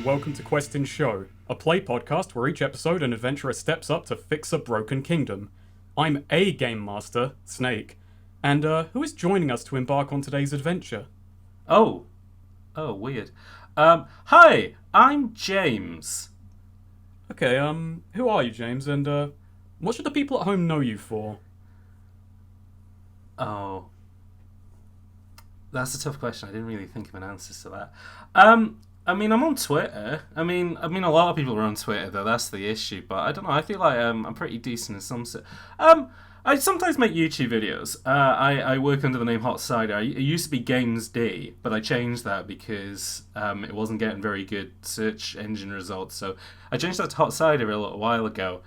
welcome to Quest in Show, a play podcast where each episode an adventurer steps up to fix a broken kingdom. I'm a Gamemaster, Snake, and who is joining us to embark on today's adventure? Oh, weird. Hi, I'm James. Okay, who are you, James, and what should the people at home know you for? Oh, that's a tough question. I didn't really think of an answer to that. I'm on Twitter. I mean, a lot of people are on Twitter, though. That's the issue. But I don't know. I feel like I'm pretty decent in some. I sometimes make YouTube videos. I work under the name hotcyder. It used to be Games D, but I changed that because it wasn't getting very good search engine results. So I changed that to hotcyder a little while ago,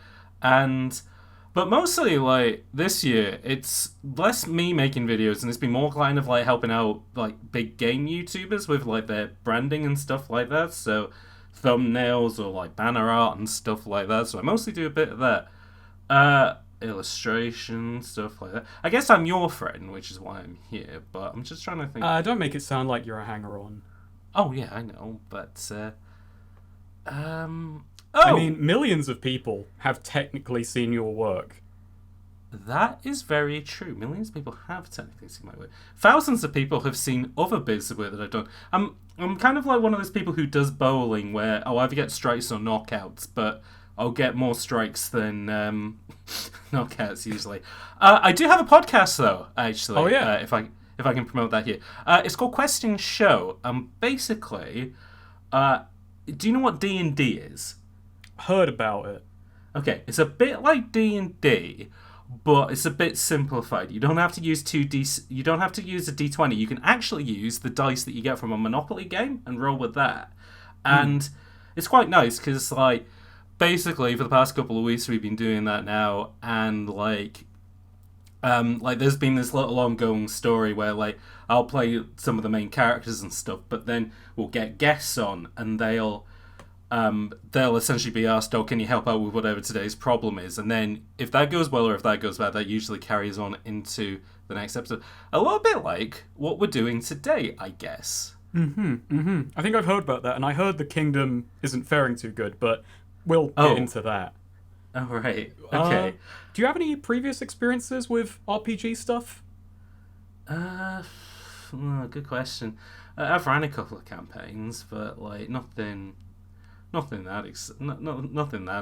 But mostly, like, this year, it's less me making videos, and it's been more kind of, like, helping out, like, big game YouTubers with, like, their branding and stuff like that. So, thumbnails or, like, banner art and stuff like that. So I mostly do a bit of that. Illustration, stuff like that. I guess I'm your friend, which is why I'm here, but I'm just trying to think. Don't make it sound like you're a hanger-on. Oh, yeah, I know, but, I mean, millions of people have technically seen your work. That is very true. Millions of people have technically seen my work. Thousands of people have seen other bits of work that I've done. I'm kind of like one of those people who does bowling where I'll either get strikes or knockouts, but I'll get more strikes than knockouts usually. I do have a podcast though, actually. Oh yeah. If I can promote that here. It's called Quest in Show. Basically, do you know what D&D is? Heard about it. Okay, it's a bit like D&D, but it's a bit simplified. You don't have to use You don't have to use a D20. You can actually use the dice that you get from a Monopoly game and roll with that. And it's quite nice because, like, basically for the past couple of weeks we've been doing that now, and like there's been this little ongoing story where, like, I'll play some of the main characters and stuff, but then we'll get guests on and they'll essentially be asked, oh, can you help out with whatever today's problem is? And then if that goes well or if that goes bad, that usually carries on into the next episode. A little bit like what we're doing today, I guess. I think I've heard about that, and I heard the kingdom isn't faring too good, but we'll get into that. Oh, right. Okay. Do you have any previous experiences with RPG stuff? Good question. I've ran a couple of campaigns, but, like, nothing that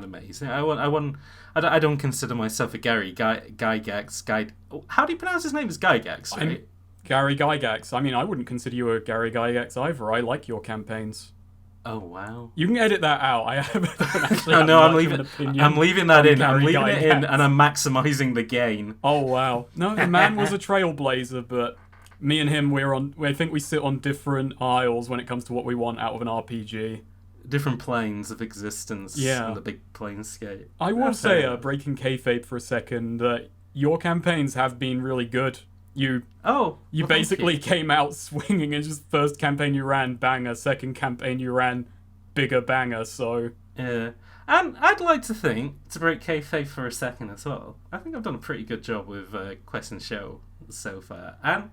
amazing. I don't consider myself a Gary Gygax. How do you pronounce his name? Is Gygax, right? Gary Gygax. I mean, I wouldn't consider you a Gary Gygax either. I like your campaigns. Oh wow! You can edit that out. I haven't actually. I'm leaving that in. I'm leaving it in, and I'm maximizing the gain. Oh wow! No, the man was a trailblazer, but me and him, I think we sit on different aisles when it comes to what we want out of an RPG. Different planes of existence. Yeah. On the big planescape. I will say, breaking kayfabe for a second, your campaigns have been really good. You basically came out swinging, and just first campaign you ran, banger. Second campaign you ran, bigger banger. So yeah, and I'd like to think, to break kayfabe for a second as well, I think I've done a pretty good job with Quest and Show so far, and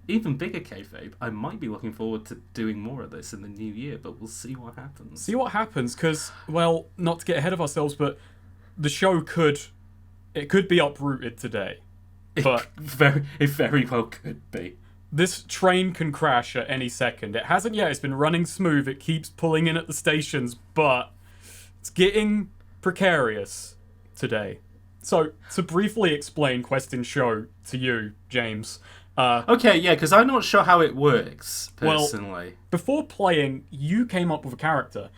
even bigger kayfabe, I might be looking forward to doing more of this in the new year, but we'll see what happens. Because, well, not to get ahead of ourselves, but the show could be uprooted today. But it very well could be. This train can crash at any second. It hasn't yet. It's been running smooth. It keeps pulling in at the stations, but it's getting precarious today. So, to briefly explain Quest in Show to you, James. Okay, yeah, because I'm not sure how it works, personally. Well, before playing, you came up with a character,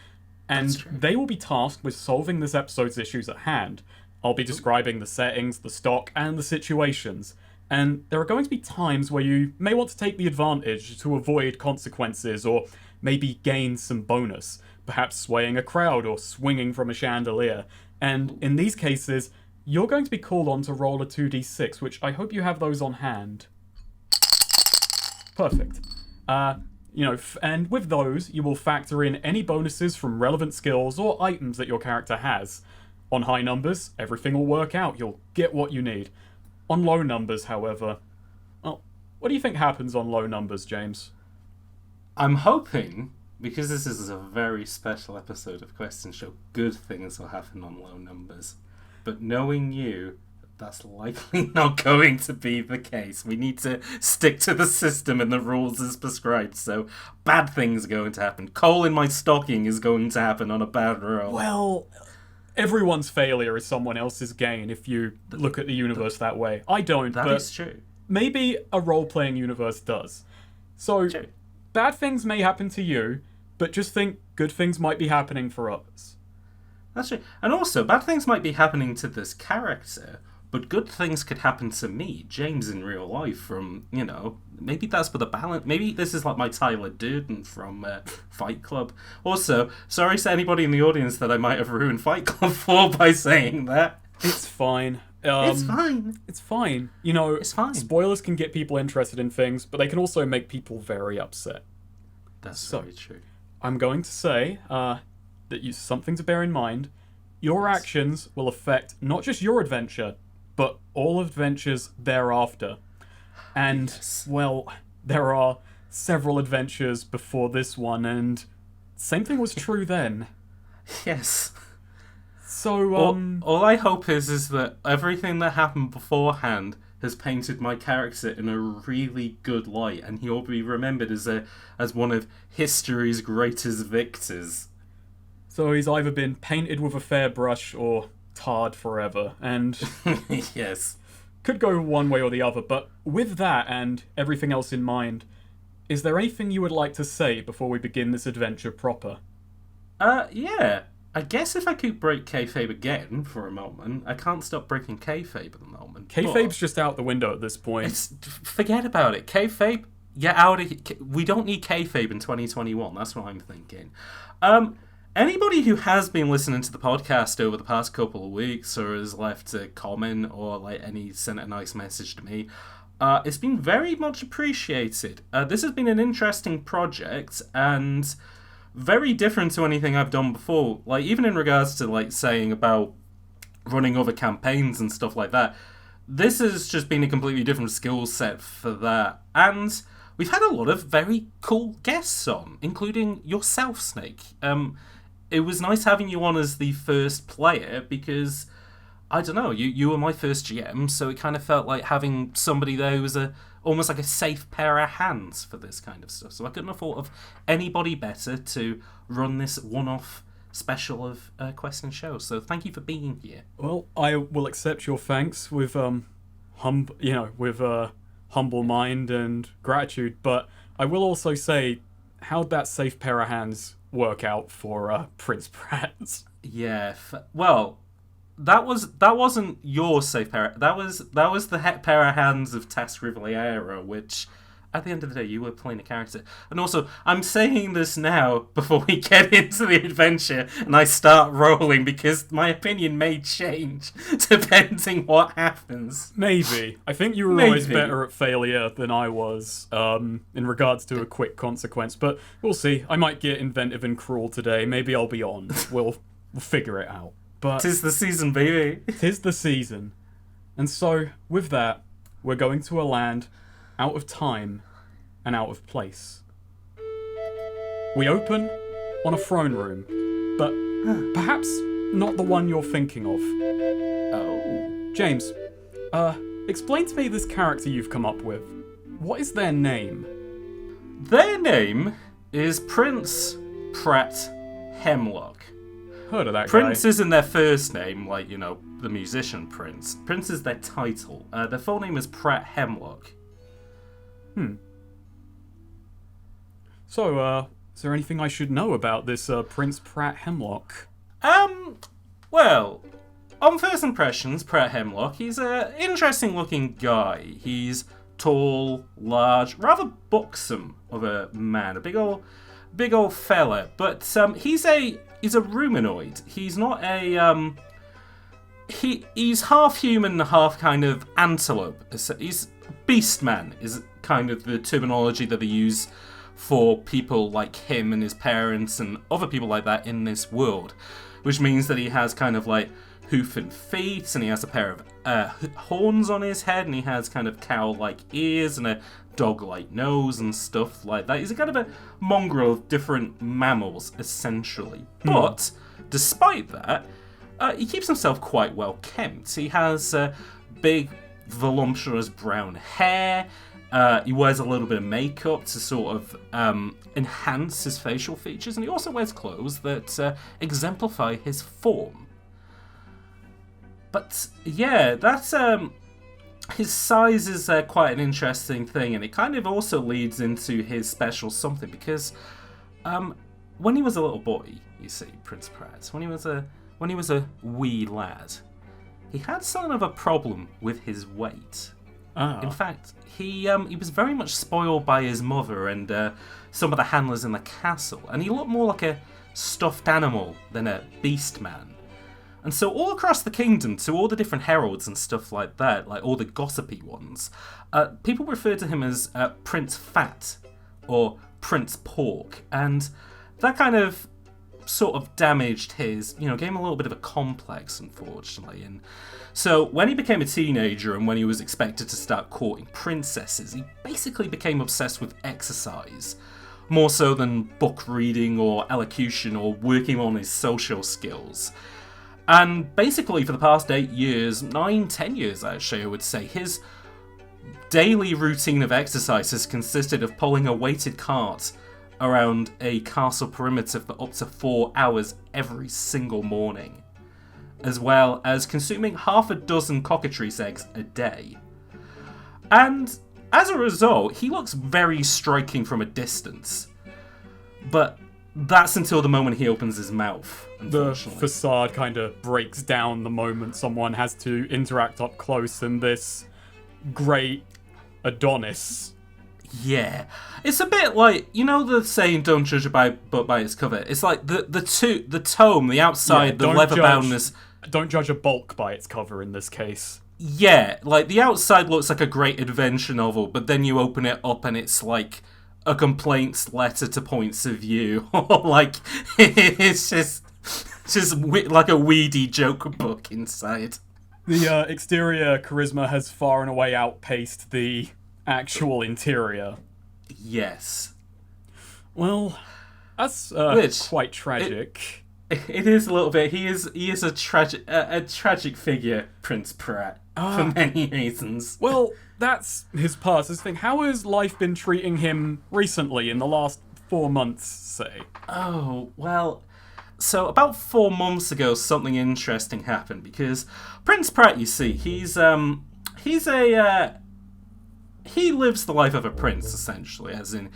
and they will be tasked with solving this episode's issues at hand. I'll be describing the settings, the stock, and the situations. And there are going to be times where you may want to take the advantage to avoid consequences, or maybe gain some bonus, perhaps swaying a crowd or swinging from a chandelier. And in these cases, you're going to be called on to roll a 2d6, which I hope you have those on hand. Perfect. And with those, you will factor in any bonuses from relevant skills or items that your character has. On high numbers, everything will work out. You'll get what you need. On low numbers, however... Well, what do you think happens on low numbers, James? I'm hoping because this is a very special episode of Question Show, good things will happen on low numbers. But knowing you, that's likely not going to be the case. We need to stick to the system and the rules as prescribed, so bad things are going to happen. Coal in my stocking is going to happen on a bad roll. Well, everyone's failure is someone else's gain if you look at the universe that way. I don't, That but is true. maybe a role-playing universe does. So, True. bad things may happen to you, but just think good things might be happening for others. That's true. And also, bad things might be happening to this character, but good things could happen to me, James, in real life from, maybe that's for the balance. Maybe this is like my Tyler Durden from Fight Club. Also, sorry to anybody in the audience that I might have ruined Fight Club for by saying that. It's fine. It's fine. It's fine. It's fine. Spoilers can get people interested in things, but they can also make people very upset. That's So, very true. I'm going to say that something to bear in mind. Your actions will affect not just your adventure, but all adventures thereafter. And, well, there are several adventures before this one, and same thing was true then. Yes. So, All I hope is that everything that happened beforehand has painted my character in a really good light, and he'll be remembered as one of history's greatest victors. So he's either been painted with a fair brush or tarred forever, and Yes. could go one way or the other. But with that and everything else in mind, is there anything you would like to say before we begin this adventure proper? Yeah. I guess if I could break kayfabe again for a moment, I can't stop breaking kayfabe at the moment. Kayfabe's just out the window at this point. Forget about it. Kayfabe, get out of here. We don't need kayfabe in 2021. That's what I'm thinking. Anybody who has been listening to the podcast over the past couple of weeks or has left a comment or sent a nice message to me, it's been very much appreciated. This has been an interesting project and very different to anything I've done before. Even in regards to saying about running other campaigns and stuff like that, this has just been a completely different skill set for that. And we've had a lot of very cool guests on, including yourself, Snake. It was nice having you on as the first player because, I don't know, you were my first GM, so it kind of felt like having somebody there who was almost like a safe pair of hands for this kind of stuff. So I couldn't have thought of anybody better to run this one-off special of Quest and Show. So thank you for being here. Well, I will accept your thanks with humble mind and gratitude, but I will also say, how'd that safe pair of hands work out for Prince Pratt? Yeah, well, that wasn't your safe pair. That was the pair of hands of TehSnakerer, which at the end of the day you were playing a character. And also, I'm saying this now before we get into the adventure and I start rolling because my opinion may change depending what happens. Maybe. I think you were always better at failure than I was in regards to a quick consequence, but we'll see. I might get inventive and cruel today. Maybe I'll be on. We'll figure it out. But 'tis the season, baby. 'Tis the season. And so, with that, we're going to a land out of time and out of place. We open on a throne room, but perhaps not the one you're thinking of. Oh. James, explain to me this character you've come up with. What is their name? Their name is Prince Pratt Hemlock. Heard of that Prince guy. isn't their first name, the musician Prince. Prince is their title. Their full name is Pratt Hemlock. So, is there anything I should know about this Prince Pratt Hemlock? Well, on first impressions, Pratt Hemlock, he's an interesting looking guy. He's tall, large, rather buxom of a man, a big old fella. But he's a rumanoid. He's not a he's half human, half kind of antelope. He's beast man is kind of the terminology that they use for people like him and his parents and other people like that in this world, which means that he has kind of hoof and feet, and he has a pair of horns on his head, and he has kind of cow-like ears and a dog-like nose and stuff like that. He's a kind of a mongrel of different mammals, essentially. But despite that, he keeps himself quite well kempt. He has big, voluptuous brown hair. He wears a little bit of makeup to sort of enhance his facial features, and he also wears clothes that exemplify his form. But yeah, that's his size is quite an interesting thing, and it kind of also leads into his special something, because when he was a little boy, you see, Prince Pratt, when he was a wee lad, he had something of a problem with his weight. In fact, he was very much spoiled by his mother and some of the handlers in the castle, and he looked more like a stuffed animal than a beast man. And so all across the kingdom, to all the different heralds and stuff like that, like all the gossipy ones, people referred to him as Prince Fat or Prince Pork, and that kind of sort of damaged his, gave him a little bit of a complex, unfortunately. And so when he became a teenager and when he was expected to start courting princesses, he basically became obsessed with exercise, more so than book reading or elocution or working on his social skills. And basically for the past 8 years, 9-10 years actually, I would say, his daily routine of exercise has consisted of pulling a weighted cart around a castle perimeter for up to 4 hours every single morning, as well as consuming half a dozen cockatrice eggs a day. And as a result, he looks very striking from a distance. But that's until the moment he opens his mouth, The facade kind of breaks down the moment someone has to interact up close, and this great Adonis. Yeah. It's a bit like, the saying, don't judge a book by its cover. It's like the tome, the outside, the leather boundness. Don't judge a bulk by its cover in this case. Yeah, like the outside looks like a great adventure novel, but then you open it up and it's like a complaints letter to points of view. Like, it's just like a weedy joke book inside. The exterior charisma has far and away outpaced the actual interior. Yes. Well, that's quite tragic. It is a little bit. He is a tragic figure, Prince Pratt, for many reasons. Well, that's his past. This thing. How has life been treating him recently, in the last 4 months, say? Oh, well, so about 4 months ago, something interesting happened, because Prince Pratt, you see, he lives the life of a prince, essentially, as in,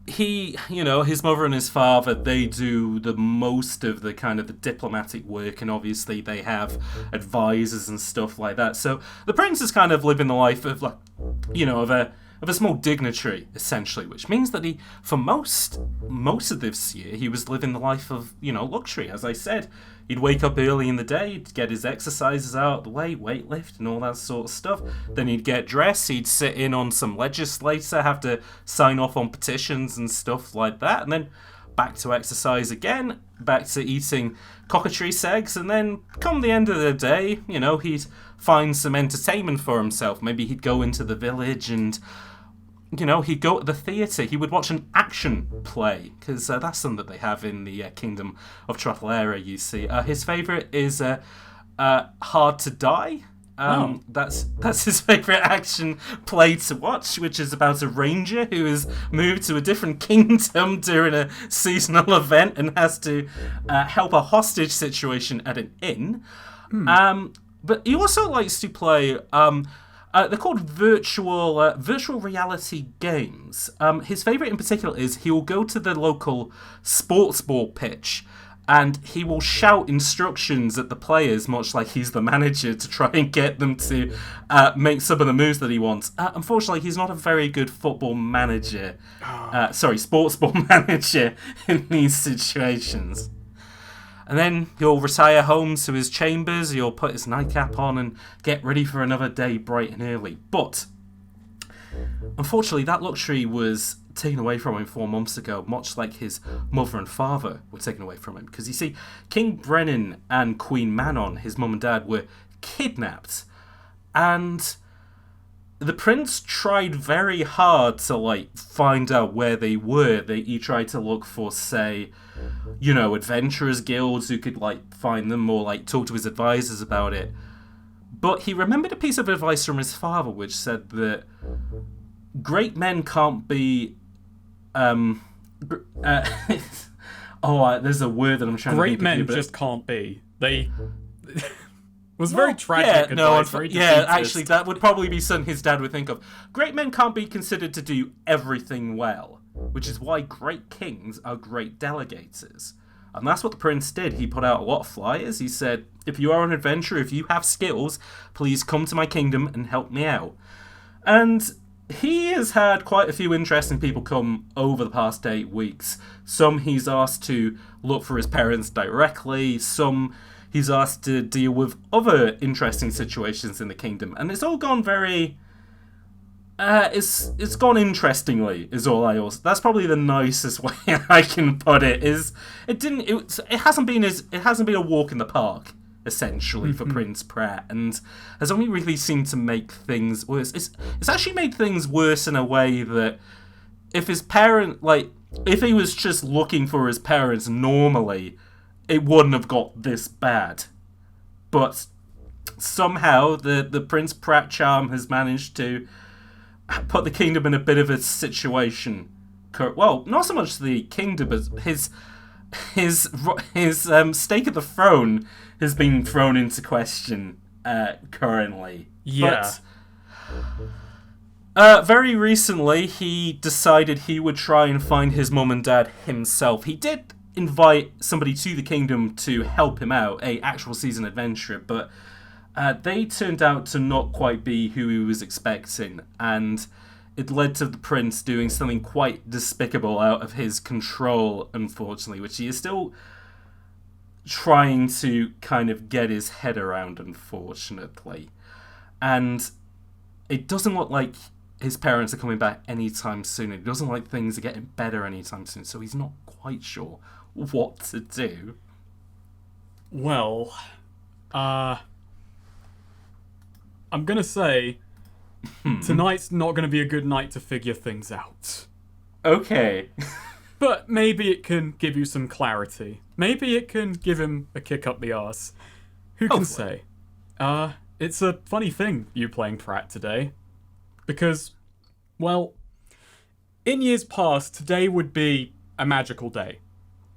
his mother and his father, they do the most of the kind of the diplomatic work, and obviously they have advisors and stuff like that. So the prince is kind of living the life of, like, of a small dignitary, essentially, which means that he, for most of this year, he was living the life of, luxury. As I said, he'd wake up early in the day, he'd get his exercises out of the way, weightlift and all that sort of stuff. Then he'd get dressed, he'd sit in on some legislator, have to sign off on petitions and stuff like that, and then back to exercise again, back to eating cockatrice eggs, and then come the end of the day, he'd find some entertainment for himself. Maybe he'd go into the village and he'd go to the theatre. He would watch an action play, because that's something that they have in the Kingdom of TehSnakerer, you see. His favourite is Hard to Die. That's his favourite action play to watch, which is about a ranger who has moved to a different kingdom during a seasonal event and has to help a hostage situation at an inn. But he also likes to play... they're called virtual reality games. His favourite in particular is he will go to the local sports ball pitch and he will shout instructions at the players, much like he's the manager, to try and get them to make some of the moves that he wants. Unfortunately, he's not a very good football manager. Sports ball manager in these situations. And then he'll retire home to his chambers, he'll put his nightcap on and get ready for another day bright and early. But unfortunately, that luxury was taken away from him 4 months ago, much like his mother and father were taken away from him. Because you see, King Brennan and Queen Manon, his mum and dad, were kidnapped. And the prince tried very hard to, like, find out where they were. He tried to look for, say, you know, adventurers guilds who could, like, find them or, like, talk to his advisors about it. But he remembered a piece of advice from his father which said that great men can't be... there's a word that I'm trying to Great think men of. just can't be. They... It was very tragic advice, very actually, that would probably be something his dad would think of. Great men can't be considered to do everything well, which is why great kings are great delegators. And that's what the prince did. He put out a lot of flyers. He said, if you are an adventurer, if you have skills, please come to my kingdom and help me out. And he has had quite a few interesting people come over the past 8 weeks. Some he's asked to look for his parents directly, some he's asked to deal with other interesting situations in the kingdom, and it's all gone very... it's gone interestingly, is all I also... That's probably the nicest way I can put it, is... It hasn't been a walk in the park, essentially, for Prince Pratt, and has only really seemed to make things worse. It's actually made things worse in a way that if his parent... Like, if he was just looking for his parents normally, it wouldn't have got this bad. But somehow the Prince Pratt charm has managed to put the kingdom in a bit of a situation. Well, not so much the kingdom, but his stake at the throne has been thrown into question currently. Yeah. But very recently, he decided he would try and find his mum and dad himself. He did invite somebody to the kingdom to help him out, a actual seasoned adventurer, but they turned out to not quite be who he was expecting, and it led to the prince doing something quite despicable out of his control, unfortunately, which he is still trying to kind of get his head around, unfortunately. And it doesn't look like his parents are coming back anytime soon. It doesn't look like things are getting better anytime soon, so he's not quite sure what to do. Well, I'm gonna say tonight's not gonna be a good night to figure things out. Okay. But maybe it can give you some clarity. Maybe it can give him a kick up the arse. Who can say? It's a funny thing, you playing Pratt today. Because, well, in years past, today would be a magical day.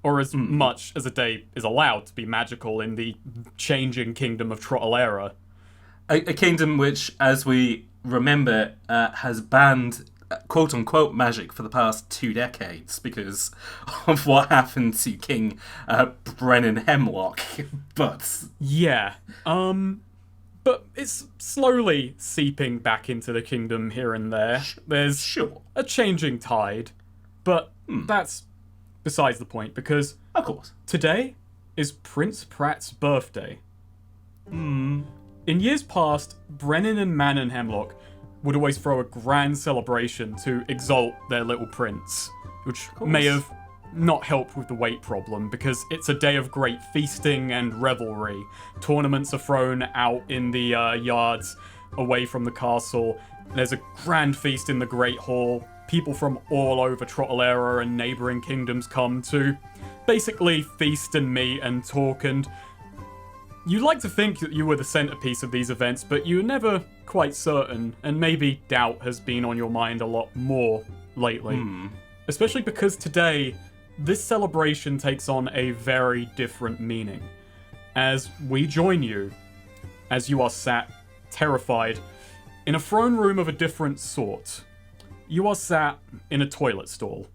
Or as much as a day is allowed to be magical in the changing kingdom of TehSnakerer. A kingdom which, as we remember, has banned quote-unquote magic for the past 2 decades because of what happened to King Brennan Hemlocked. But... Yeah. But it's slowly seeping back into the kingdom here and there. There's a changing tide. But that's besides the point, because of course today is Prince Pratt's birthday. In years past, Brennan and Manon Hemlock would always throw a grand celebration to exalt their little prince, which may have not helped with the weight problem, because it's a day of great feasting and revelry. Tournaments are thrown out in the yards away from the castle. There's a grand feast in the Great Hall. People from all over TehSnakerer and neighbouring kingdoms come to basically feast and meet and talk, and you'd like to think that you were the centrepiece of these events, but you're never quite certain, and maybe doubt has been on your mind a lot more lately. Especially because today, this celebration takes on a very different meaning. As we join you, as you are sat, terrified, in a throne room of a different sort. You are sat in a toilet stall,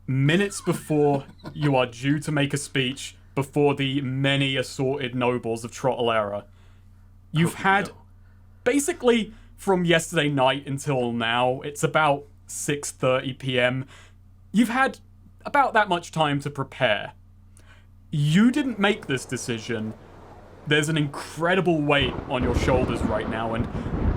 minutes before you are due to make a speech before the many assorted nobles of TehSnakerer. You've had, basically, from yesterday night until now, it's about 6:30 p.m. You've had about that much time to prepare. You didn't make this decision. There's an incredible weight on your shoulders right now, and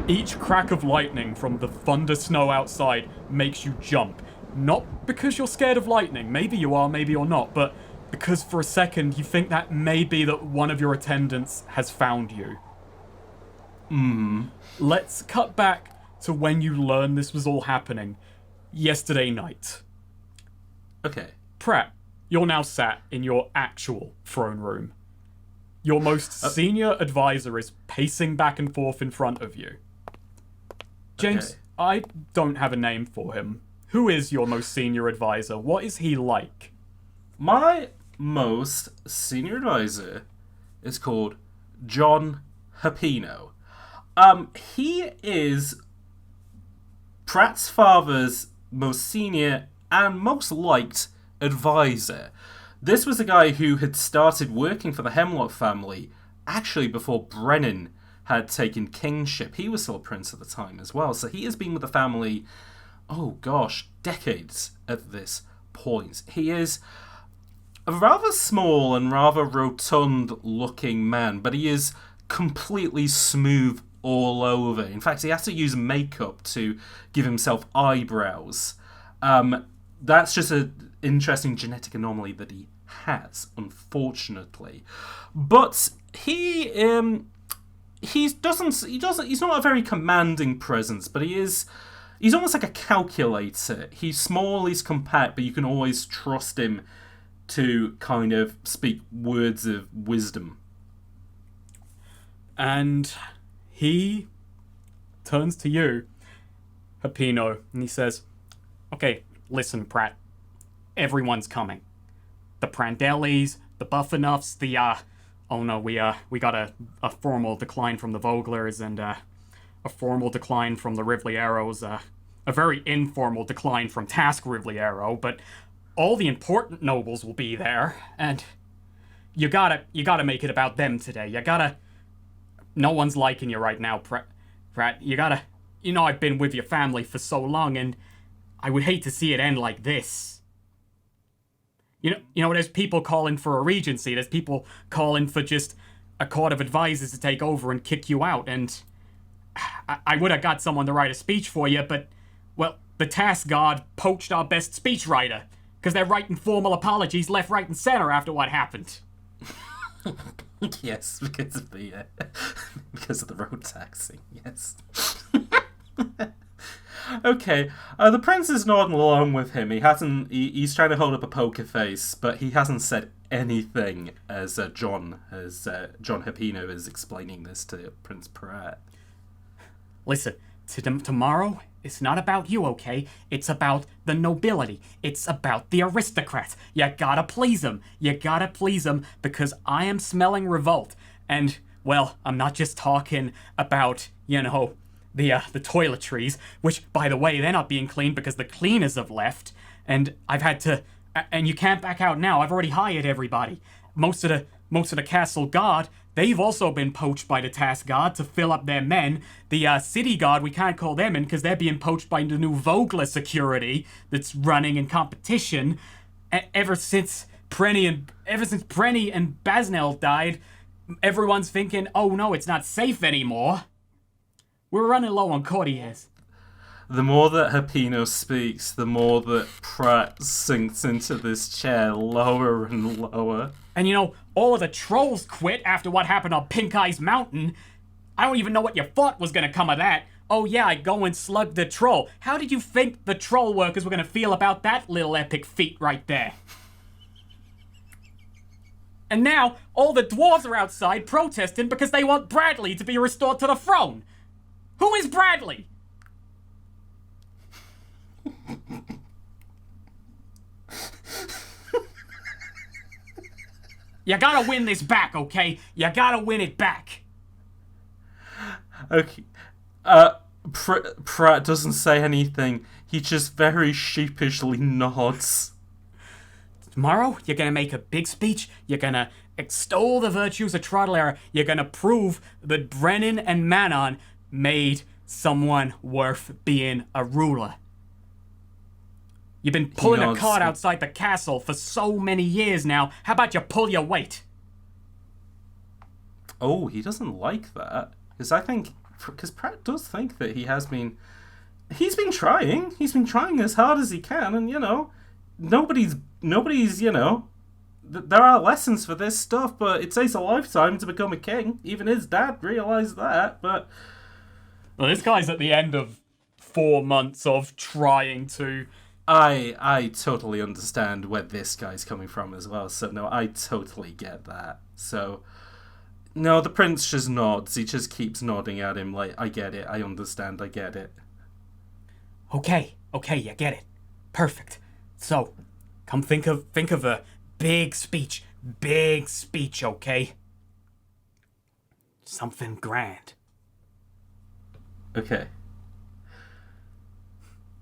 Each crack of lightning from the thunder snow outside makes you jump. Not because you're scared of lightning, maybe you are, maybe you're not, but because for a second you think that may be that one of your attendants has found you. Let's cut back to when you learned this was all happening. Yesterday night. Okay. Pratt, you're now sat in your actual throne room. Your most senior advisor is pacing back and forth in front of you. James, Okay. I don't have a name for him. Who is your most senior advisor? What is he like? My most senior advisor is called John Hapino. He is Pratt's father's most senior and most liked advisor. This was a guy who had started working for the Hemlocked family actually before Brennan had taken kingship. He was still a prince at the time as well, so he has been with the family, oh gosh, decades at this point. He is a rather small and rather rotund looking man, but he is completely smooth all over. In fact, he has to use makeup to give himself eyebrows. That's just an interesting genetic anomaly that he has, unfortunately. But he's not a very commanding presence, but he's almost like a calculator. He's small, he's compact, but you can always trust him to kind of speak words of wisdom. And he turns to you, Hapino, and he says, "Okay, listen, Pratt. Everyone's coming. The Prandellis, the Buffanuffs, we got a formal decline from the Voglers and a formal decline from the Rivlieros, a very informal decline from Task Rivliero, but all the important nobles will be there, and you gotta make it about them today. No one's liking you right now, Pratt. I've been with your family for so long, and I would hate to see it end like this. You know, there's people calling for a regency. There's people calling for just a court of advisors to take over and kick you out. And I would have got someone to write a speech for you, but, well, the task god poached our best speechwriter because they're writing formal apologies left, right, and center after what happened." Yes, because of the road taxing. Yes. Okay, the prince is nodding along with him. He's trying to hold up a poker face, but he hasn't said anything as John Hapino is explaining this to Prince Pratt. Listen, tomorrow, it's not about you, okay? It's about the nobility. It's about the aristocrats. You gotta please them. Because I am smelling revolt. And, well, I'm not just talking about, the toiletries, which, by the way, they're not being cleaned because the cleaners have left, and I've had to, and you can't back out now. I've already hired everybody. Most of the castle guard, they've also been poached by the task guard to fill up their men. The city guard, we can't call them in because they're being poached by the new Vogler security that's running in competition. Ever since Prenny and Basnell died, everyone's thinking, oh no, it's not safe anymore. We're running low on courtiers. The more that Hapino speaks, the more that Pratt sinks into this chair lower and lower. And all of the trolls quit after what happened on Pink Eyes Mountain. I don't even know what you thought was gonna come of that. Oh yeah, I go and slug the troll. How did you think the troll workers were gonna feel about that little epic feat right there? And now, all the dwarves are outside protesting because they want Bradley to be restored to the throne. Who is Bradley? You gotta win this back, okay? You gotta win it back. Okay. Pratt doesn't say anything. He just very sheepishly nods. Tomorrow, you're gonna make a big speech. You're gonna extol the virtues of TehSnakerer. You're gonna prove that Brennan and Manon made someone worth being a ruler. You've been pulling a cart outside the castle for so many years now. How about you pull your weight? Oh, he doesn't like that. Because I think because Pratt does think that he's been trying as hard as he can, and nobody's there are lessons for this stuff, but it takes a lifetime to become a king. Even his dad realized that, but well, this guy's at the end of 4 months of trying to. I totally understand where this guy's coming from as well, so no, I totally get that. So no, the prince just nods. He just keeps nodding at him like, I get it, I understand, I get it. Okay, you get it. Perfect. So, come think of a big speech, okay? Something grand. Okay.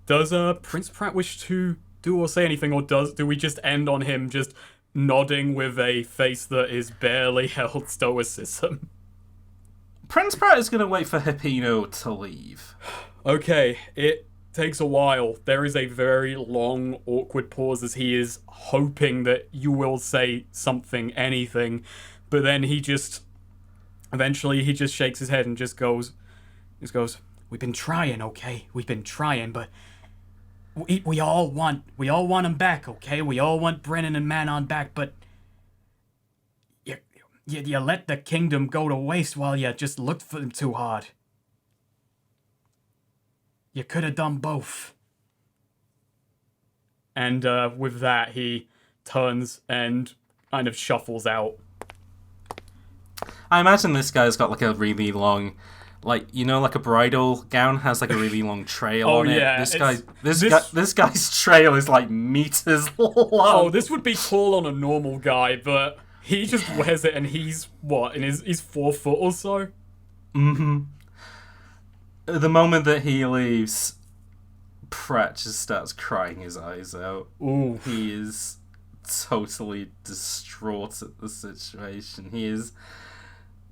Does Prince Pratt wish to do or say anything, or do we just end on him just nodding with a face that is barely held stoicism? Prince Pratt is going to wait for Hippino to leave. Okay, it takes a while. There is a very long, awkward pause as he is hoping that you will say something, anything, but then eventually he just shakes his head and just goes, we've been trying, okay? We've been trying, but we all want him back, okay? We all want Brennan and Manon back, but you let the kingdom go to waste while you just looked for them too hard. You could have done both. And with that, he turns and kind of shuffles out. I imagine this guy's got like a really long, like a bridal gown has like a really long trail on it. Yeah, this guy's trail is like meters long. Oh, this would be cool on a normal guy, but he just wears it, and he's he's 4 foot or so. Mm-hmm. The moment that he leaves, Pratt just starts crying his eyes out. Ooh. He is totally distraught at the situation. He is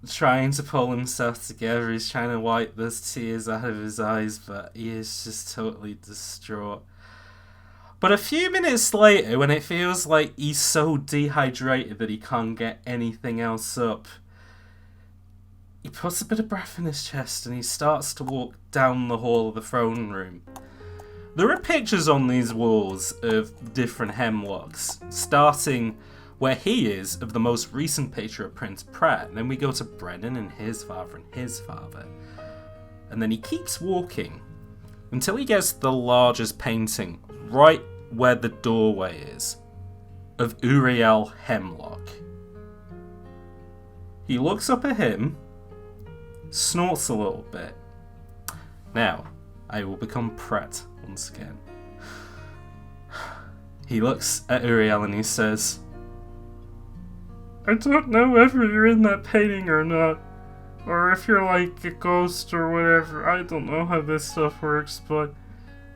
trying to pull himself together. He's trying to wipe those tears out of his eyes, but he is just totally distraught. But a few minutes later, when it feels like he's so dehydrated that he can't get anything else up, he puts a bit of breath in his chest and he starts to walk down the hall of the throne room. There are pictures on these walls of different Hemlocks, starting where he is of the most recent picture of Prince Pratt, and then we go to Brennan and his father and his father. And then he keeps walking until he gets the largest painting right where the doorway is of Uriel Hemlock. He looks up at him, snorts a little bit. Now, I will become Pratt once again. He looks at Uriel and he says, I don't know whether you're in that painting or not, or if you're like a ghost or whatever. I don't know how this stuff works, but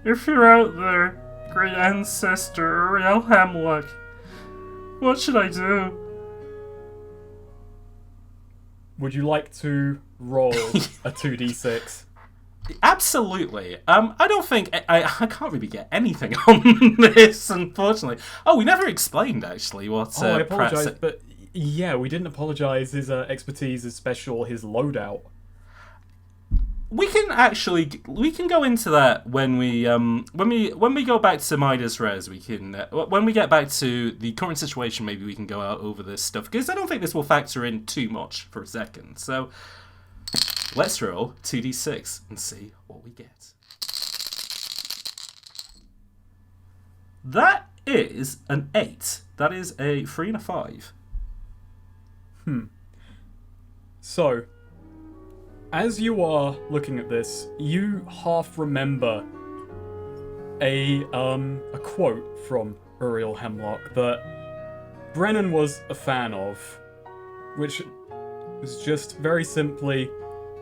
if you're out there, great ancestor Uriel Hemlock, what should I do? Would you like to roll a 2d6? Absolutely. I don't think I can't really get anything on this, unfortunately. Oh, we never explained actually what. I apologise, but yeah, we didn't apologise. His expertise is special. His loadout. We can go into that when we go back to Midas Res. We can when we get back to the current situation. Maybe we can go out over this stuff because I don't think this will factor in too much for a second. So let's roll 2d6 and see what we get. That is an 8. That is a 3 and a 5. So, as you are looking at this, you half remember a quote from Uriel Hemlock that Brennan was a fan of, which was just very simply,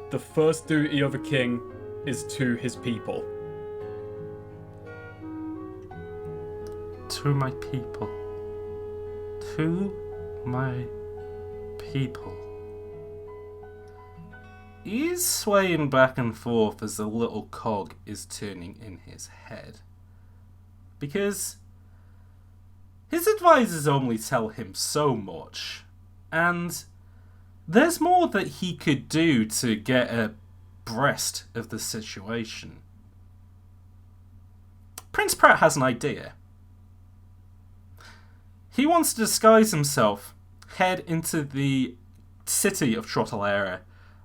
the first duty of a king is to his people. To my people. To my people. He's swaying back and forth as the little cog is turning in his head. Because his advisors only tell him so much, and there's more that he could do to get a abreast of the situation. Prince Pratt has an idea. He wants to disguise himself, head into the city of TehSnakerer,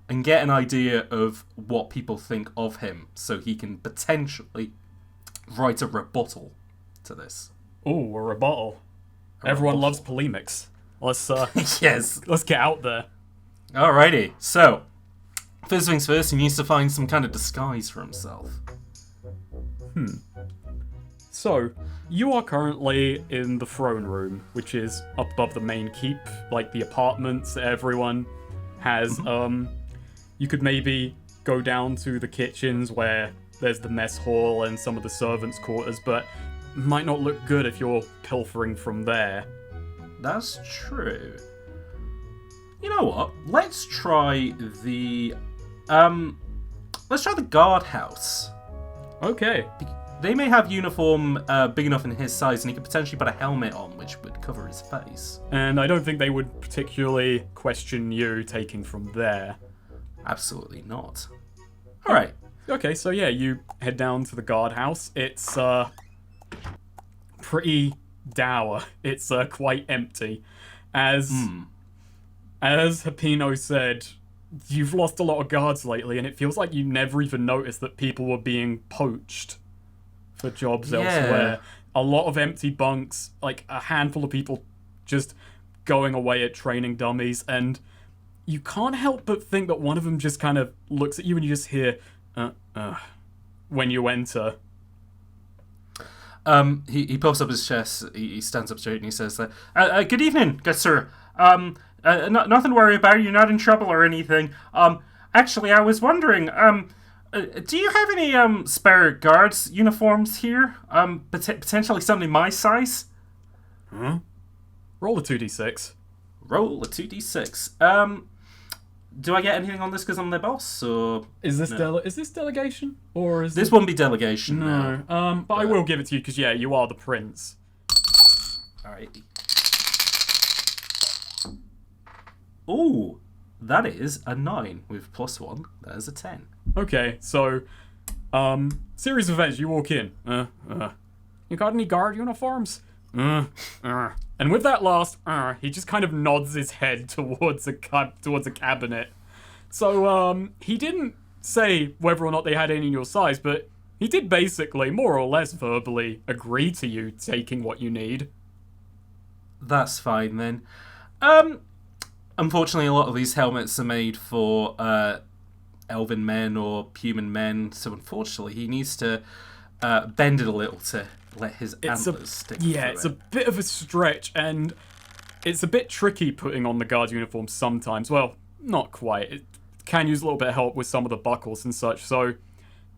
and get an idea of what people think of him, so he can potentially write a rebuttal to this. Ooh, a rebuttal. Everyone loves polemics. Let's yes. Let's get out there. Alrighty. So, first things first, he needs to find some kind of disguise for himself. So, you are currently in the throne room, which is up above the main keep, like the apartments that everyone has. You could maybe go down to the kitchens where there's the mess hall and some of the servants' quarters, but might not look good if you're pilfering from there. That's true. You know what? Let's try the guardhouse. Okay. They may have uniform big enough in his size, and he could potentially put a helmet on, which would cover his face. And I don't think they would particularly question you taking from there. Absolutely not. All right. Okay, so yeah, you head down to the guardhouse. It's pretty dour. It's quite empty. As Hapino said, you've lost a lot of guards lately, and it feels like you never even noticed that people were being poached for jobs elsewhere. A lot of empty bunks, like a handful of people just going away at training dummies, and you can't help but think that one of them just kind of looks at you and you just hear, when you enter. He puffs up his chest, he stands up straight and he says, good evening, good sir. Nothing to worry about, you're not in trouble or anything. Actually, I was wondering, do you have any, spare guards uniforms here? Potentially something my size? Roll a 2d6. Roll a 2d6. Do I get anything on this because I'm their boss, or is this is this delegation, or is this won't be delegation? No. But I will give it to you because you are the prince. All right. Oh, that is a 9 with +1. That is a 10. Okay, so series of events. You walk in. You got any guard uniforms? And with that last, he just kind of nods his head towards a cabinet. So, he didn't say whether or not they had any in your size, but he did basically, more or less verbally, agree to you taking what you need. That's fine, then. Unfortunately, a lot of these helmets are made for, elven men or human men, so unfortunately he needs to, bend it a little to let his antlers stick through it. It's a bit of a stretch, and it's a bit tricky putting on the guard uniform sometimes. Well, not quite. It can use a little bit of help with some of the buckles and such, so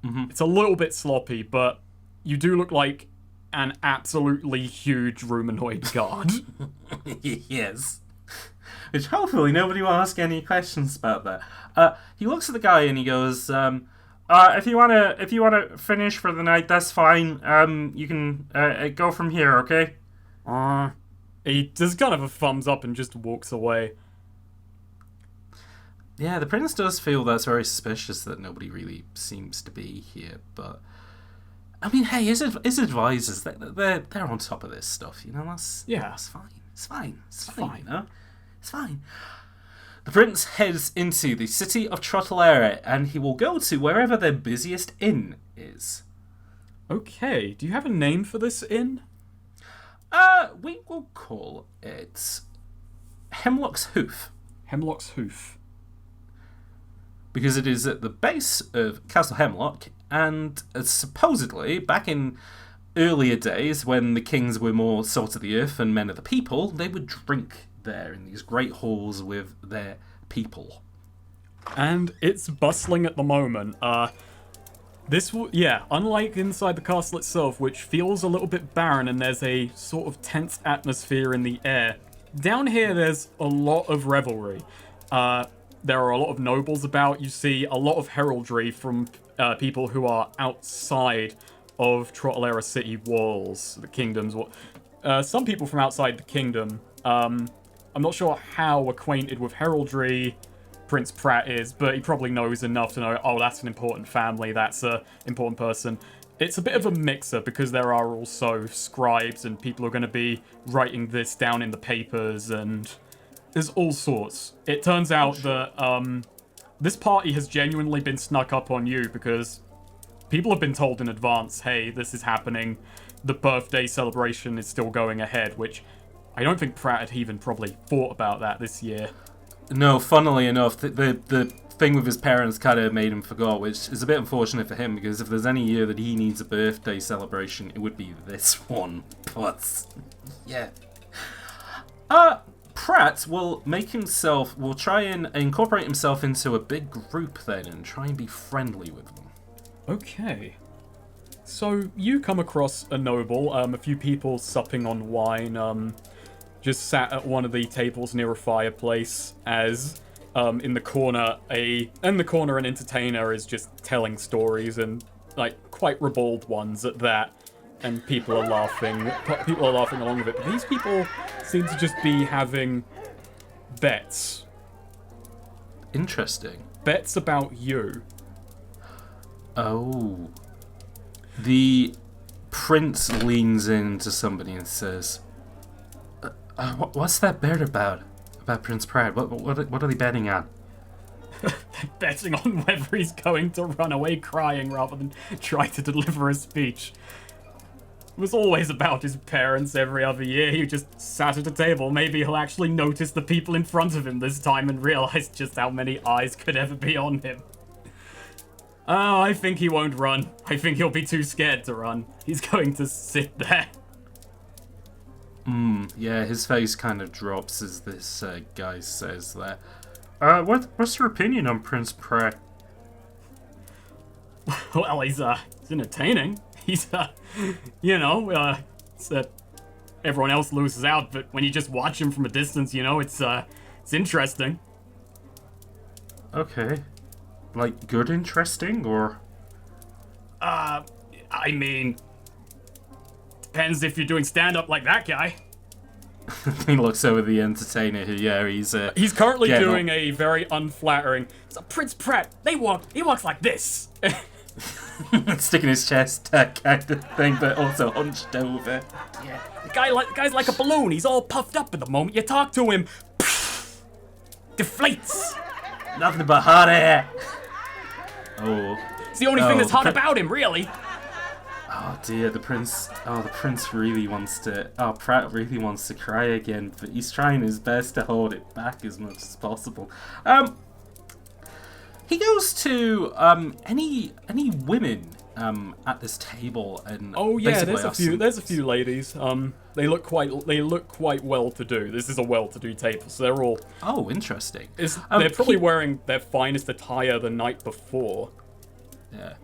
it's a little bit sloppy, but you do look like an absolutely huge rumanoid guard. Yes. Which hopefully nobody will ask any questions about that. He looks at the guy and he goes, if you wanna finish for the night, that's fine. You can go from here, okay? He does kind of a thumbs up and just walks away. Yeah, the prince does feel that's very suspicious that nobody really seems to be here, but I mean, hey, his advisors, they're on top of this stuff, you know. That's fine. It's fine. You know, it's fine. The prince heads into the city of TehSnakerer, and he will go to wherever their busiest inn is. Okay, do you have a name for this inn? We will call it Hemlock's Hoof. Hemlock's Hoof. Because it is at the base of Castle Hemlock, and supposedly, back in earlier days, when the kings were more salt of the earth and men of the people, they would drink there in these great halls with their people. And it's bustling at the moment. Unlike inside the castle itself, which feels a little bit barren and there's a sort of tense atmosphere in the air, down here there's a lot of revelry. There are a lot of nobles about. You see a lot of heraldry from people who are outside of TehSnakerer city walls, the kingdoms. Some people from outside the kingdom. I'm not sure how acquainted with heraldry Prince Pratt is, but he probably knows enough to know, oh, that's an important family, that's an important person. It's a bit of a mixer because there are also scribes and people who are going to be writing this down in the papers, and there's all sorts. It turns out that this party has genuinely been snuck up on you because people have been told in advance, hey, this is happening. The birthday celebration is still going ahead, which I don't think Pratt had even probably thought about that this year. No, funnily enough, the thing with his parents kind of made him forget, which is a bit unfortunate for him, because if there's any year that he needs a birthday celebration, it would be this one. But, yeah. Pratt will try and incorporate himself into a big group then, and try and be friendly with them. Okay. So, you come across a noble, a few people supping on wine, just sat at one of the tables near a fireplace, as in the corner an entertainer is just telling stories, and like quite ribald ones at that, and people are laughing along with it. But these people seem to just be having bets. Interesting. Bets about you. Oh. The prince leans into somebody and says, what's that bet about Prince Pratt? What are they betting on? They're betting on whether he's going to run away crying rather than try to deliver a speech. It was always about his parents every other year. He just sat at a table. Maybe he'll actually notice the people in front of him this time and realize just how many eyes could ever be on him. Oh, I think he won't run. I think he'll be too scared to run. He's going to sit there. Yeah, his face kind of drops as this guy says that. What's your opinion on Prince Pratt? Well, he's entertaining. He's, everyone else loses out, but when you just watch him from a distance, it's interesting. Okay. Like, good interesting, or? I mean, depends if you're doing stand-up like that guy. He looks over the entertainer who, he's currently doing a very unflattering, so Prince Pratt, he walks like this. Sticking his chest kind of thing, but also hunched over. Yeah, the guy's like a balloon. He's all puffed up at the moment you talk to him. Deflates. Nothing but hot air. Oh. It's the only thing that's hot about him, really. Oh dear, the prince really wants to... Oh, Pratt really wants to cry again, but he's trying his best to hold it back as much as possible. He goes to any women at this table and there's a few ladies. They look quite well-to-do. This is a well-to-do table, so they're all... Oh, interesting. They're probably wearing their finest attire the night before. Yeah.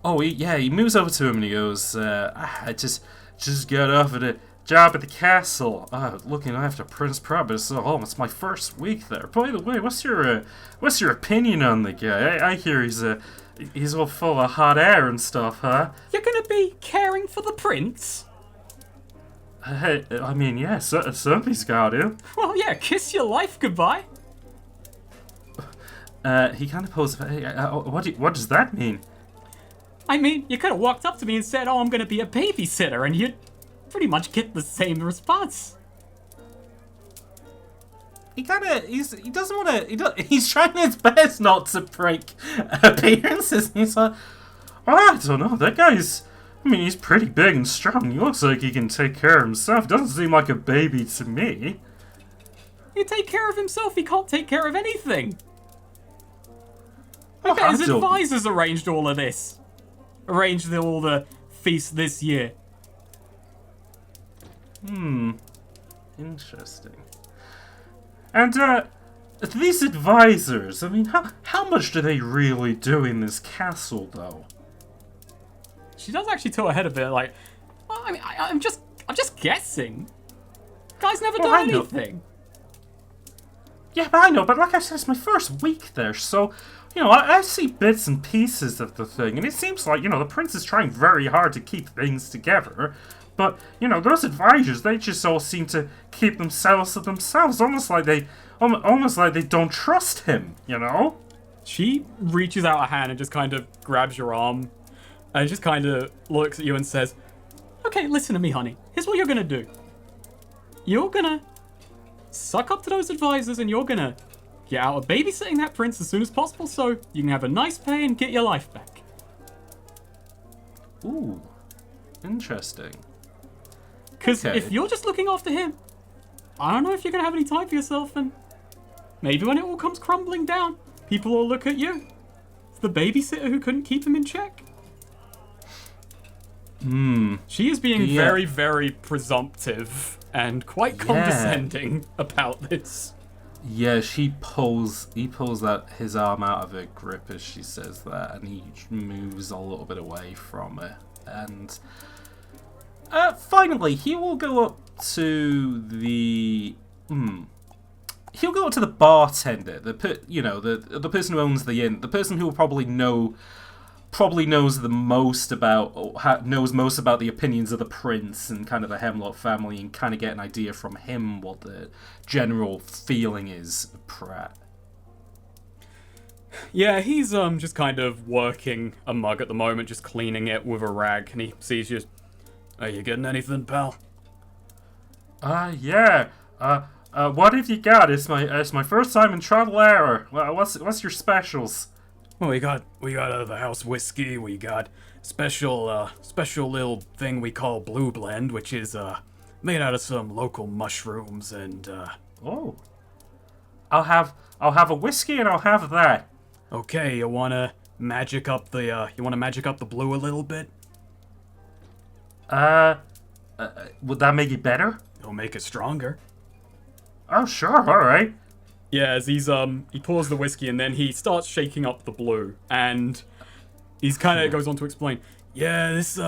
Oh, he moves over to him and he goes, I just got offered a job at the castle, looking after Prince Pratt. It's my first week there. By the way, what's your opinion on the guy? I hear he's all full of hot air and stuff, huh? You're gonna be caring for the prince? Hey, I mean, yeah, somebody's got to. Well, yeah, kiss your life goodbye. He kind of poses. Hey, what does that mean? I mean, you could have walked up to me and said, "Oh, I'm gonna be a babysitter," and you'd pretty much get the same response. He doesn't want to. He's trying his best not to break appearances. He's like, I don't know. That guy's. I mean, he's pretty big and strong. He looks like he can take care of himself. Doesn't seem like a baby to me. He take care of himself. He can't take care of anything. I bet his advisors arranged all of this. Arranged all the feasts this year. Interesting. And, these advisors, I mean, how much do they really do in this castle, though? She does actually toe ahead a bit, like, well, I mean, I'm just guessing. Guy's never done anything. Yeah, but I know, but like I said, it's my first week there, so, you know, I see bits and pieces of the thing, and it seems like, you know, the prince is trying very hard to keep things together, but, you know, those advisors, they just all seem to keep themselves to themselves, almost like they don't trust him, you know? She reaches out a hand and just kind of grabs your arm, and just kind of looks at you and says, okay, listen to me, honey. Here's what you're gonna do. You're gonna suck up to those advisors, and you're gonna get out of babysitting that prince as soon as possible so you can have a nice pay and get your life back. Ooh, interesting. Because if you're just looking after him, I don't know if you're gonna have any time for yourself, and maybe when it all comes crumbling down, people will look at you. It's the babysitter who couldn't keep him in check. She is being very, very presumptive and quite condescending about this. Yeah, he pulls his arm out of her grip as she says that, and he moves a little bit away from her. And finally, he will go up to the he'll go up to the bartender, the person who owns the inn, the person who will probably knows most about the opinions of the prince and kind of the Hemlocked family, and kind of get an idea from him what the general feeling is of Pratt. Yeah, he's just kind of working a mug at the moment, just cleaning it with a rag, and he sees you. Are you getting anything, pal? Yeah. What have you got? It's my first time in Travel Error. What's your specials? Well, we got the house whiskey. We got special little thing we call Blue Blend, which is made out of some local mushrooms and. Oh. I'll have a whiskey and I'll have that. Okay, you wanna magic up the blue a little bit? Would that make it better? It'll make it stronger. Oh, sure, all right. Yeah, as he pours the whiskey and then he starts shaking up the blue, and he's kind of goes on to explain. Yeah, this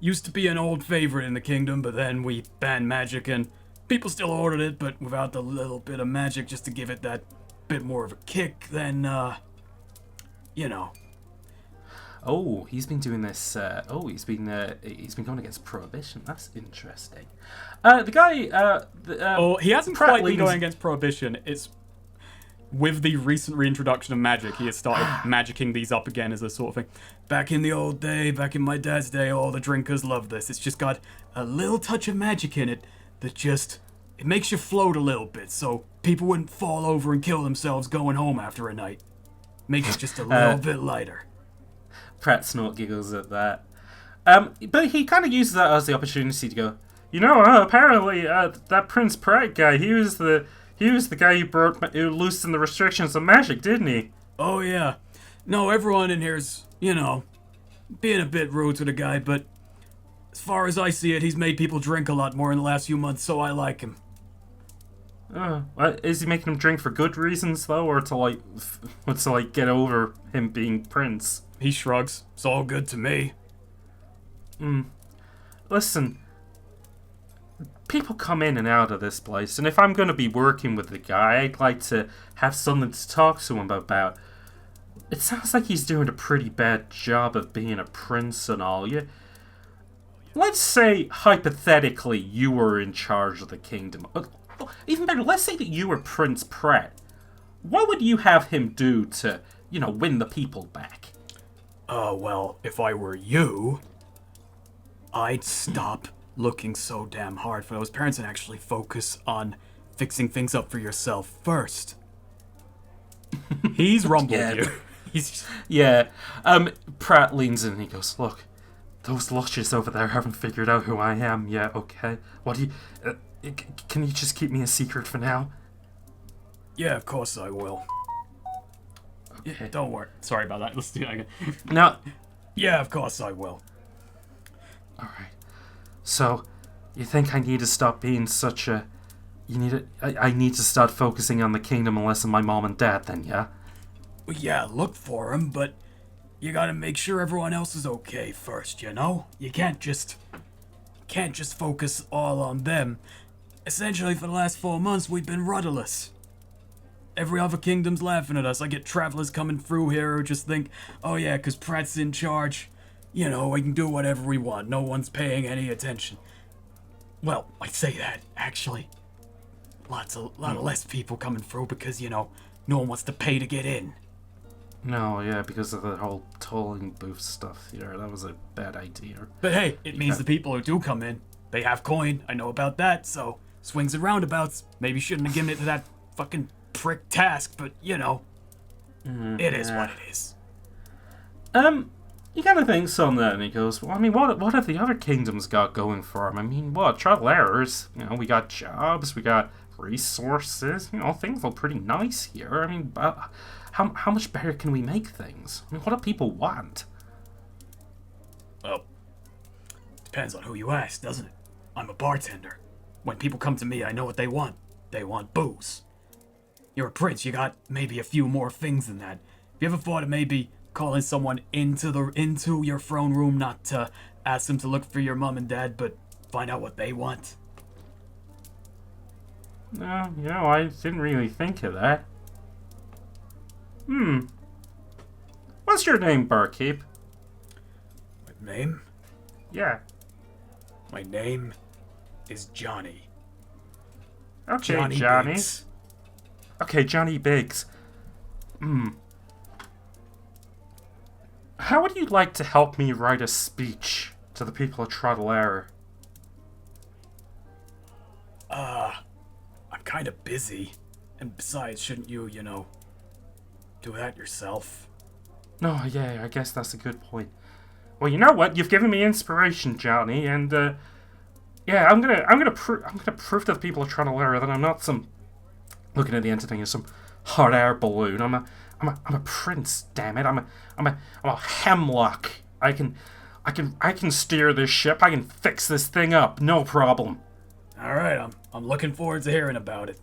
used to be an old favorite in the kingdom, but then we banned magic and people still ordered it, but without the little bit of magic just to give it that bit more of a kick. Then, you know. Oh, he's been doing this. He's been going against prohibition. That's interesting. The guy. He hasn't quite been going against prohibition. It's with the recent reintroduction of magic, he has started magicking these up again as a sort of thing. Back in the old day, back in my dad's day, all the drinkers loved this. It's just got a little touch of magic in it that just it makes you float a little bit, so people wouldn't fall over and kill themselves going home after a night. Makes it just a little bit lighter. Pratt snort giggles at that. But he kind of uses that as the opportunity to go, apparently that Prince Pratt guy, he was the guy who loosened the restrictions of magic, didn't he? Oh, yeah. No, everyone in here's, being a bit rude to the guy, but as far as I see it, he's made people drink a lot more in the last few months, so I like him. Is he making them drink for good reasons, though, or to get over him being Prince? He shrugs. It's all good to me. Listen, people come in and out of this place, and if I'm going to be working with the guy, I'd like to have something to talk to him about. It sounds like he's doing a pretty bad job of being a prince and all. Let's say, hypothetically, you were in charge of the kingdom. Even better, let's say that you were Prince Pratt. What would you have him do to, win the people back? Well, if I were you, I'd stop looking so damn hard for those parents and actually focus on fixing things up for yourself first. He's rumbled you. Pratt leans in and he goes, look, those lushes over there haven't figured out who I am yet, okay? What do you... can you just keep me a secret for now? Yeah, of course I will. Okay. Yeah, don't worry. Sorry about that. Let's do that again. No. Yeah, of course I will. Alright. So, you think I need to stop being such a... I need to start focusing on the kingdom and less on my mom and dad then, yeah? Well, yeah, look for him, but you gotta make sure everyone else is okay first, You can't just focus all on them. Essentially, for the last 4 months, we've been rudderless. every other kingdom's laughing at us. I get travelers coming through here who just think, oh yeah, because Pratt's in charge. You know, we can do whatever we want. No one's paying any attention. Well, I say that, actually. Lot of less people coming through because, you know, no one wants to pay to get in. No, yeah, because of the whole tolling booth stuff. Yeah, that was a bad idea. But hey, it means the people who do come in, they have coin. I know about that, so swings and roundabouts. Maybe shouldn't have given it to that fucking prick task, but, you know, it is what it is. You kind of think so then, and he goes, well, I mean, what have the other kingdoms got going for them? I mean, what, trial errors? You know, we got jobs, we got resources, you know, things look pretty nice here. I mean, how much better can we make things? I mean, what do people want? Well, depends on who you ask, doesn't it? I'm a bartender. When people come to me, I know what they want. They want booze. You're a prince, you got maybe a few more things than that. Have you ever thought of maybe calling someone into your throne room, not to ask them to look for your mom and dad, but find out what they want? No, you know, I didn't really think of that. What's your name, barkeep? My name? Yeah. My name is Johnny. Okay, Johnny. Biggs. Okay, Johnny Biggs. How would you like to help me write a speech to the people of TehSnakerer? I'm kind of busy. And besides, shouldn't you, you know, do that yourself? No, yeah, I guess that's a good point. Well, you know what? You've given me inspiration, Johnny, and yeah, I'm gonna prove to the people of TehSnakerer that I'm not some, looking at the entity as some hot air balloon. I'm a prince, damn it. I'm a Hemlocked. I can steer this ship. I can fix this thing up, no problem. All right, I'm looking forward to hearing about it.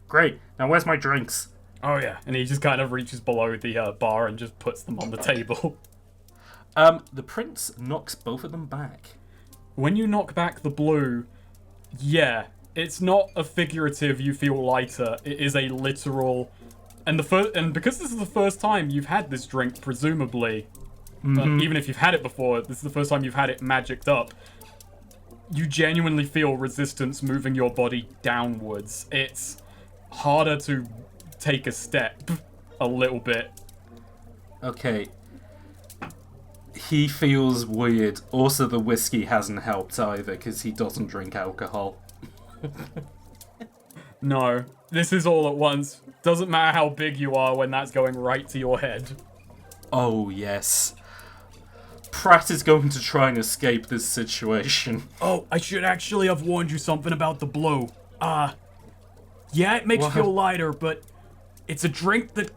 Great. Now where's my drinks? Oh yeah, and he just kind of reaches below the bar and just puts them on the table. The prince knocks both of them back. When you knock back the blue, yeah, it's not a figurative you feel lighter. It is a literal, and because this is the first time you've had this drink, presumably, even if you've had it before, this is the first time you've had it magicked up. You genuinely feel resistance moving your body downwards. It's harder to take a step a little bit. Okay. He feels weird. Also, the whiskey hasn't helped either, because he doesn't drink alcohol. No, this is all at once. Doesn't matter how big you are when that's going right to your head. Oh, yes. Pratt is going to try and escape this situation. Oh, I should actually have warned you something about the blue. Yeah, it makes you feel lighter, but it's a drink that...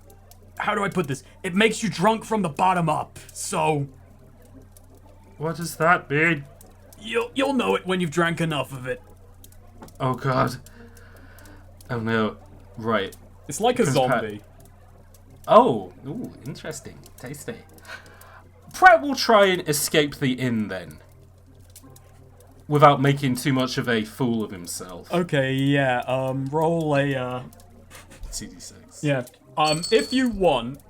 How do I put this? It makes you drunk from the bottom up, so... What does that mean? You'll know it when you've drank enough of it. Oh, God. Oh, no. Right. It's like a zombie. Oh, ooh, interesting. Tasty. Pratt will try and escape the inn, then. Without making too much of a fool of himself. Okay, yeah, roll a, CD6. Yeah. If you want,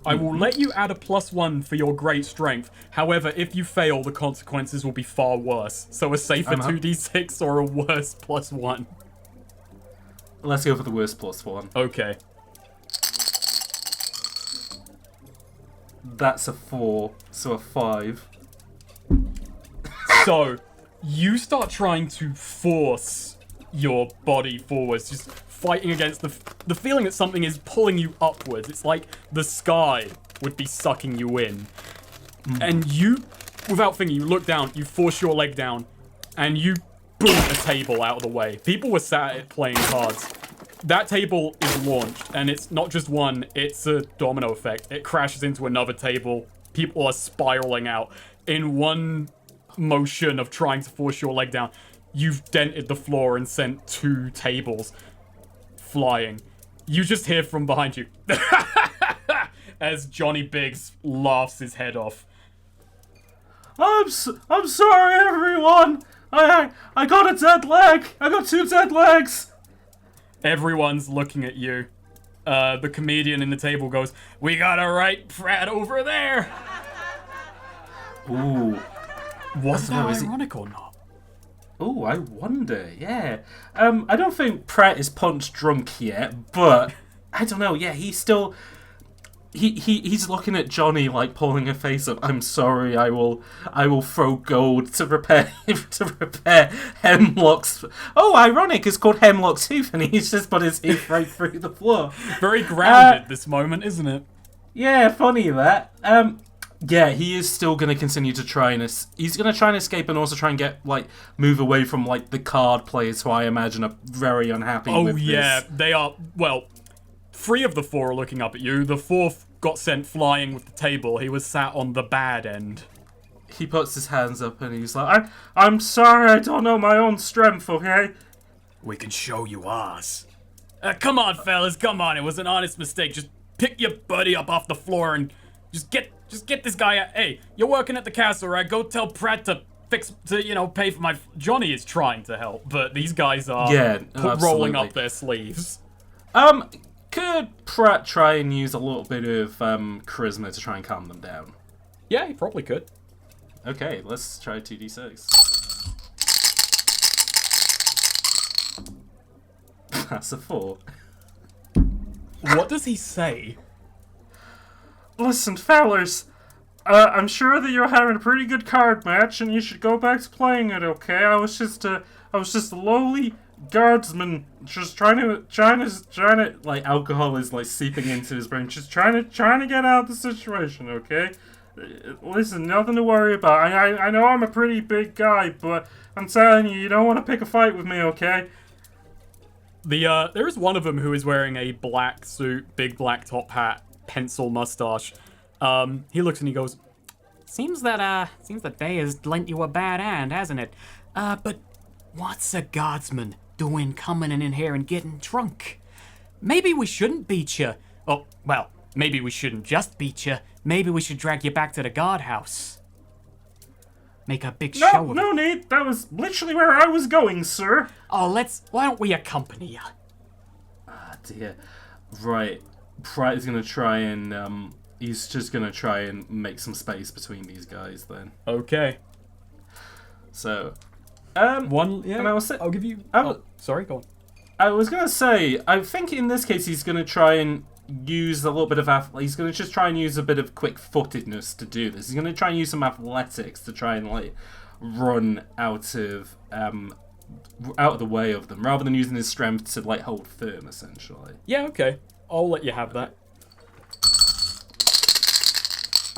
I will let you add a +1 for your great strength. However, if you fail, the consequences will be far worse. So a safer 2d6 or a worse +1. Let's go for the worst +1. Okay. That's a 4, so a 5. So, you start trying to force your body forwards, just fighting against the feeling that something is pulling you upwards. It's like the sky would be sucking you in. And you, without thinking, you look down, you force your leg down, and you boom a table out of the way. People were sat at it playing cards. That table is launched, and it's not just one, it's a domino effect. It crashes into another table. People are spiraling out. In one motion of trying to force your leg down, you've dented the floor and sent 2 tables flying. You just hear from behind you as Johnny Biggs laughs his head off. I'm sorry, everyone. I got a dead leg. I got 2 dead legs. Everyone's looking at you. The comedian in the table goes, "We got a right Pratt over there." Ooh. Was that is it- ironic or not? Oh, I wonder. Yeah. I don't think Pratt is punch drunk yet, but I don't know. Yeah, he's still. He's looking at Johnny like pulling a face of, "I'm sorry, I will throw gold to repair Hemlock's." Oh, ironic, it's called Hemlock's tooth, and he's just put his teeth right through the floor. Very grounded this moment, isn't it? Yeah, funny that. Yeah, he is still going to continue to try and he's going to try and escape and also try and move away from like the card players who I imagine are very unhappy with this. Oh yeah, they are. Well, 3 of the 4 are looking up at you. The 4th got sent flying with the table. He was sat on the bad end. He puts his hands up and he's like, I'm sorry, I don't know my own strength, okay? We can show you ours. Come on, fellas, come on. It was an honest mistake. Just pick your buddy up off the floor and just get this guy out. Hey, you're working at the castle, right? Go tell Pratt to pay for my... Johnny is trying to help, but these guys are rolling up their sleeves. Could Pratt try and use a little bit of charisma to try and calm them down? Yeah, he probably could. Okay, let's try 2d6. That's a 4. What does he say? Listen, fellas, I'm sure that you're having a pretty good card match, and you should go back to playing it. Okay, I was just a lowly guardsman, just trying to like alcohol is like seeping into his brain, just trying to get out of the situation. Okay, listen, nothing to worry about. I know I'm a pretty big guy, but I'm telling you, you don't want to pick a fight with me. Okay. There is one of them who is wearing a black suit, big black top hat, pencil mustache. He looks and he goes, seems that day has lent you a bad hand, hasn't it? But what's a guardsman doing coming in here and getting drunk? Maybe we shouldn't beat you. Oh, well, maybe we shouldn't just beat you. Maybe we should drag you back to the guardhouse. Make a big show of it. No, Nate, that was literally where I was going, sir. Oh, why don't we accompany you? Ah, dear. Right. Pratt is gonna try and, he's just gonna try and make some space between these guys then. Okay. So, I'll give you... sorry, go on. I was gonna say, I think in this case he's gonna try and use a little bit of he's gonna just try and use a bit of quick-footedness to do this. He's gonna try and use some athletics to try and like run out of the way of them, rather than using his strength to like hold firm, essentially. Yeah, okay. I'll let you have that.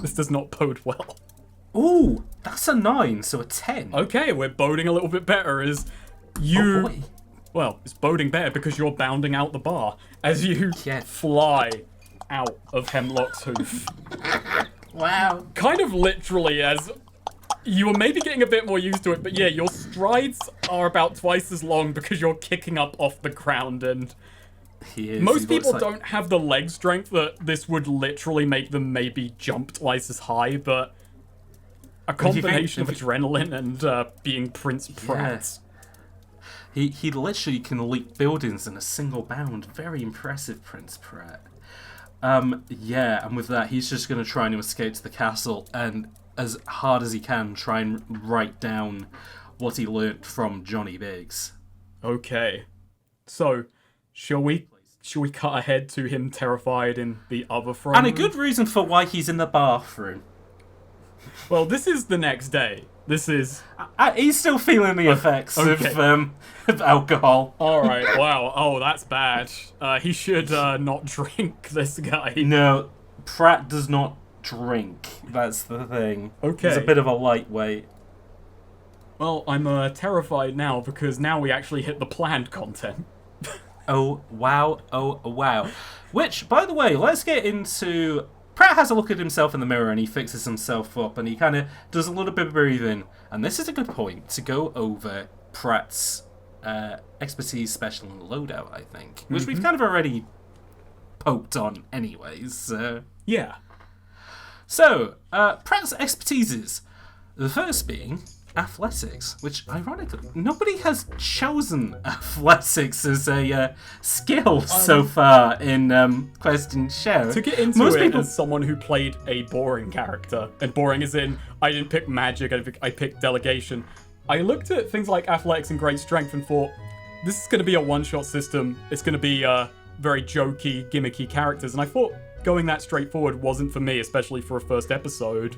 This does not bode well. Ooh, that's a 9, so a 10. Okay, we're boding a little bit better as you... Oh boy. Well, it's boding better because you're bounding out the bar as you fly out of Hemlock's hoof. Wow. Kind of literally, as you were maybe getting a bit more used to it, but yeah, your strides are about twice as long because you're kicking up off the ground, and most people don't have the leg strength that this would literally make them maybe jump twice as high, but a combination of adrenaline and being Prince Pratt. He literally can leap buildings in a single bound. Very impressive, Prince Pratt. Yeah, and with that, he's just going to try and escape to the castle and, as hard as he can, try and write down what he learnt from Johnny Biggs. Okay. So, shall we cut ahead to him terrified in the other front? And a good reason for why he's in the bathroom. Well, this is the next day. This is... he's still feeling the effects of alcohol. Alright, wow. Oh, that's bad. He should not drink, this guy. No, Pratt does not drink. That's the thing. Okay. He's a bit of a lightweight. Well, I'm terrified now because now we actually hit the planned content. Oh, wow. Oh, wow. Which, by the way, let's get into... Pratt has a look at himself in the mirror and he fixes himself up and he kind of does a little bit of breathing. And this is a good point to go over Pratt's expertise, special, and loadout, I think. Which we've kind of already poked on anyways. Yeah. So, Pratt's expertise is The first being athletics, which ironically nobody has chosen athletics as a skill so far in Quest and Show. To get into as someone who played a boring character, and boring as in I didn't pick magic, I picked delegation, I looked at things like athletics and great strength and thought, this is going to be a one-shot system, it's going to be very jokey, gimmicky characters, and I thought going that straightforward wasn't for me, especially for a first episode.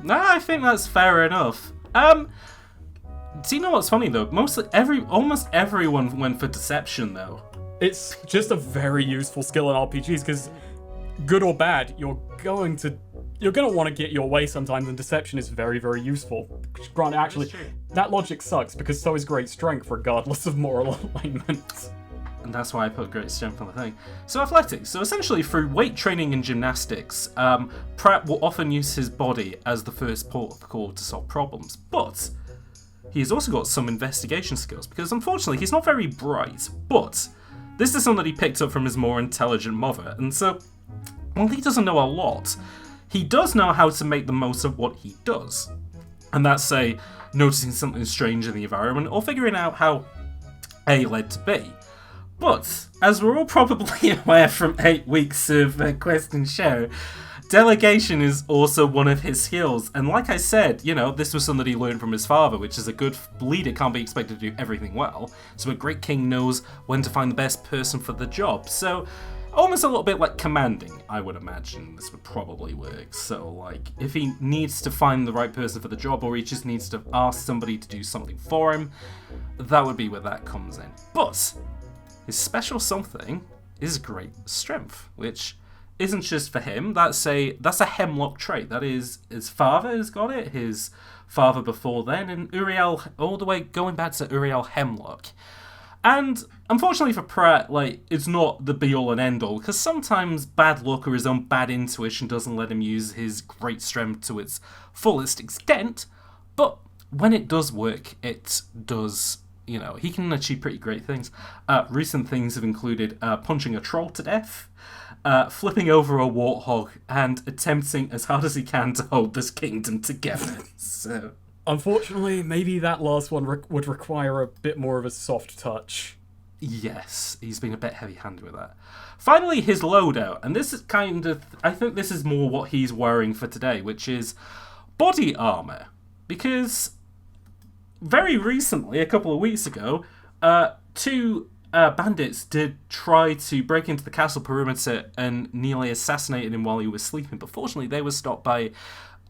No, I think that's fair enough. Do you know what's funny though? Almost everyone went for deception though. It's just a very useful skill in RPGs because, good or bad, you're going to want to get your way sometimes, and deception is very, very useful. Granted, actually, that logic sucks because so is great strength, regardless of moral alignment. And that's why I put great strength on the thing. So athletics. So essentially, through weight training and gymnastics, Pratt will often use his body as the first port of call to solve problems. But he's also got some investigation skills, because unfortunately he's not very bright. But this is something that he picked up from his more intelligent mother. And so, while he doesn't know a lot, he does know how to make the most of what he does. And that's, say, noticing something strange in the environment, or figuring out how A led to B. But, as we're all probably aware from 8 weeks of Quest and Show, delegation is also one of his skills. And like I said, this was something he learned from his father, which is a good leader can't be expected to do everything well. So a great king knows when to find the best person for the job. So, almost a little bit like commanding, I would imagine this would probably work. So, like, if he needs to find the right person for the job, or he just needs to ask somebody to do something for him, that would be where that comes in. But his special something is great strength, which isn't just for him. That's a Hemlocked trait. That is, his father has got it, his father before then, and Uriel, all the way going back to Uriel Hemlock. And unfortunately for Pratt, it's not the be-all and end-all, because sometimes bad luck or his own bad intuition doesn't let him use his great strength to its fullest extent, but when it does work, it does. He can achieve pretty great things. Recent things have included punching a troll to death, flipping over a warthog, and attempting as hard as he can to hold this kingdom together. So, unfortunately, maybe that last one would require a bit more of a soft touch. Yes, he's been a bit heavy-handed with that. Finally, his loadout, and this is I think this is more what he's wearing for today, which is body armor, because very recently, a couple of weeks ago, 2 bandits did try to break into the castle perimeter and nearly assassinated him while he was sleeping, but fortunately they were stopped by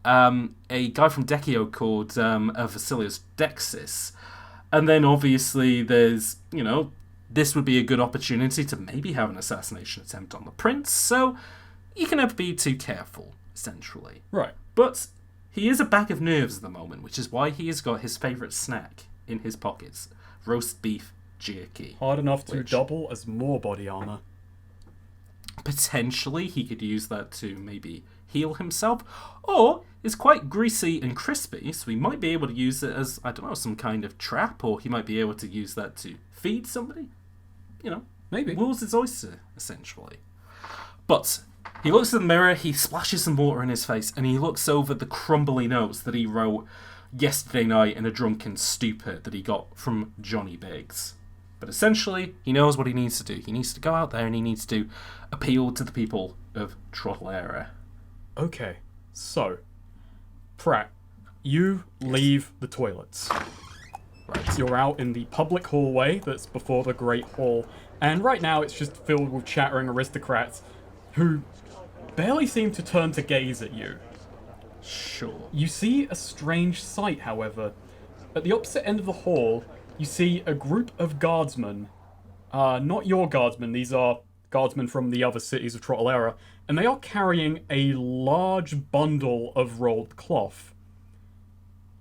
a guy from Dekio called Vasilius Dexis. And then obviously there's, this would be a good opportunity to maybe have an assassination attempt on the prince, so you can never be too careful, essentially. Right. But he is a bag of nerves at the moment, which is why he has got his favourite snack in his pockets. Roast beef jerky. Hard enough to double as more body armor. Potentially, he could use that to maybe heal himself. Or, it's quite greasy and crispy, so he might be able to use it as, some kind of trap, or he might be able to use that to feed somebody. Maybe. Will's his oyster, essentially. But he looks in the mirror, he splashes some water in his face, and he looks over the crumbly notes that he wrote yesterday night in a drunken stupor that he got from Johnny Biggs. But essentially, he knows what he needs to do. He needs to go out there and he needs to appeal to the people of TehSnakerer. Okay, so, Pratt, you leave the toilets. Right. You're out in the public hallway that's before the Great Hall, and right now it's just filled with chattering aristocrats who barely seem to turn to gaze at you. Sure. You see a strange sight, however. At the opposite end of the hall, you see a group of guardsmen. Not your guardsmen, these are guardsmen from the other cities of TehSnakerer, and they are carrying a large bundle of rolled cloth.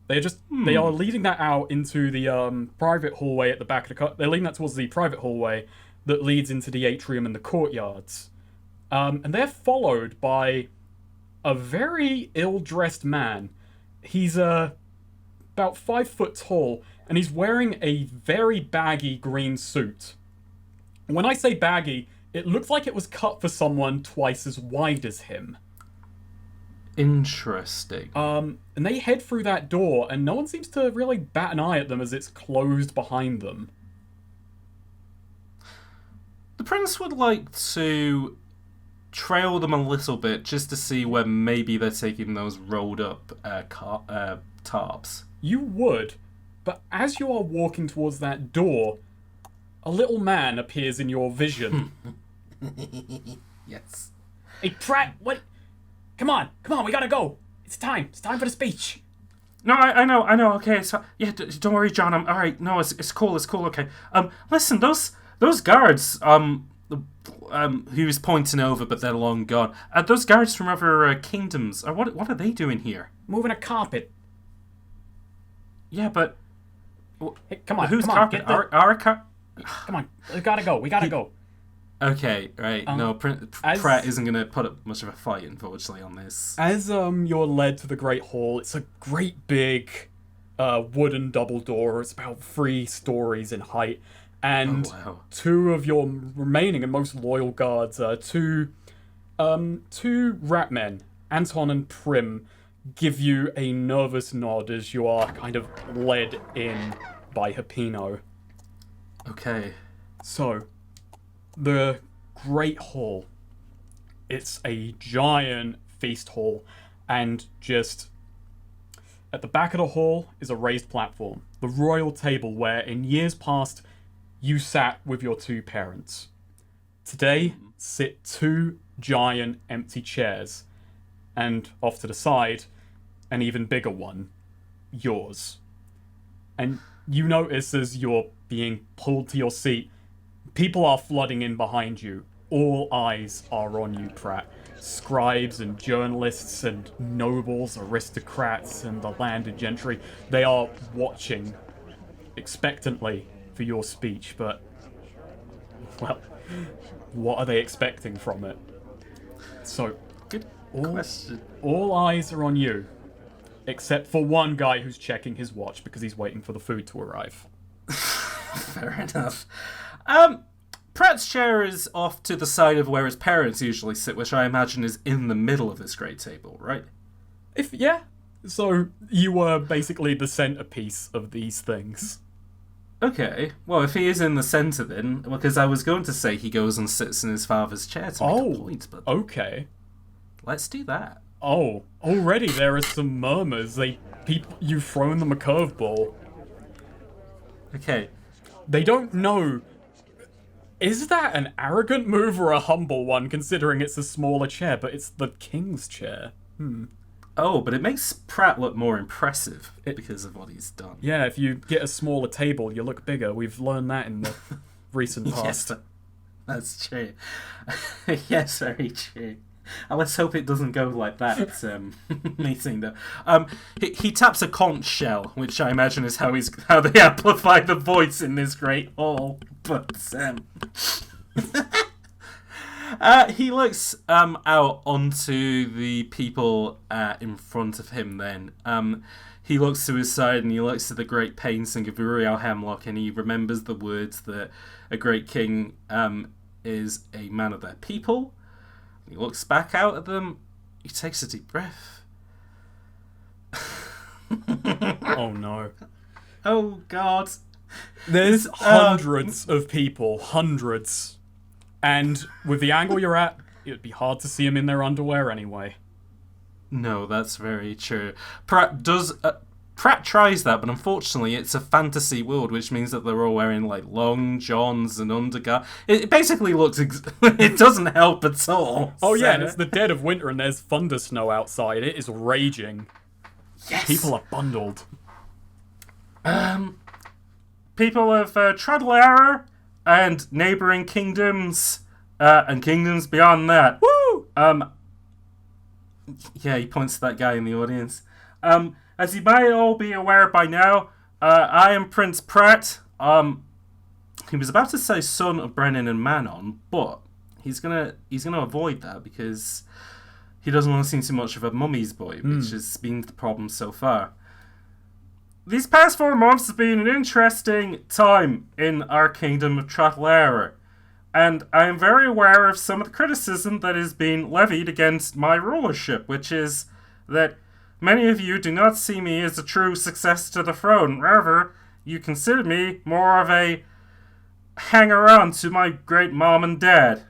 They are leading that out into the private hallway at the back of the they're leading that towards the private hallway that leads into the atrium and the courtyards. And they're followed by a very ill-dressed man. He's about 5 foot tall, and he's wearing a very baggy green suit. When I say baggy, it looks like it was cut for someone twice as wide as him. Interesting. And they head through that door, and no one seems to really bat an eye at them as it's closed behind them. The prince would like to trail them a little bit just to see where maybe they're taking those rolled up tarps. You would, but as you are walking towards that door, a little man appears in your vision. Yes. Hey, Pratt, what? Come on, we gotta go. It's time for the speech. No, I know. Okay, so yeah, don't worry, John. I'm all right. No, it's cool. Okay. Listen, those guards. He was pointing over, but they're long gone. Those guards from other kingdoms. What are they doing here? Moving a carpet. Yeah, but hey, come on. Whose come carpet? On, our carpet. Come on, we gotta go. Okay, right. No, Pratt isn't going to put up much of a fight, unfortunately, on this. As you're led to the Great Hall, it's a great big wooden double door. It's about 3 stories in height. And 2 of your remaining and most loyal guards, two rat men, Anton and Prim, give you a nervous nod as you are kind of led in by Hipino. Okay. So, the Great Hall. It's a giant feast hall, and just at the back of the hall is a raised platform. The royal table where, in years past, you sat with your 2 parents. Today, sit 2 giant empty chairs, and off to the side, an even bigger one, yours. And you notice as you're being pulled to your seat, people are flooding in behind you. All eyes are on you, Pratt. Scribes and journalists and nobles, aristocrats, and the landed gentry. They are watching expectantly for your speech, but, well, what are they expecting from it? So, good question. All eyes are on you, except for one guy who's checking his watch because he's waiting for the food to arrive. Fair enough. Pratt's chair is off to the side of where his parents usually sit, which I imagine is in the middle of this great table, right? So you were basically the centerpiece of these things. Okay, well, if he is in the centre then, because I was going to say he goes and sits in his father's chair to make a point, but... Okay. Let's do that. Oh, already there are some murmurs. You've thrown them a curveball. Okay. They don't know. Is that an arrogant move or a humble one, considering it's a smaller chair, but it's the king's chair? Oh, but it makes Pratt look more impressive because of what he's done. Yeah, if you get a smaller table, you look bigger. We've learned that in the recent past. Yes, that's true. Yes, very true. Let's hope it doesn't go like that meeting though. He taps a conch shell, which I imagine is how they amplify the voice in this great hall. But he looks out onto the people in front of him. Then he looks to his side and he looks to the great painting of Uriel Hemlock, and he remembers the words that a great king is a man of their people. He looks back out at them. He takes a deep breath. Oh no. Oh God. There's hundreds of people. Hundreds. And with the angle you're at, it'd be hard to see them in their underwear anyway. No, that's very true. Pratt tries that, but unfortunately it's a fantasy world, which means that they're all wearing like long johns and undergarments. It basically looks... it doesn't help at all. Oh yeah, and it's the dead of winter and there's thunder snow outside. It is raging. Yes! People are bundled. People of TehSnakerer and neighbouring kingdoms, and kingdoms beyond that. Woo! Yeah, he points to that guy in the audience. As you might all be aware by now, I am Prince Pratt. He was about to say son of Brennan and Manon, but he's gonna avoid that because he doesn't want to seem too much of a mummy's boy, which has been the problem so far. These past 4 months have been an interesting time in our kingdom of TehSnakerer, and I am very aware of some of the criticism that is being levied against my rulership, which is that many of you do not see me as a true successor to the throne. Rather, you consider me more of a hanger-on to my great mom and dad.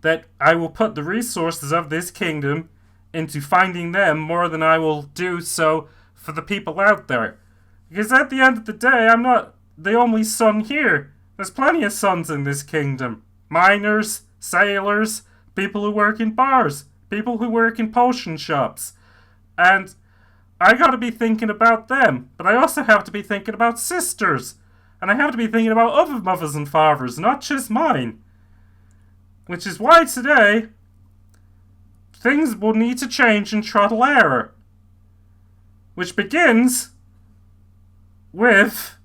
That I will put the resources of this kingdom into finding them more than I will do so for the people out there. Because at the end of the day, I'm not the only son here. There's plenty of sons in this kingdom. Miners, sailors, people who work in bars, people who work in potion shops. And I gotta be thinking about them. But I also have to be thinking about sisters. And I have to be thinking about other mothers and fathers, not just mine. Which is why today, things will need to change in TehSnakerer. Which begins with...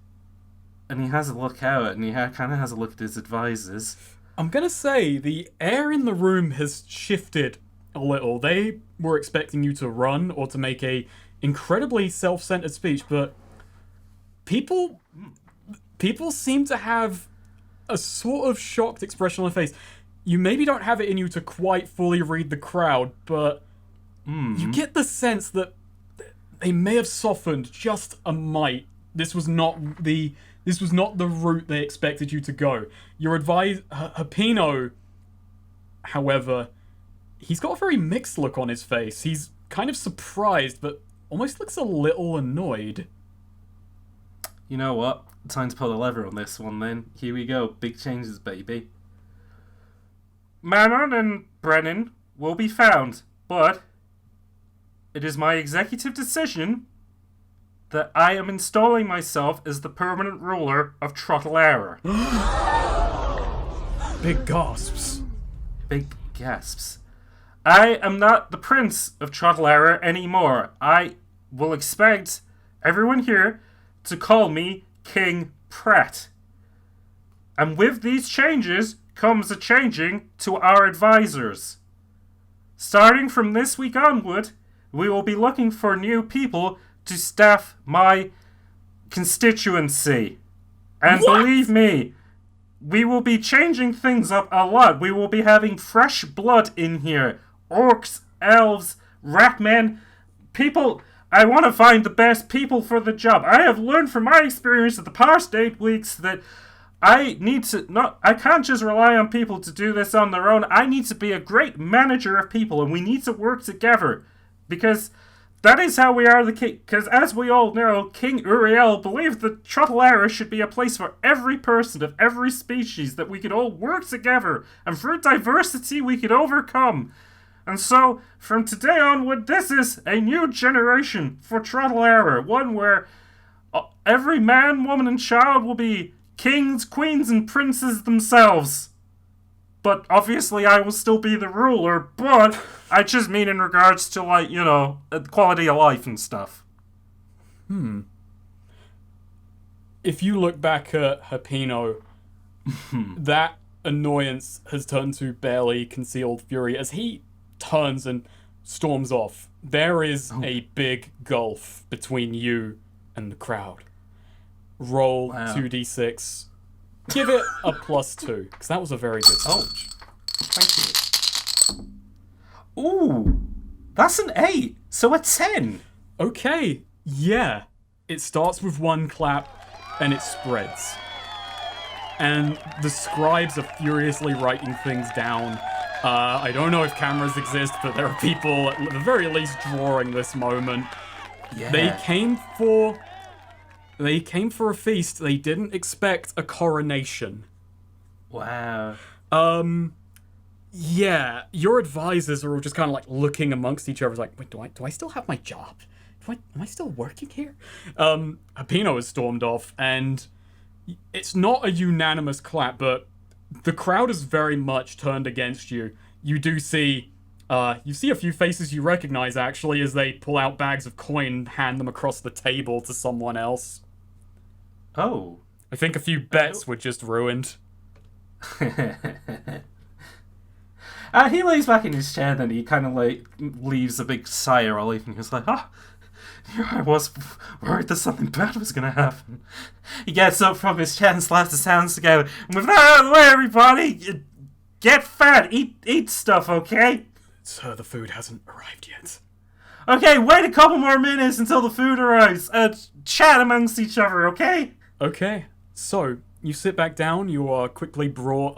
And he has a look out, and he kind of has a look at his advisors. I'm gonna say, the air in the room has shifted a little. They were expecting you to run or to make a incredibly self-centered speech, but people seem to have a sort of shocked expression on their face. You maybe don't have it in you to quite fully read the crowd, but you get the sense that they may have softened just a mite. This was not the route they expected you to go. Your Hapino, however, he's got a very mixed look on his face. He's kind of surprised, but almost looks a little annoyed. You know what? Time to pull the lever on this one then. Here we go. Big changes, baby. Manon and Brennan will be found, but it is my executive decision that I am installing myself as the permanent ruler of TehSnakerer. Big gasps. Big gasps. I am not the prince of TehSnakerer anymore. I will expect everyone here to call me King Pratt. And with these changes comes a changing to our advisors. Starting from this week onward, we will be looking for new people to staff my constituency. And believe me, we will be changing things up a lot. We will be having fresh blood in here. Orcs, elves, rat men, people... I want to find the best people for the job. I have learned from my experience of the past 8 weeks that I can't just rely on people to do this on their own. I need to be a great manager of people, and we need to work together. Because that is how we are the king. Because as we all know, King Uriel believed that TehSnakerer should be a place for every person of every species, that we could all work together, and through diversity we could overcome. And so, from today onward, this is a new generation for TehSnakerer. One where every man, woman, and child will be kings, queens, and princes themselves. But obviously I will still be the ruler, but I just mean in regards to, like, you know, quality of life and stuff. If you look back at Hapino, that annoyance has turned to barely concealed fury as he turns and storms off. There is a big gulf between you and the crowd. Roll 2d6. Give it a +2, because that was a very good speech. Thank you. Ooh, that's an 8, so a 10. Okay, yeah. It starts with one clap, and it spreads. And the scribes are furiously writing things down. I don't know if cameras exist, but there are people at the very least drawing this moment. Yeah. They came for a feast. They didn't expect a coronation. Wow. Yeah, your advisors are all just kind of like looking amongst each other, like, wait, do I still have my job? Am I still working here? Hapino has stormed off, and it's not a unanimous clap, but the crowd is very much turned against you. You do see, you see a few faces you recognize, actually, as they pull out bags of coin and hand them across the table to someone else. Oh. I think a few bets were just ruined. He lays back in his chair, then he kind of like leaves a big sigh of relief, and he's like, I was worried that something bad was going to happen. He gets up from his chair and slaps his hands together. And with that out of the way, everybody, get fat, eat stuff, okay? Sir, the food hasn't arrived yet. Okay, wait a couple more minutes until the food arrives. Chat amongst each other, okay? Okay, so you sit back down. You are quickly brought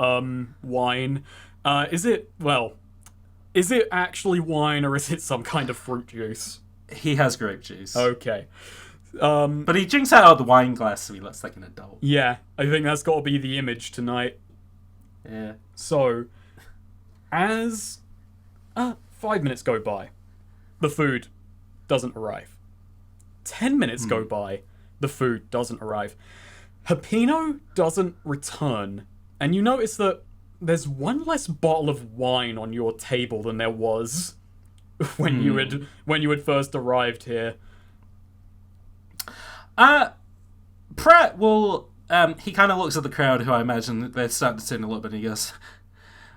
wine. Is it actually wine or is it some kind of fruit juice? He has grape juice. Okay. But he drinks out of the wine glass, so he looks like an adult. Yeah, I think that's got to be the image tonight. Yeah. So, as 5 minutes go by, the food doesn't arrive. 10 minutes go by, the food doesn't arrive. Hapino doesn't return, and you notice that there's one less bottle of wine on your table than there was when you had first arrived here. Pratt will. He kind of looks at the crowd, who I imagine they're starting to turn a little bit, and he goes,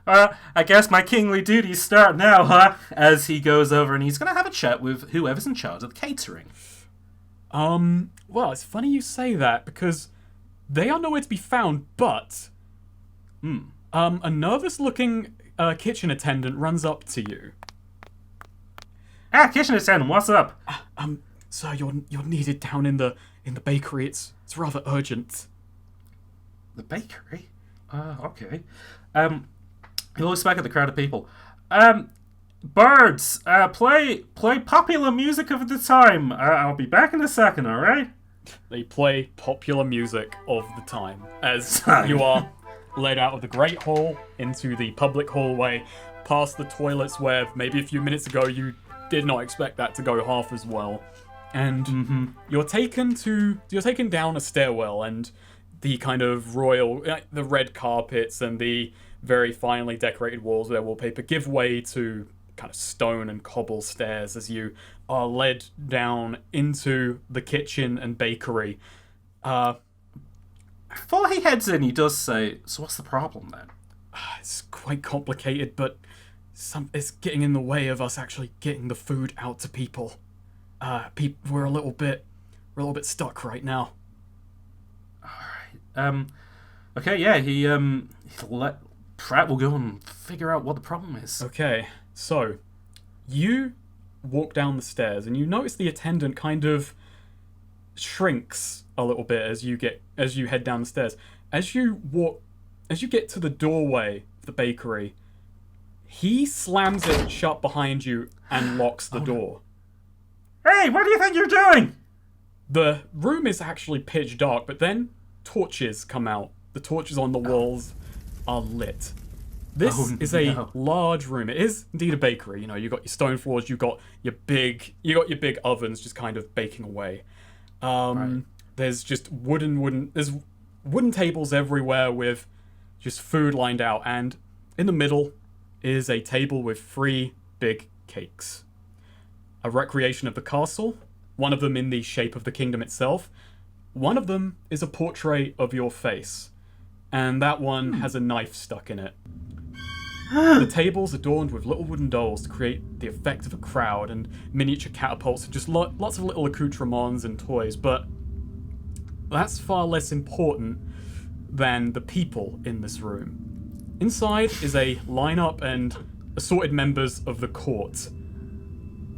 I guess my kingly duties start now, huh? As he goes over and he's going to have a chat with whoever's in charge of the catering. Well, it's funny you say that, because they are nowhere to be found, but a nervous-looking kitchen attendant runs up to you. Kitchen attendant, what's up? Sir, you're needed down in the bakery. It's rather urgent. The bakery? Okay. He looks back at the crowd of people. Birds, play popular music of the time. I'll be back in a second, alright? They play popular music of the time as you are led out of the Great Hall into the public hallway, past the toilets where maybe a few minutes ago you did not expect that to go half as well. And you're taken down a stairwell, and the kind of royal, the red carpets and the very finely decorated walls of their wallpaper give way to kind of stone and cobble stairs as you are led down into the kitchen and bakery. Before he heads in, he does say, so what's the problem then? It's quite complicated, but it's getting in the way of us actually getting the food out to people. We're a little bit stuck right now. Alright. Okay, yeah, Pratt will go and figure out what the problem is. Okay, so you walk down the stairs and you notice the attendant kind of shrinks a little bit as you head down the stairs. As you get to the doorway of the bakery, he slams it shut behind you and locks the door. Hey, what do you think you're doing? The room is actually pitch dark, but then torches come out. The torches on the walls are lit. This is a large room. It is indeed a bakery. You know, you've got your stone floors, you've got your big ovens just kind of baking away. Right. There's just there's wooden tables everywhere with just food lined out, and in the middle is a table with 3 big cakes. A recreation of the castle, one of them in the shape of the kingdom itself. One of them is a portrait of your face, and that one has a knife stuck in it. The table's adorned with little wooden dolls to create the effect of a crowd, and miniature catapults, and just lots of little accoutrements and toys, but that's far less important than the people in this room. Inside is a lineup and assorted members of the court.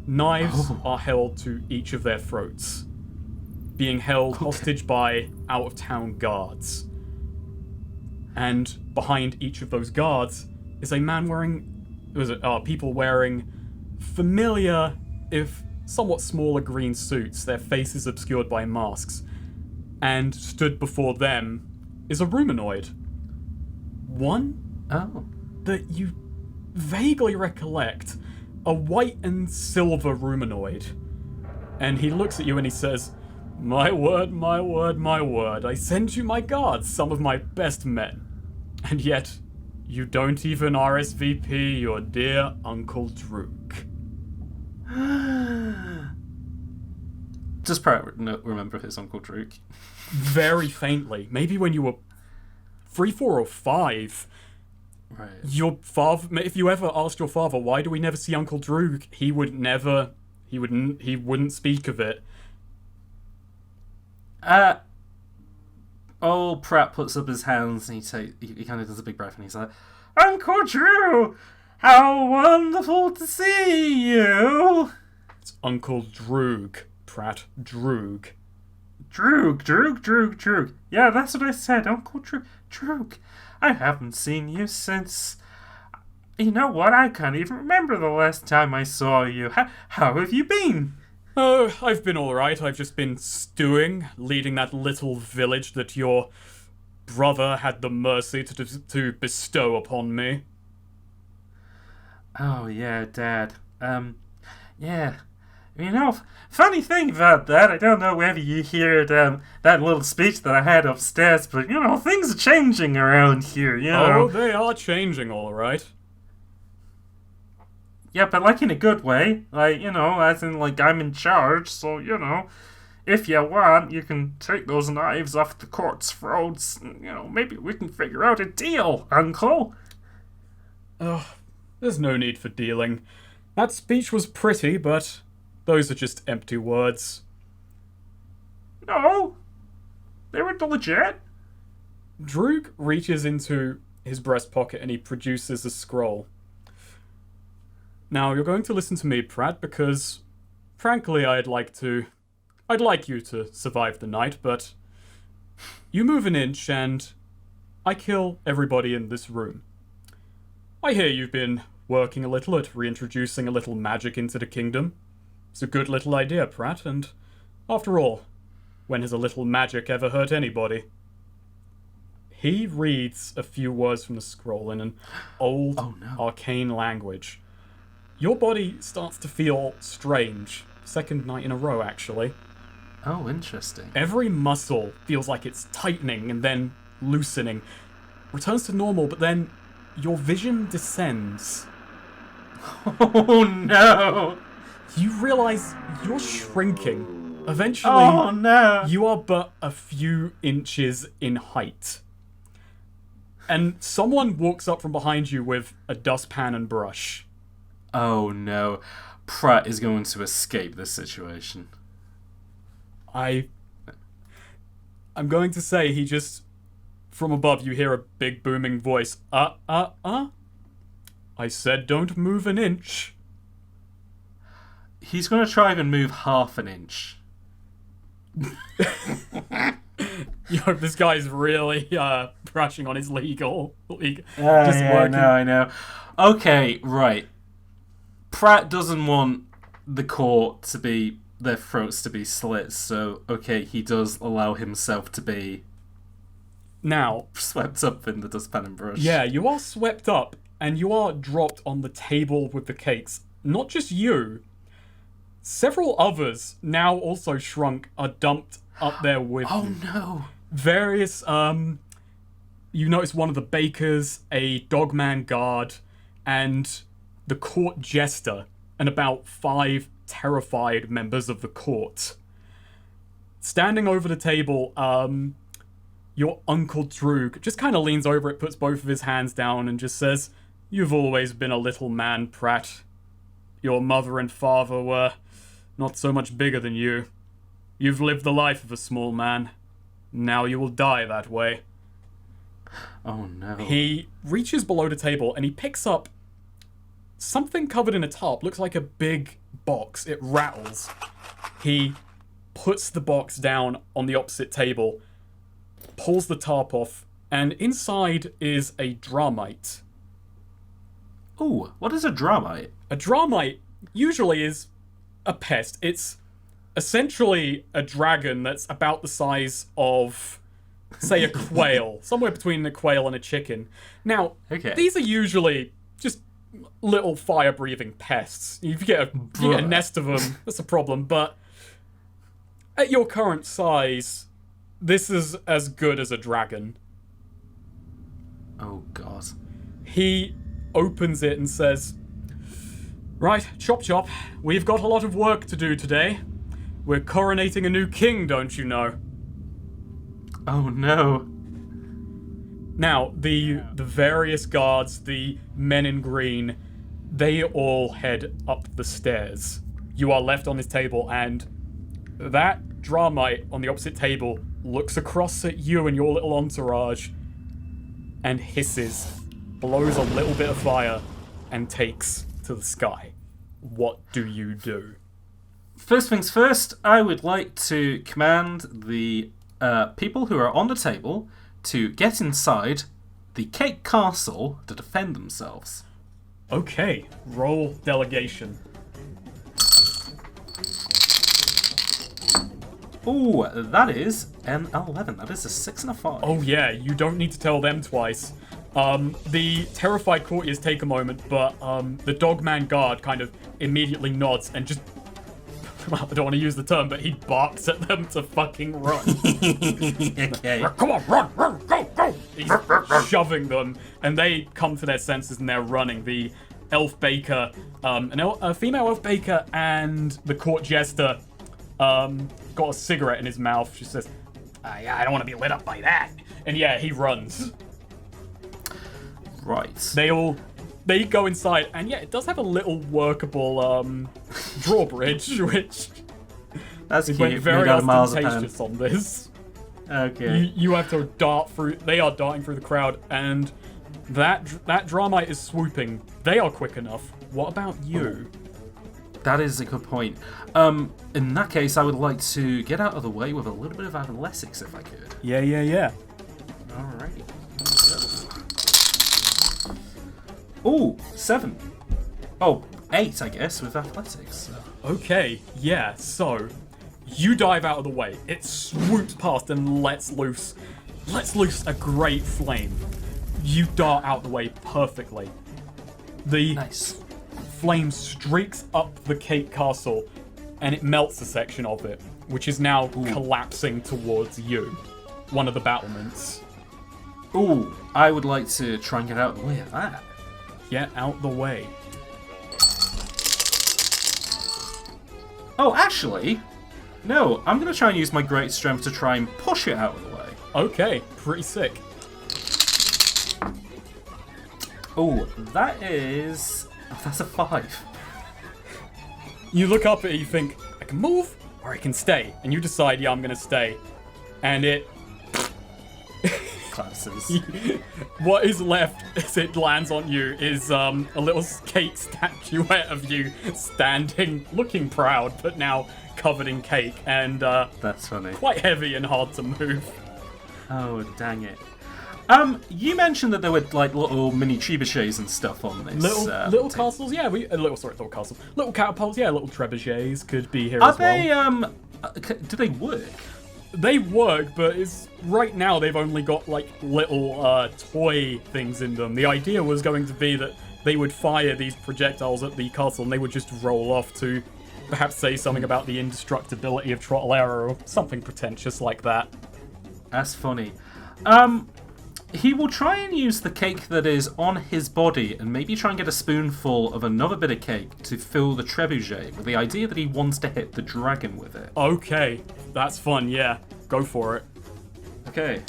Knives are held to each of their throats, being held hostage by out-of-town guards. And behind each of those guards is a man people wearing familiar, if somewhat smaller green suits, their faces obscured by masks. And stood before them is a rumanoid. One that you vaguely recollect, a white and silver rumanoid. And he looks at you and he says, my word, my word, my word, I send you my guards, some of my best men. And yet, you don't even RSVP your dear Uncle Drook. Does Pratt remember his Uncle Drook? Very faintly. Maybe when you were 3, 4, or 5. Right. Your father, if you ever asked your father, why do we never see Uncle Droog? He wouldn't speak of it. Pratt puts up his hands and he kind of does a big breath and he's like, Uncle Drew, how wonderful to see you. It's Uncle Droog, Pratt. Droog. Droog. Yeah, that's what I said, Uncle Droog. I haven't seen you since... You know what? I can't even remember the last time I saw you. How have you been? Oh, I've been alright. I've just been stewing, leading that little village that your brother had the mercy to bestow upon me. Oh, yeah, Dad. Yeah. You know, funny thing about that, I don't know whether you heard that little speech that I had upstairs, but, you know, things are changing around here, you know. Oh, they are changing, alright. Yeah, but, like, in a good way. Like, you know, as in, like, I'm in charge, so, you know, if you want, you can take those knives off the court's throats. You know, maybe we can figure out a deal, Uncle. Oh, there's no need for dealing. That speech was pretty, but those are just empty words. No, they were legit. Droog reaches into his breast pocket and he produces a scroll. Now, you're going to listen to me, Pratt, because, frankly, I'd like you to survive the night, but you move an inch and I kill everybody in this room. I hear you've been working a little at reintroducing a little magic into the kingdom. It's a good little idea, Pratt, and after all, when has a little magic ever hurt anybody? He reads a few words from the scroll in an old, arcane language. Your body starts to feel strange. Second night in a row, actually. Oh, interesting. Every muscle feels like it's tightening and then loosening. Returns to normal, but then your vision descends. Oh, no! You realize you're shrinking. Eventually, you are but a few inches in height. And someone walks up from behind you with a dustpan and brush. Oh, no. Pratt is going to escape this situation. I'm going to say he just... From above, you hear a big booming voice. I said don't move an inch. He's going to try and move half an inch. Yo, this guy's really brushing on his legal. Working. I know. Okay, right. Pratt doesn't want the court to be... their throats to be slit, so, okay, he does allow himself to be... Now... swept up in the dustpan and brush. Yeah, you are swept up, and you are dropped on the table with the cakes. Not just you. Several others, now also shrunk, are dumped up there with you. Oh, no. Various, you notice one of the bakers, a dogman guard, and the court jester, and about 5 terrified members of the court. Standing over the table, your Uncle Droog just kind of leans over it, puts both of his hands down, and just says, "You've always been a little man, Pratt. Your mother and father were not so much bigger than you. You've lived the life of a small man. Now you will die that way." Oh, no. He reaches below the table, and he picks up something covered in a tarp. Looks like a big box. It rattles. He puts the box down on the opposite table, pulls the tarp off, and inside is a dramite. Ooh, what is a dramite? A dramite usually is a pest. It's essentially a dragon that's about the size of, say, a quail. Somewhere between a quail and a chicken. Now, these are usually just little fire-breathing pests. If you get a nest of them, that's a problem. But at your current size, this is as good as a dragon. Oh, God. He opens it and says, "Right, chop chop. We've got a lot of work to do today. We're coronating a new king, don't you know?" Oh, no. Now, the various guards, the men in green, they all head up the stairs. You are left on this table, and that dramite on the opposite table looks across at you and your little entourage and hisses, blows a little bit of fire, and takes to the sky. What do you do? First things first, I would like to command the people who are on the table to get inside the cake castle to defend themselves. Okay, roll delegation. Ooh, that is an 11. That is a 6 and a 5. Oh yeah, you don't need to tell them twice. The terrified courtiers take a moment, but the dogman guard kind of immediately nods and just... Well, I don't want to use the term, but he barks at them to fucking run. Okay. Come on, run, go, go! He's shoving them, and they come to their senses and they're running. The elf baker, a female elf baker, and the court jester got a cigarette in his mouth. She says, yeah, I don't want to be lit up by that. And yeah, he runs. Right. They go inside, and yeah, it does have a little workable drawbridge, which that's is cute. very ostentatious on this. Okay. You have to dart through. They are darting through the crowd, and that Dramite is swooping. They are quick enough. What about you? That is a good point. In that case, I would like to get out of the way with a little bit of athletics, if I could. Yeah. Alright. Ooh, 7. Oh, 8, I guess, with athletics. Okay, yeah, so you dive out of the way. It swoops past and lets loose a great flame. You dart out the way perfectly. The Nice. flame streaks up the cake castle and it melts a section of it, which is now collapsing towards you. One of the battlements. Ooh, I would like to try and get out of the way of that. Get out the way. Oh, actually, no, I'm going to try and use my great strength to try and push it out of the way. Okay, pretty sick. Oh, that's a 5. You look up at it, you think, I can move or I can stay. And you decide, yeah, I'm going to stay. And it... Classes. What is left as it lands on you is a little cake statuette of you standing, looking proud, but now covered in cake. And That's funny. quite heavy and hard to move. Oh, dang it. You mentioned that there were like little mini trebuchets and stuff on this. Little castles, yeah. Little castles. Little catapults, yeah. Little trebuchets could be here Are as well. they, do they work? They work, but right now they've only got like little toy things in them. The idea was going to be that they would fire these projectiles at the castle and they would just roll off to perhaps say something about the indestructibility of TehSnakerer or something pretentious like that. That's funny. He will try and use the cake that is on his body and maybe try and get a spoonful of another bit of cake to fill the trebuchet with the idea that he wants to hit the dragon with it. Okay, that's fun, yeah. Go for it. Okay.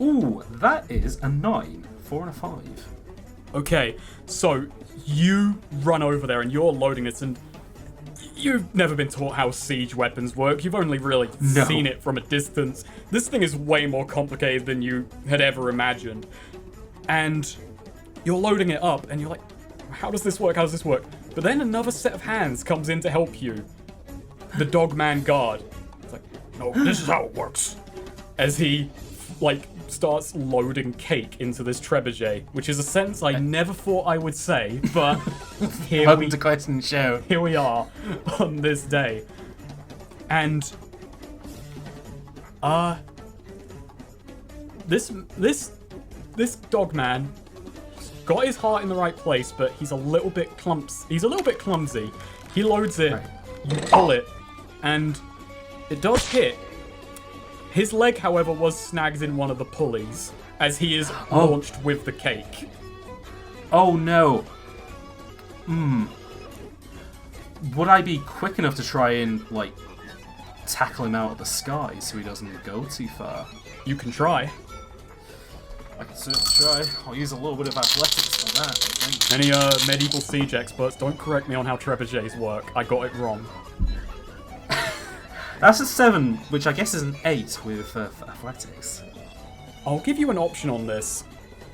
Ooh, that is a 9. 4 and a 5. Okay, so you run over there and you're loading this, and you've never been taught how siege weapons work. You've only really seen it from a distance. This thing is way more complicated than you had ever imagined. And you're loading it up and you're like, how does this work? How does this work? But then another set of hands comes in to help you. The dogman guard. It's like, no, this is how it works. As he, starts loading cake into this trebuchet, which is a sentence I never thought I would say, but Welcome to Question Show. Here we are on this day. And this dogman got his heart in the right place, but he's a little bit clumsy. He loads it, you pull it, and it does hit. His leg, however, was snagged in one of the pulleys as he is launched with the cake. Oh no. Would I be quick enough to try and, tackle him out of the sky so he doesn't go too far? You can try. I can certainly try. I'll use a little bit of athletics for that, I think. Any medieval siege experts, don't correct me on how trebuchets work. I got it wrong. That's a 7, which I guess is an 8 with athletics. I'll give you an option on this.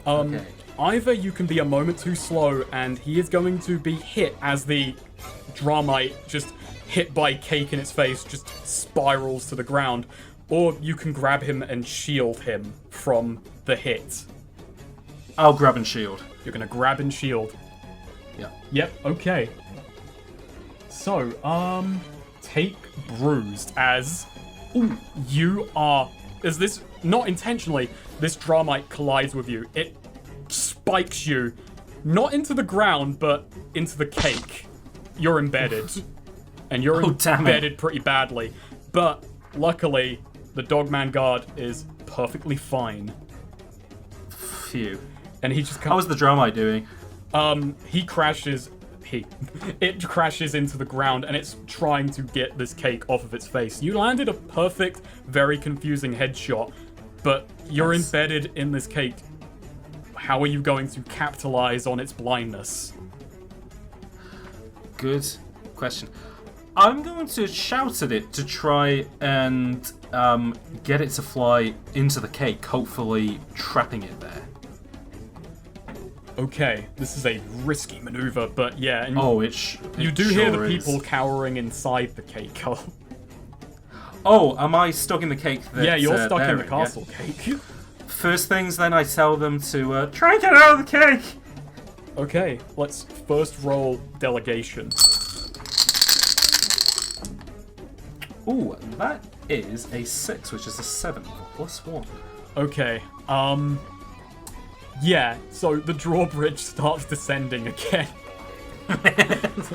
Okay. either you can be a moment too slow and he is going to be hit as the Dramite, just hit by cake in its face, just spirals to the ground, or you can grab him and shield him from the hit. I'll grab and shield. You're going to grab and shield. Yeah. Yep, okay. So, take bruised as you are, as this, not intentionally, this Dramite collides with you. It spikes you, not into the ground, but into the cake. You're embedded. And you're embedded pretty badly. But, luckily, the Dogman Guard is perfectly fine. Phew. And he just How is the Dramite doing? It crashes into the ground and it's trying to get this cake off of its face. You landed a perfect, very confusing headshot, but you're embedded in this cake. How are you going to capitalize on its blindness? Good question. I'm going to shout at it to try and get it to fly into the cake, hopefully trapping it there. Okay, this is a risky maneuver, but yeah. And you do hear the people cowering inside the cake. Oh, am I stuck in the cake? Yeah, you're stuck in the castle cake. First things then, I tell them to try and get out of the cake. Okay, let's first roll delegation. Ooh, that is a 6, which is a 7 plus 1. Okay, yeah, so the drawbridge starts descending again.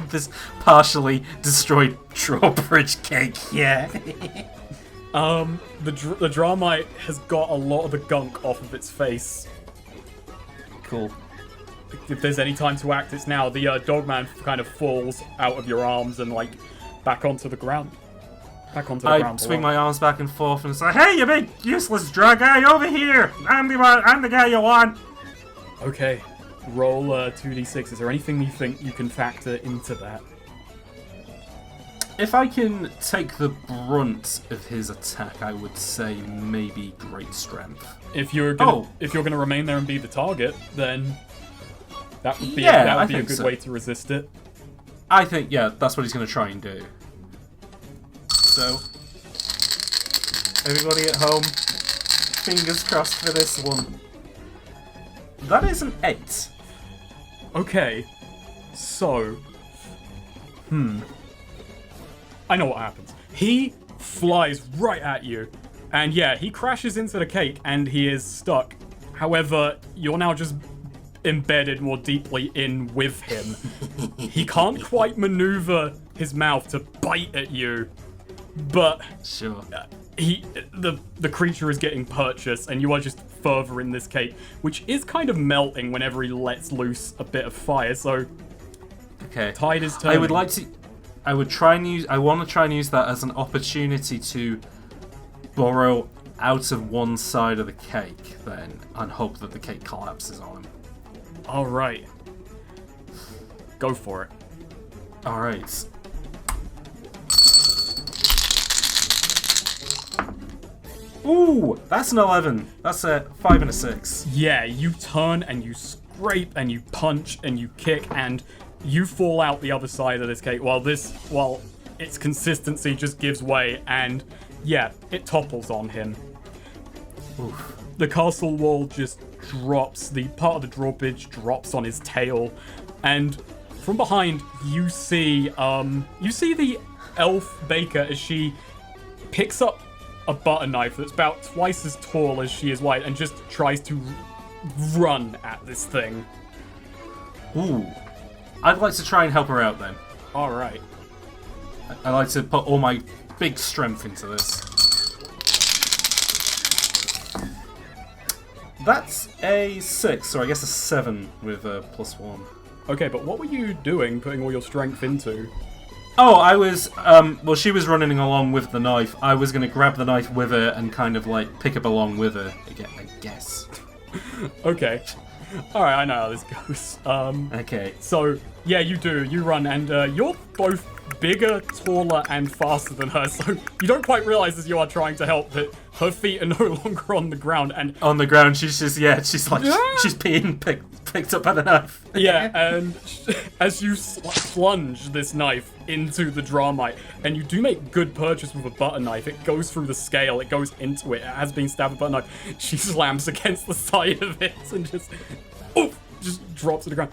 This partially destroyed drawbridge cake, yeah. The Dramite has got a lot of the gunk off of its face. Cool. If there's any time to act, it's now. The Dogman kind of falls out of your arms and, like, back onto the ground. I swing my arms back and forth and say, "Hey, you big useless drug guy, over here! I'm the guy you want." Okay, roll 2d6. Is there anything you think you can factor into that? If I can take the brunt of his attack, I would say maybe great strength. If you're gonna remain there and be the target, then that would be a good way to resist it. I think that's what he's gonna try and do. So, everybody at home, fingers crossed for this one. That is an 8. Okay, so, I know what happens. He flies right at you, and yeah, he crashes into the cake, and he is stuck. However, you're now just embedded more deeply in with him. He can't quite maneuver his mouth to bite at you, but sure. The creature is getting purchased, and you are just further in this cake, which is kind of melting whenever he lets loose a bit of fire. So, okay, tide is turning. I want to try and use that as an opportunity to burrow out of one side of the cake, then, and hope that the cake collapses on him. All right, go for it. All right. Ooh, that's an 11. That's a 5 and a 6. Yeah, you turn and you scrape and you punch and you kick and you fall out the other side of this cake while its consistency just gives way and yeah, it topples on him. Oof. The castle wall just drops, the part of the drawbridge drops on his tail, and from behind you see the elf baker as she picks up a butter knife that's about twice as tall as she is wide and just tries to run at this thing. Ooh. I'd like to try and help her out then. Alright. I'd like to put all my big strength into this. That's a 6, so I guess a 7 with a plus 1. Okay, but what were you doing, putting all your strength into? Oh, I was, she was running along with the knife. I was going to grab the knife with her and kind of, like, pick up along with her, I guess. Okay. Alright, I know how this goes. Okay. So, Yeah, you do. You run, and you're both bigger, taller, and faster than her, so you don't quite realize as you are trying to help that her feet are no longer on the ground, and... On the ground, she's just, she's being picked up by the knife. Yeah, and as you plunge this knife into the Dramite, and you do make good purchase with a butter knife, it goes through the scale, it goes into it, it has been stabbed with a butter knife, she slams against the side of it, and just drops to the ground.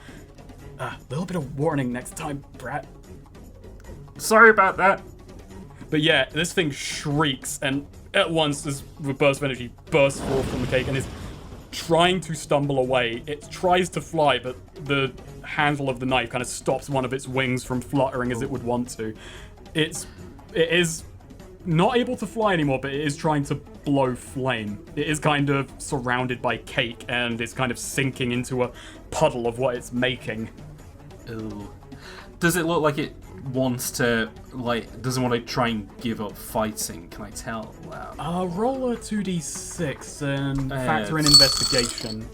A little bit of warning next time, brat. Sorry about that. But yeah, this thing shrieks, and at once, this burst of energy bursts forth from the cake and is trying to stumble away. It tries to fly, but the handle of the knife kind of stops one of its wings from fluttering as it would want to. It is not able to fly anymore, but it is trying to blow flame. It is kind of surrounded by cake, and it's kind of sinking into a puddle of what it's making. Ooh. Does it look like it wants to, doesn't want to try and give up fighting? Can I tell that? Roll a 2d6 and factor in investigation.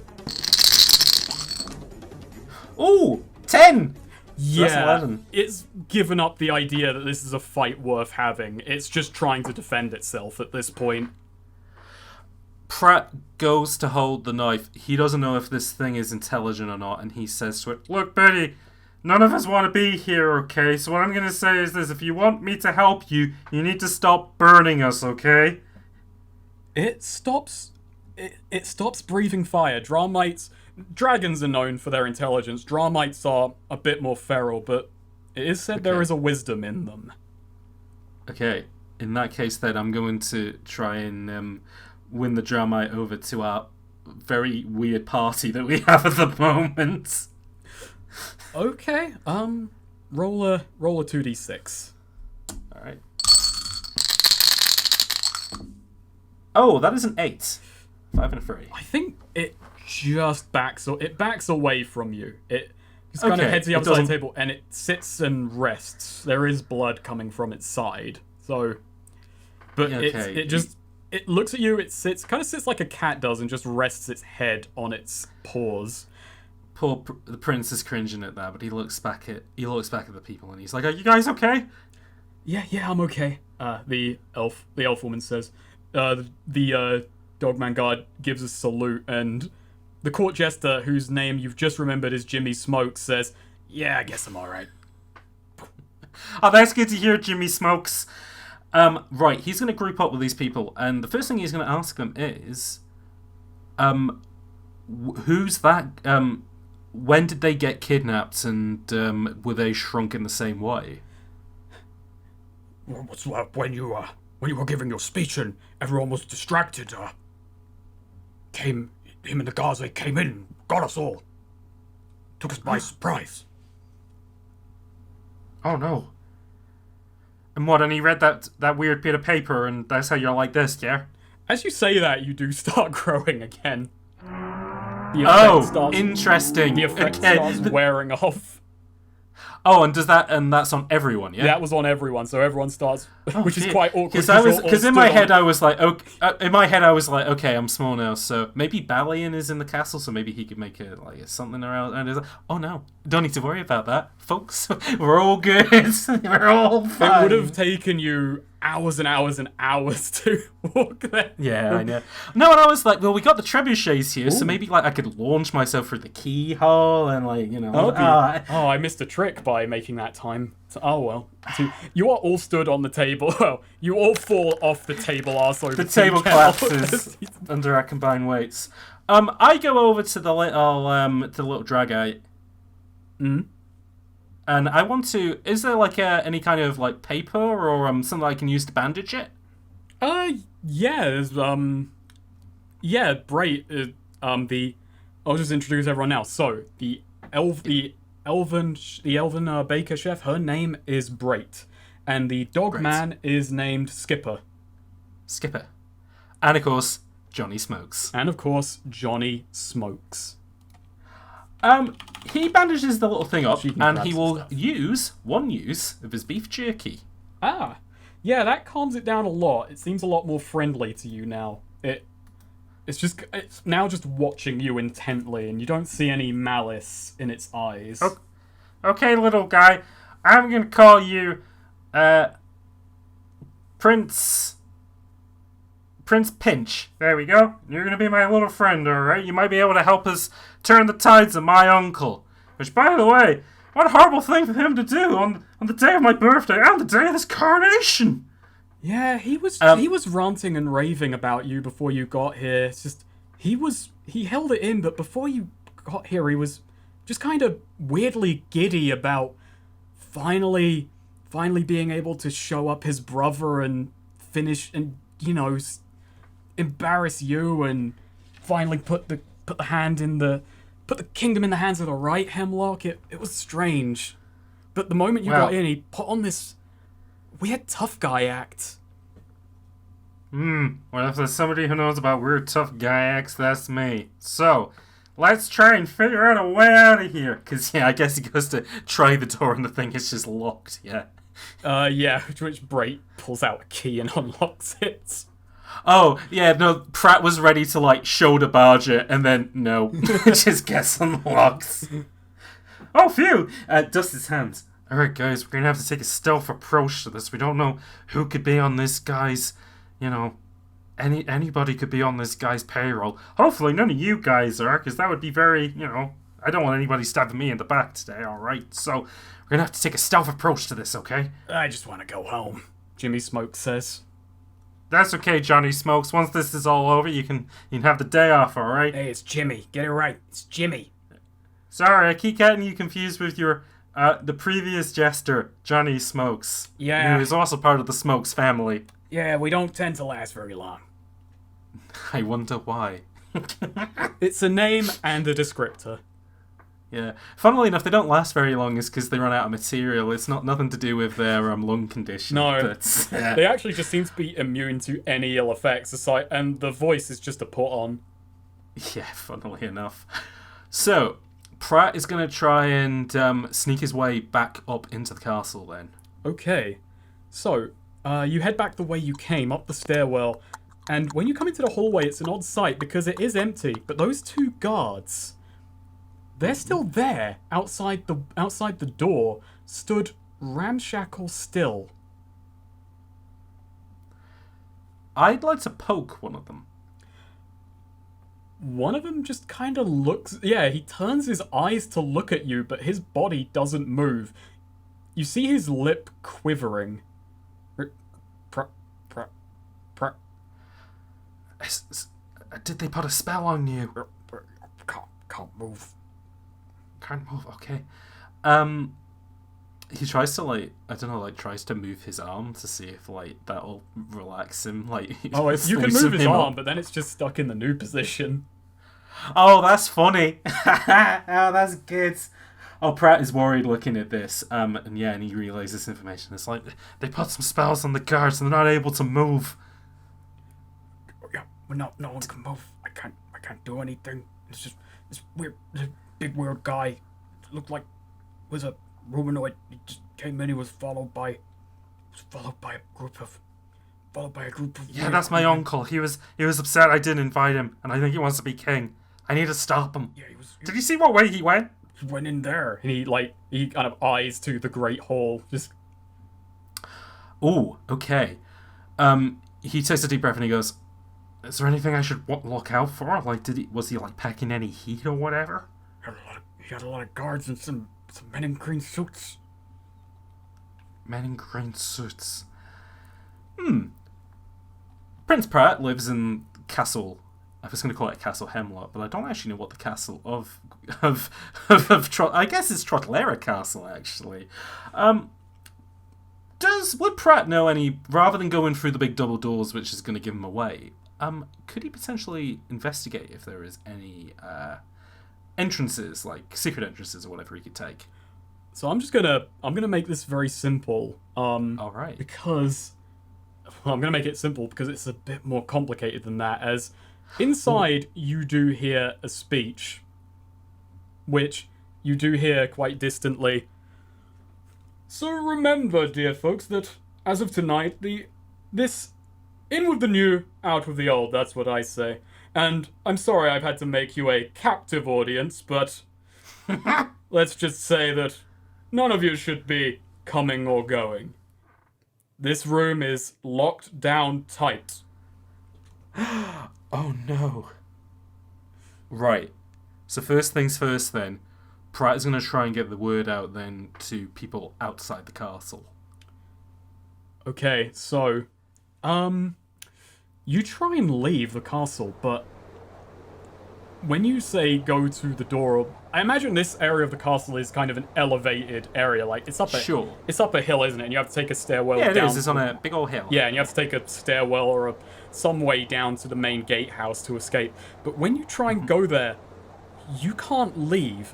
Ooh, 10! Yeah, that's 11. It's given up the idea that this is a fight worth having. It's just trying to defend itself at this point. Pratt goes to hold the knife. He doesn't know if this thing is intelligent or not, and he says to it, "Look, Betty, none of us want to be here, okay? So what I'm going to say is this. If you want me to help you, you need to stop burning us, okay?" It stops breathing fire. Dragons are known for their intelligence. Dramites are a bit more feral, but it is said there is a wisdom in them. Okay, in that case then I'm going to try and win the Dramite over to our very weird party that we have at the moment. Okay, roll a 2d6. Alright. Oh, that is an 8. 5 and a 3. I think it just backs away from you. It just kind of heads the other side of the table, and it sits and rests. There is blood coming from its side, so... But it looks at you, it kind of sits like a cat does, and just rests its head on its paws. The prince is cringing at that, but he looks back at the people, and he's like, "Are you guys okay?" Yeah, I'm okay. The elf woman says. The Dogman guard gives a salute, and the court jester, whose name you've just remembered is Jimmy Smokes, says, "Yeah, I guess I'm alright." Oh, that's good to hear, Jimmy Smokes. Right, he's going to group up with these people, and the first thing he's going to ask them is, who's that? When did they get kidnapped, and were they shrunk in the same way? When you were giving your speech and everyone was distracted, him and the guards, they came in, got us all. Took us by surprise. Oh no. And what, and he read that weird bit of paper, and that's how you're like this, yeah? As you say that, you do start growing again. Interesting. The effect starts wearing off. Oh, and that's on everyone, yeah? That was on everyone, so everyone starts, which is quite awkward. Because in my head I was like, okay, I'm small now, so maybe Balian is in the castle, so maybe he could make something around. And like, oh no, don't need to worry about that, folks. We're all good. We're all fine. It would have taken you hours and hours and hours to walk there. Yeah, I know. No, and I was like, well, we got the trebuchets here, so maybe I could launch myself through the keyhole and I missed a trick by making that time. Oh well. So you are all stood on the table. Well, you all fall off the table also. The table collapses under our combined weights. I go over to the little dragite. And I want to... Is there, any kind of, paper or something I can use to bandage it? Yeah, there's, Yeah, Brait, I'll just introduce everyone now. So, the elven baker chef, her name is Brait. And the dog man is named Skipper. Skipper. And, of course, Johnny Smokes. He bandages the little thing up, and he will use one use of his beef jerky. Ah, yeah, that calms it down a lot. It seems a lot more friendly to you now. It's now just watching you intently, and you don't see any malice in its eyes. Okay, little guy. I'm gonna call you, Prince Pinch. There we go. You're gonna be my little friend, alright? You might be able to help us turn the tides of my uncle. Which, by the way, what a horrible thing for him to do on the day of my birthday and the day of this coronation! Yeah, he was ranting and raving about you before you got here. It's just, he held it in, but before you got here, he was just kind of weirdly giddy about finally being able to show up his brother and finish and, embarrass you and finally put the kingdom in the hands of the right Hemlock. It was strange. But the moment you got in, he put on this weird tough guy act. Well, if there's somebody who knows about weird tough guy acts, that's me. So, let's try and figure out a way out of here. Because, I guess he goes to try the door and the thing is just locked, yeah. Which Brait pulls out a key and unlocks it. Oh, yeah, no, Pratt was ready to, shoulder barge it, and then, no, it just gets unlocked. Oh, phew! Dusts his hands. Alright, guys, we're gonna have to take a stealth approach to this. We don't know who could be on this guy's, anybody could be on this guy's payroll. Hopefully none of you guys are, because that would be very, I don't want anybody stabbing me in the back today, alright? So, we're gonna have to take a stealth approach to this, okay? I just want to go home, Jimmy Smoke says. That's okay, Johnny Smokes. Once this is all over, you can have the day off, alright? Hey, it's Jimmy. Get it right. It's Jimmy. Sorry, I keep getting you confused with your, the previous jester, Johnny Smokes. Yeah. Who is also part of the Smokes family. Yeah, we don't tend to last very long. I wonder why. It's a name and a descriptor. Yeah. Funnily enough, they don't last very long is because they run out of material. It's nothing to do with their lung condition. No. But, They actually just seem to be immune to any ill effects, aside, and the voice is just a put on. Yeah, funnily enough. So, Pratt is going to try and sneak his way back up into the castle then. Okay. So, you head back the way you came, up the stairwell, and when you come into the hallway, it's an odd sight because it is empty, but those two guards, they're still there, outside the door, stood ramshackle still. I'd like to poke one of them. One of them just kind of looks... Yeah, he turns his eyes to look at you, but his body doesn't move. You see his lip quivering. Did they put a spell on you? Can't move. Can't move, okay. He tries to, tries to move his arm to see if, that'll relax him. Oh, you can move his arm, but then it's just stuck in the new position. Oh, that's funny. Oh, that's good. Oh, Pratt is worried looking at this. And he relays this information. It's like, they put some spells on the guards and they're not able to move. Yeah, well, no one can move. I can't do anything. It's just this big weird guy. Looked like was a humanoid. He just came in. He was followed by a group of. Yeah, that's my uncle. He was upset I didn't invite him, and I think he wants to be king. I need to stop him. Yeah, Did you see what way he went? He went in there. And he kind of eyes to the Great Hall. Just. Ooh, okay. He takes a deep breath and he goes, "Is there anything I should look out for? Was he packing any heat or whatever?" He had a lot of guards and some men in green suits. Men in green suits. Prince Pratt lives in Castle. I was going to call it Castle Hemlock, but I don't actually know what the castle of I guess it's TehSnakerer Castle actually. Would Pratt know any, rather than going through the big double doors, which is going to give him away? Could he potentially investigate if there is any entrances, like secret entrances or whatever he could take? So I'm gonna make this very simple. All right. Because I'm gonna make it simple because it's a bit more complicated than that. As inside you do hear a speech, which you do hear quite distantly. So remember, dear folks, that as of tonight, this in with the new, out with the old. That's what I say. And I'm sorry I've had to make you a captive audience, but let's just say that None of you should be coming or going. This room is locked down tight. Oh no. Right. So first things first then. Pratt is going to try and get the word out then to people outside the castle. Okay, so, you try and leave the castle, but when you say go to the door, I imagine this area of the castle is kind of an elevated area, like it's up a hill, isn't it? And you have to take a stairwell down. Yeah, it is. It's on a big old hill. Yeah, and you have to take a stairwell or some way down to the main gatehouse to escape. But when you try and go there, you can't leave.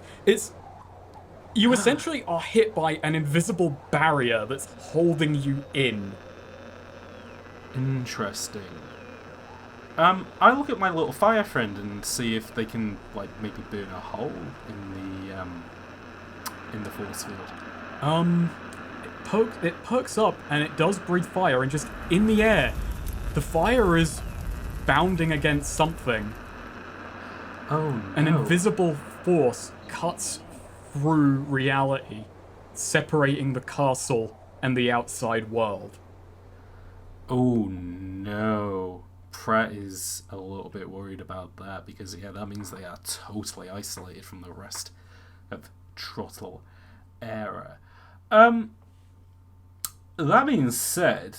You essentially are hit by an invisible barrier that's holding you in. Interesting. I look at my little fire friend and see if they can, like, maybe burn a hole in the force field. It perks up and it does breathe fire, and just in the air, the fire is bounding against something. Oh no. An invisible force cuts through reality, separating the castle and the outside world. Oh no. Pratt is a little bit worried about that because, yeah, that means they are totally isolated from the rest of Trottle Era. That being said,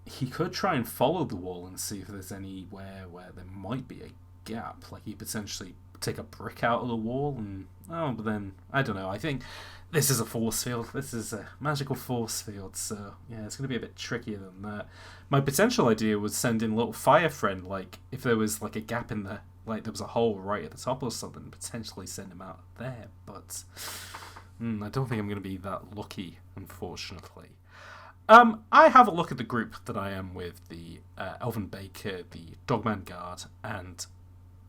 he could try and follow the wall and see if there's anywhere where there might be a gap. Like, he potentially take a brick out of the wall and... Oh, but then, I don't know, I think this is a force field. This is a magical force field, so, yeah, it's going to be a bit trickier than that. My potential idea was send in a little fire friend, like, if there was, like, a gap in the... Like, there was a hole right at the top or something, potentially send him out there, but... I don't think I'm going to be that lucky, unfortunately. I have a look at the group that I am with, the Elven Baker, the Dogman Guard, and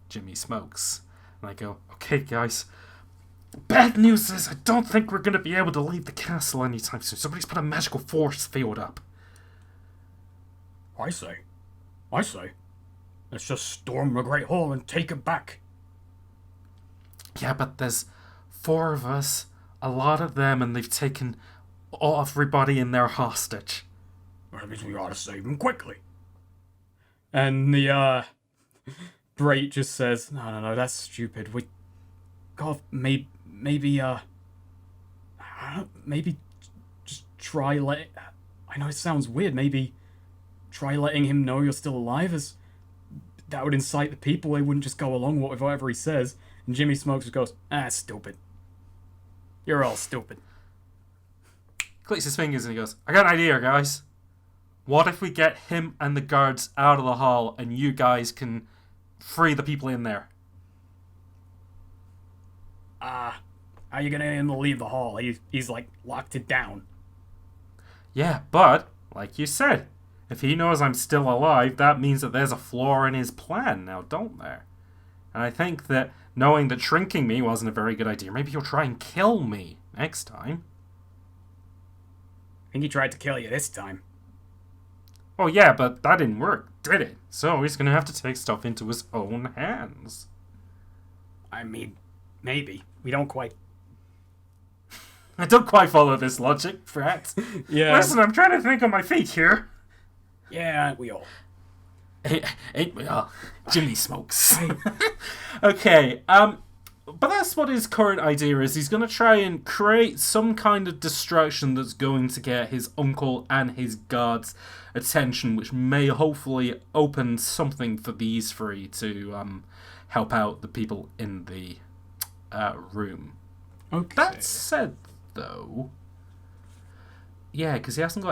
Jimmy Smokes. And I go, okay, guys, bad news is I don't think we're going to be able to leave the castle anytime soon. Somebody's put a magical force field up. I say. Let's just storm the Great Hall and take it back. Yeah, but there's 4 of us, a lot of them, and they've taken everybody in there hostage. Well, that means we ought to save them quickly. And the, Brait just says, no, that's stupid. Maybe just try I know it sounds weird, maybe try letting him know you're still alive, as that would incite the people. They wouldn't just go along with whatever he says. And Jimmy Smokes goes, stupid. You're all stupid. Clicks his fingers and he goes, I got an idea, guys. What if we get him and the guards out of the hall and you guys can free the people in there? How you gonna get him to leave the hall? He's like, locked it down. Yeah, but, like you said, if he knows I'm still alive, that means that there's a flaw in his plan now, don't there? And I think that knowing that shrinking me wasn't a very good idea, maybe he'll try and kill me next time. I think he tried to kill you this time. Oh yeah, but that didn't work, did it? So he's gonna have to take stuff into his own hands. I mean, maybe. We don't quite... I don't quite follow this logic, Pratt. Yeah. Listen, I'm trying to think on my feet here. Yeah, we all... Ain't we all? Jimmy Smokes. Okay, but that's what his current idea is. He's going to try and create some kind of distraction that's going to get his uncle and his guards' attention, which may hopefully open something for these 3 to help out the people in the room. Okay. That said, though, yeah, because he hasn't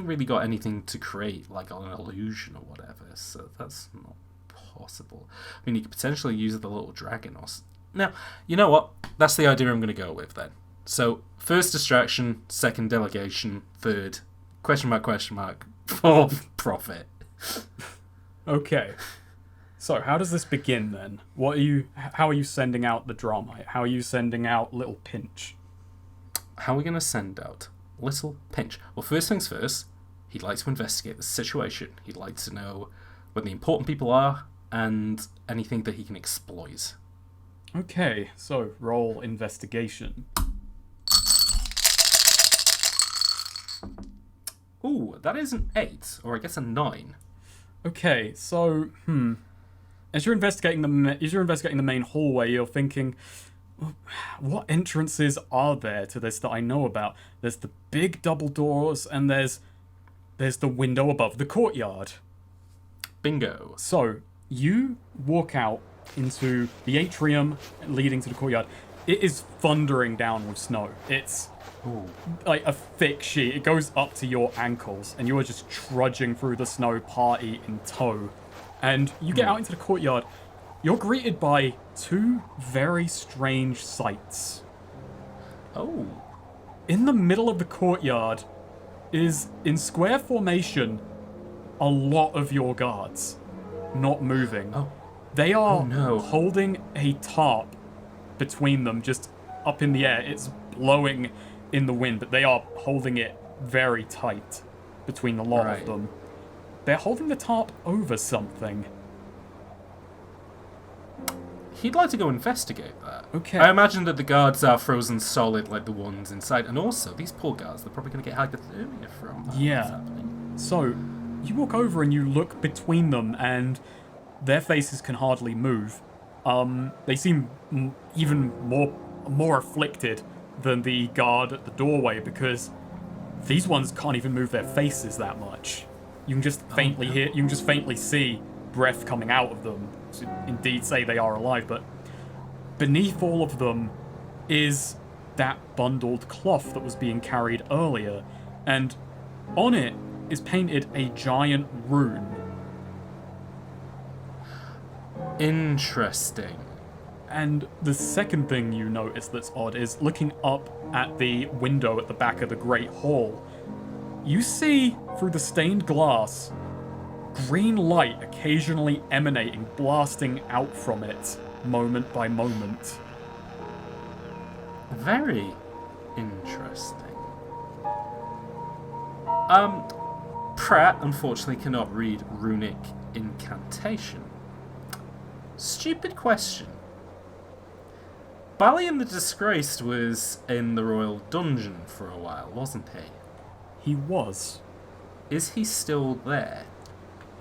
really got anything to create, like an illusion or whatever, so that's not possible. I mean, he could potentially use the little dragon or... Now, you know what? That's the idea I'm going to go with, then. So, first distraction, second delegation, third, question mark, fourth, profit. Okay. So, how does this begin, then? How are you sending out the drama? How are you sending out Little Pinch? How are we going to send out Little Pinch? Well, first things first, he'd like to investigate the situation. He'd like to know where the important people are and anything that he can exploit. Okay, so roll investigation. Ooh, that is an 8, or I guess a 9. Okay, so as you're investigating the main hallway, you're thinking, what entrances are there to this that I know about? There's the big double doors, and there's the window above the courtyard. Bingo. So you walk out into the atrium leading to the courtyard. It is thundering down with snow. It's like a thick sheet. It goes up to your ankles, and you are just trudging through the snow, party in tow. And you get out into the courtyard. You're greeted by two very strange sights. Oh. In the middle of the courtyard is, in square formation, a lot of your guards not moving. Oh. They are no. holding a tarp between them, just up in the air. It's blowing in the wind, but they are holding it very tight between the lot of them. They're holding the tarp over something. He'd like to go investigate that. Okay. I imagine that the guards are frozen solid like the ones inside. And also, these poor guards, they're probably going to get hypothermia from that. Yeah. What's happening. So, you walk over and you look between them, and their faces can hardly move. They seem even more afflicted than the guard at the doorway, because these ones can't even move their faces that much. You can just faintly hear, you can just faintly see breath coming out of them to indeed say they are alive, but beneath all of them is that bundled cloth that was being carried earlier, and on it is painted a giant rune. Interesting. And the second thing you notice that's odd is looking up at the window at the back of the Great Hall. You see, through the stained glass, green light occasionally emanating, blasting out from it, moment by moment. Very interesting. Pratt unfortunately cannot read runic incantation. Stupid question. Balian the Disgraced was in the royal dungeon for a while, wasn't he? He was. Is he still there?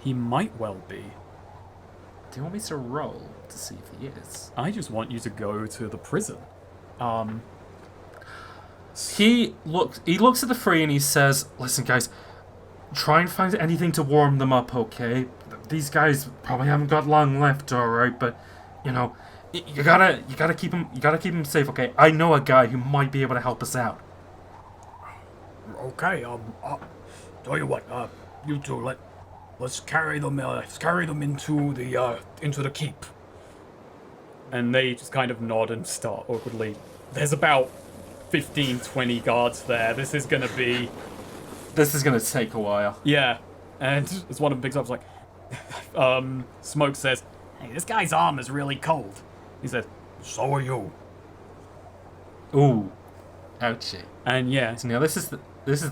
He might well be. Do you want me to roll to see if he is? I just want you to go to the prison. He looks at the three and he says, "Listen, guys, try and find anything to warm them up, okay? These guys probably haven't got long left, all right? But you know, you gotta keep them safe, okay? I know a guy who might be able to help us out." Okay, tell you what, you two, let's carry them into the keep. And they just kind of nod and start awkwardly. There's about 15, 20 guards there. This is gonna take a while. Yeah. And as one of them picks up, it's like, Smoke says, "Hey, this guy's arm is really cold." He said, "So are you." Ooh. Ouchie. And yeah. So now this is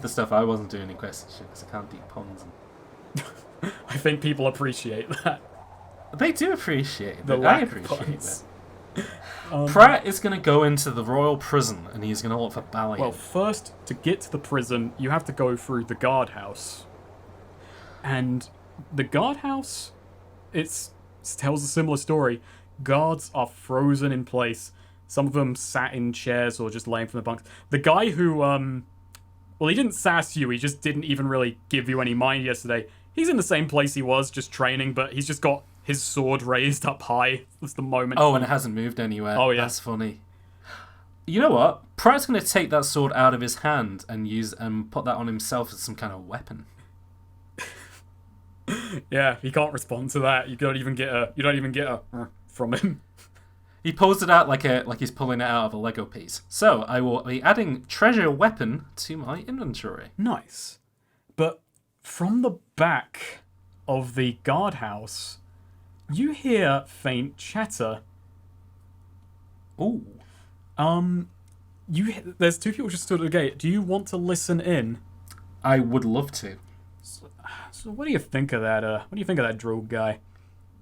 the stuff I wasn't doing in question shit because I can't do puns. I think people appreciate that. They do appreciate it. The I lack of appreciate puns. it. Pratt is going to go into the royal prison and he's going to look for Balian. Well, first, to get to the prison, you have to go through the guardhouse. And the guardhouse, it tells a similar story. Guards are frozen in place. Some of them sat in chairs or just laying from the bunks. The guy who, well, he didn't sass you. He just didn't even really give you any mind yesterday. He's in the same place he was, just training, but he's just got his sword raised up high. That's the moment. Oh, and it hasn't moved anywhere. Oh, yeah. That's funny. You know what? Pratt's going to take that sword out of his hand and put that on himself as some kind of weapon. Yeah, he can't respond to that. You don't even get a from him. He pulls it out like he's pulling it out of a Lego piece. So I will be adding treasure weapon to my inventory. Nice. But from the back of the guardhouse, you hear faint chatter. Ooh. There's two people just stood at the gate. Do you want to listen in? I would love to. So what do you think of that? What do you think of that drogue guy?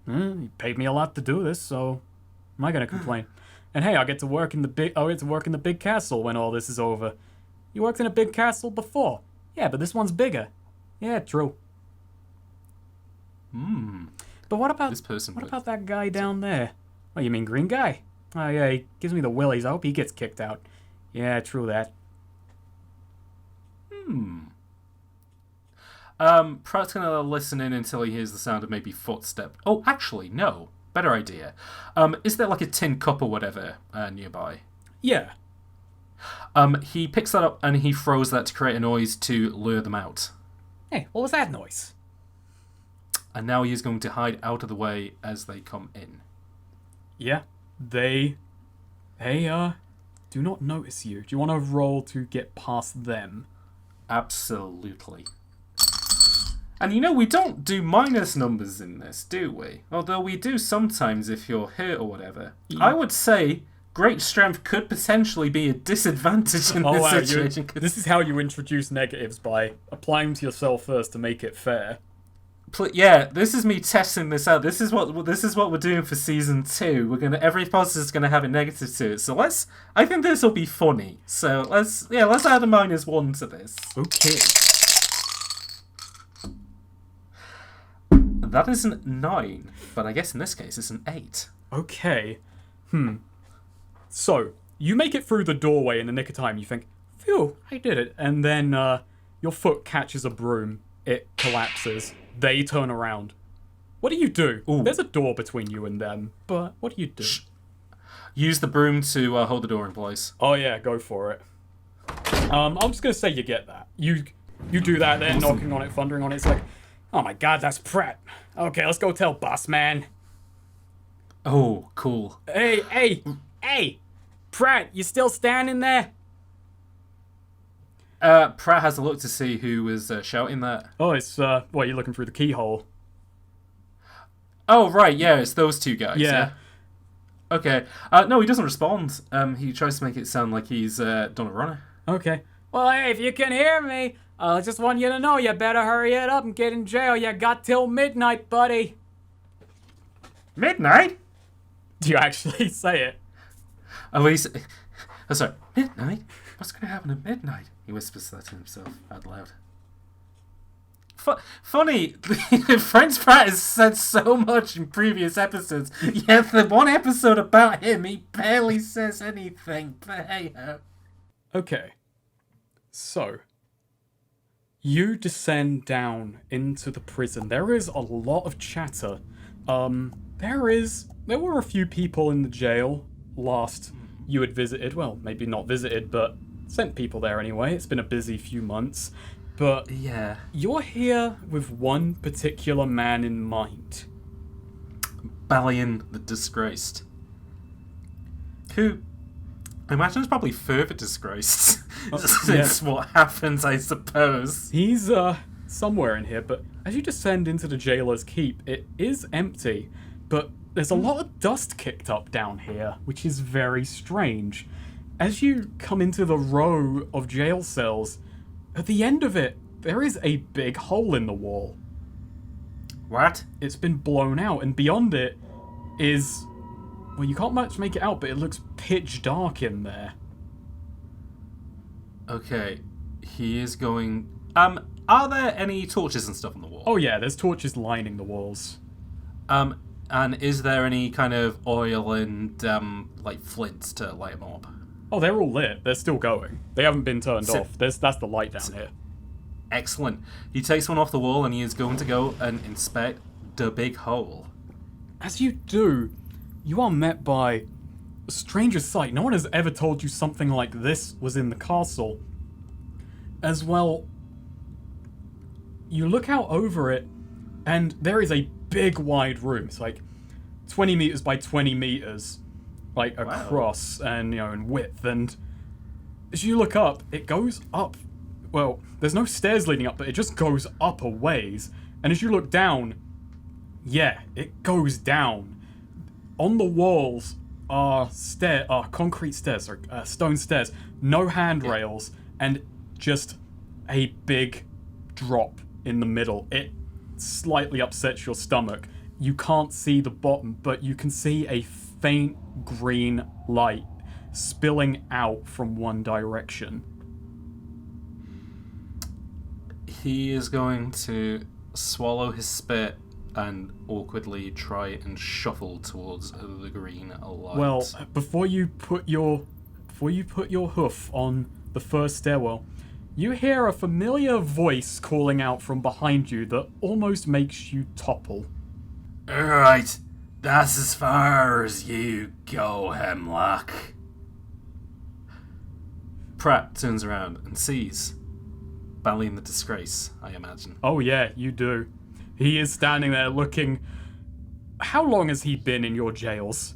He paid me a lot to do this, so am I gonna complain? And hey, I get to work in the big castle when all this is over. You worked in a big castle before. Yeah, but this one's bigger. Yeah, true. But what about This person. what about that guy down there? Oh, you mean green guy? Oh yeah, he gives me the willies. I hope he gets kicked out. Yeah, true that. Pratt's gonna listen in until he hears the sound of maybe footstep. Oh, actually, no. Better idea. Is there like a tin cup or whatever nearby? Yeah. He picks that up and he throws that to create a noise to lure them out. Hey, what was that noise? And now he is going to hide out of the way as they come in. Yeah, they do not notice you. Do you want to roll to get past them? Absolutely. And you know, we don't do minus numbers in this, do we? Although we do sometimes if you're hurt or whatever. Yeah. I would say great strength could potentially be a disadvantage in this situation. This is how you introduce negatives, by applying them to yourself first to make it fair. Yeah, this is me testing this out. This is what we're doing for season 2. Every positive is gonna have a negative to it. So I think this will be funny. So let's add a -1 to this. Okay. That is a 9, but I guess in this case it's an 8. Okay. So, you make it through the doorway in the nick of time. You think, phew, I did it. And then your foot catches a broom. It collapses. They turn around. What do you do? Ooh. There's a door between you and them, but what do you do? Use the broom to hold the door in place. Oh yeah, go for it. I'm just gonna say you get that. You do that, they're knocking on it, thundering on it. It's like, oh my god, that's Pratt. Okay, let's go tell boss man. Oh, cool. Hey! Pratt, you still standing there? Pratt has a look to see who was shouting that. Oh, it's, you're looking through the keyhole. Oh, right, yeah, it's those two guys. Yeah. Okay. No, he doesn't respond. He tries to make it sound like he's done a runner. Okay. Well, hey, if you can hear me, I just want you to know you better hurry it up and get in jail. You got till midnight, buddy. Midnight? Do you actually say it? Oh, sorry. Midnight? What's going to happen at midnight? He whispers that to himself out loud. Funny, French Pratt has said so much in previous episodes, yet the one episode about him, he barely says anything. But hey ho. Okay. So, you descend down into the prison. There is a lot of chatter. There were a few people in the jail last you had visited. Well, maybe not visited, but sent people there anyway. It's been a busy few months. But yeah, you're here with one particular man in mind. Balian the Disgraced. Who, I imagine, is probably further disgraced since what happens, I suppose. He's somewhere in here, but as you descend into the jailer's keep, it is empty. But there's a lot of dust kicked up down here, which is very strange. As you come into the row of jail cells, at the end of it, there is a big hole in the wall. What? It's been blown out, and beyond it is... Well, you can't much make it out, but it looks pitch dark in there. Okay, he is going... Are there any torches and stuff on the wall? Oh yeah, there's torches lining the walls. And is there any kind of oil and, like, flints to light them up? Oh, they're all lit. They're still going. They haven't been turned off. That's the light down here. Excellent. He takes one off the wall and he is going to go and inspect the big hole. As you do, you are met by a stranger sight. No one has ever told you something like this was in the castle. As well, you look out over it, and there is a big wide room. It's like 20 meters by 20 meters. Like across and in width, and as you look up, it goes up. Well, there's no stairs leading up, but it just goes up a ways. And as you look down, yeah, it goes down. On the walls are concrete stairs, or stone stairs, no handrails, and just a big drop in the middle. It slightly upsets your stomach. You can't see the bottom, but you can see a faint green light spilling out from one direction. He is going to swallow his spit and awkwardly try and shuffle towards the green light. Well, before you put your hoof on the first stairwell, you hear a familiar voice calling out from behind you that almost makes you topple. Alright, that's as far as you go, Hemlock. Pratt turns around and sees Balian the Disgraced, I imagine. Oh yeah, you do. He is standing there looking... How long has he been in your jails?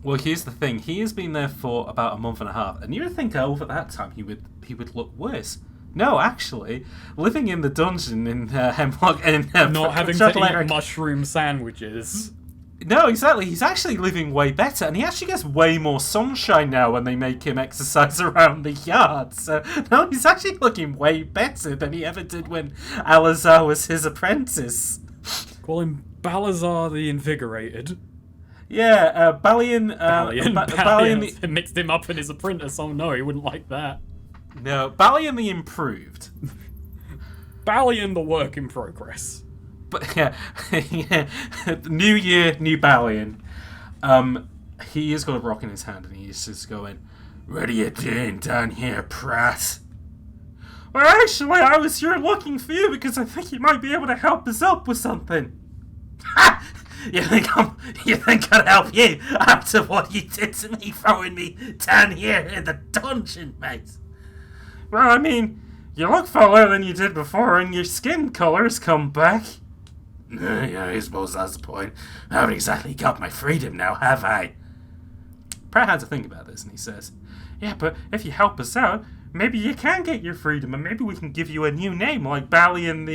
Well, here's the thing. He has been there for about a month and a half, and you would think over that time he would look worse. No, actually, living in the dungeon in Hemlock and Not having to eat mushroom sandwiches. No, exactly. He's actually living way better, and he actually gets way more sunshine now when they make him exercise around the yard. So, no, he's actually looking way better than he ever did when Alazar was his apprentice. Call him Balazar the Invigorated. Yeah, Balian... Balian. Mixed him up in his apprentice. Oh no, he wouldn't like that. No, Balian the Improved. Balian the Work in Progress. But yeah, new year, new Balian. He has got a rock in his hand and he's just going, "What are you doing down here, Pratt?" Well, actually, I was here looking for you because I think you might be able to help us up with something. Ha! You think I'd help you after what you did to me, throwing me down here in the dungeon, mate? Well, I mean, you look fuller than you did before, and your skin colour's come back. Yeah, I suppose that's the point. I haven't exactly got my freedom now, have I? Pratt had to think about this, and he says, "Yeah, but if you help us out, maybe you can get your freedom, and maybe we can give you a new name, like Balian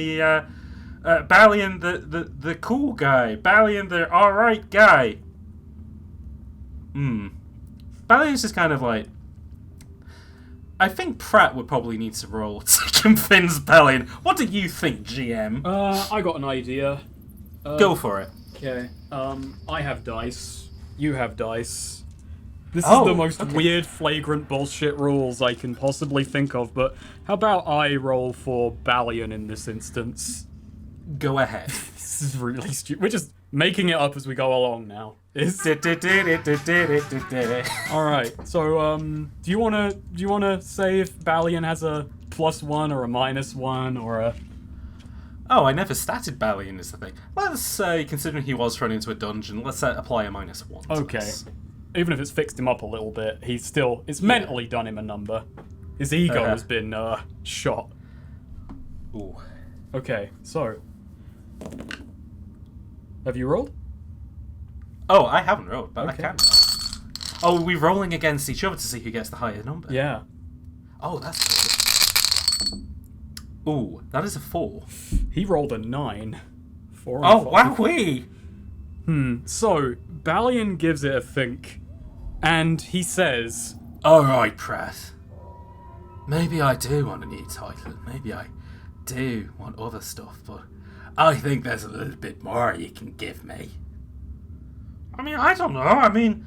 the cool guy, Balian the alright guy." Balian's just kind of like... I think Pratt would probably need to roll to convince Balian. What do you think, GM? I got an idea. Go for it. Okay. I have dice. You have dice. This is the most weird, flagrant bullshit rules I can possibly think of, but how about I roll for Balian in this instance? Go ahead. This is really stupid. We're just making it up as we go along now. Alright, so do you wanna say if Balian has a +1 or a -1 or a... Oh, I never statted Balian is the thing. Let's say, considering he was thrown into a dungeon, let's apply a -1. Okay. Even if it's fixed him up a little bit, it's mentally done him a number. His ego has been shot. Ooh. Okay, so have you rolled? Oh, I haven't rolled, but Okay. I can roll. Oh, are we rolling against each other to see who gets the higher number? Yeah. Oh, that's good. Ooh, that is a 4. He rolled a 9. 4 and Oh, 5. wowee! So, Balian gives it a think, and he says... Alright, Pratt. Maybe I do want a new title, maybe I do want other stuff, but I think there's a little bit more you can give me. I mean, I don't know. I mean,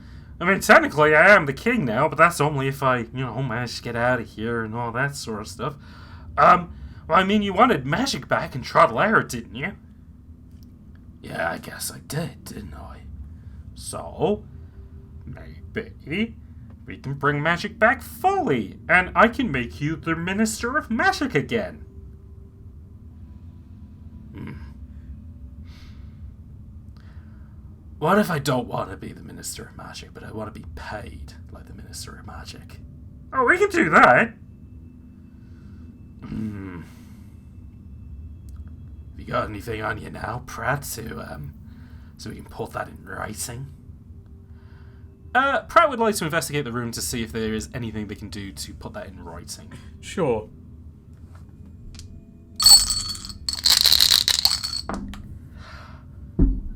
technically I am the king now, but that's only if I, manage to get out of here and all that sort of stuff. Well, I mean, you wanted magic back in TehSnakerer, didn't you? Yeah, I guess I did, didn't I? So, maybe we can bring magic back fully, and I can make you the Minister of Magic again. What if I don't want to be the Minister of Magic, but I want to be paid like the Minister of Magic? Oh, we can do that. Have you got anything on you now, Pratt, so we can put that in writing? Pratt would like to investigate the room to see if there is anything they can do to put that in writing. Sure.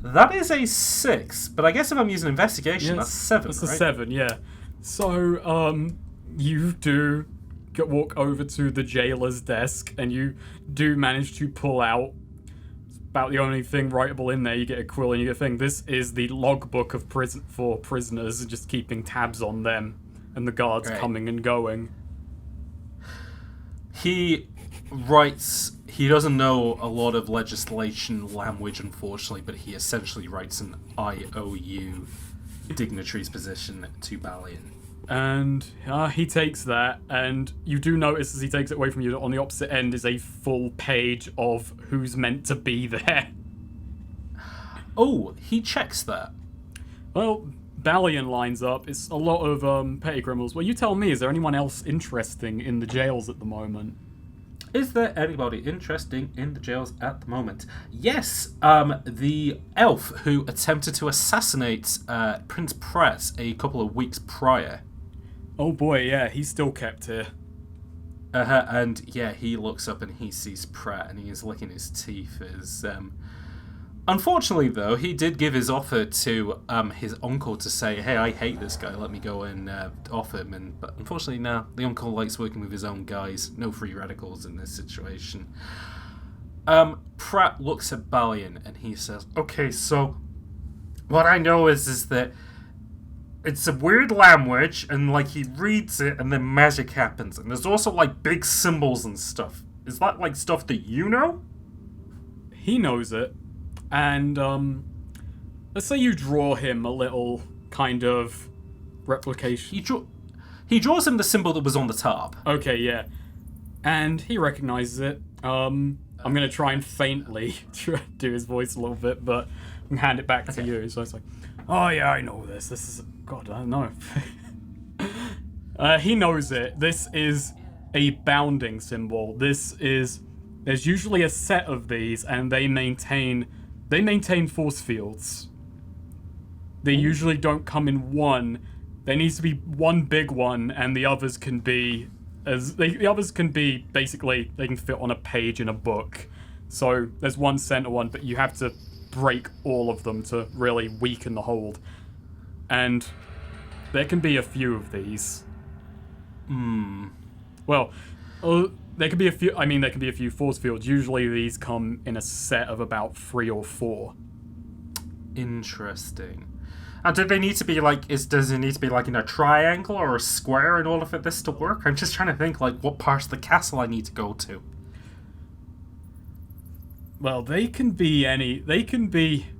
That is a 6, but I guess if I'm using investigation, that's 7, That's right? a 7, yeah. So, you do walk over to the jailer's desk, and you do manage to pull out... It's about the only thing writable in there. You get a quill and you get a thing. This is the logbook of for prisoners, just keeping tabs on them, and the guards coming and going. He writes he doesn't know a lot of legislation language, unfortunately, but he essentially writes an IOU dignitary's position to Balian. And he takes that, and you do notice as he takes it away from you that on the opposite end is a full page of who's meant to be there. Oh, he checks that. Well, Balian lines up. It's a lot of petty criminals. Well, you tell me, is there anyone else interesting in the jails at the moment? Is there anybody interesting in the jails at the moment? Yes, the elf who attempted to assassinate Prince Pratt a couple of weeks prior. Oh boy, yeah, he's still kept here. And yeah, he looks up and he sees Pratt and he is licking his teeth as... Unfortunately, though, he did give his offer to his uncle to say, hey, I hate this guy, let me go and off him. But unfortunately, no, the uncle likes working with his own guys. No free radicals in this situation. Pratt looks at Balian and he says, okay, so what I know is that it's a weird language, and like he reads it and then magic happens. And there's also like big symbols and stuff. Is that like stuff that you know? He knows it. And, let's say you draw him a little kind of replication. He draws him the symbol that was on the top. Okay, yeah. And he recognizes it. I'm gonna try and faintly do his voice a little bit, but I can hand it back to you. So it's like, oh yeah, I know this. This is... God, I don't know. He knows it. This is a bounding symbol. There's usually a set of these, and they maintain force fields. They usually don't come in one. There needs to be one big one, and the others can be basically they can fit on a page in a book. So there's one center one, but you have to break all of them to really weaken the hold. And there can be a few of these. Well, there can be a few. I mean, there can be a few force fields. Usually, these come in a set of about 3 or 4. Interesting. And do they need to be like? Does it need to be like in a triangle or a square in order for this to work? I'm just trying to think like what parts of the castle I need to go to. Well, they can be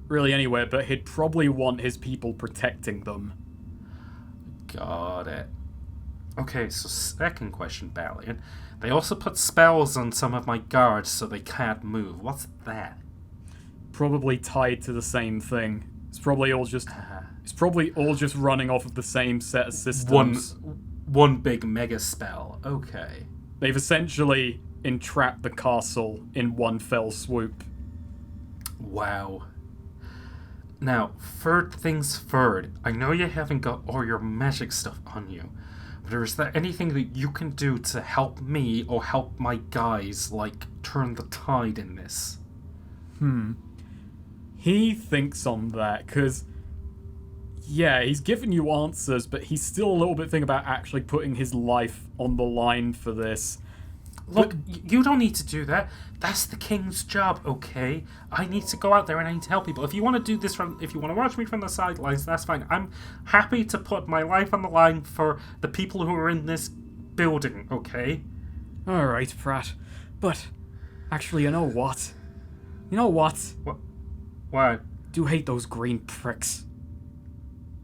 really anywhere, but he'd probably want his people protecting them. Got it. Okay, so second question, Balian. They also put spells on some of my guards so they can't move. What's that? Probably tied to the same thing. It's probably all just running off of the same set of systems. One big mega spell. Okay. They've essentially entrapped the castle in one fell swoop. Wow. Now, third things third. I know you haven't got all your magic stuff on you, but is there anything that you can do to help me or help my guys, like, turn the tide in this? He thinks on that, because, yeah, he's given you answers, but he's still a little bit thinking about actually putting his life on the line for this. Look, you don't need to do that. That's the king's job, okay? I need to go out there and I need to help people. If you want to do this if you want to watch me from the sidelines, that's fine. I'm happy to put my life on the line for the people who are in this building, okay? Alright, Pratt. But, actually, you know what? What? What? Do hate those green pricks.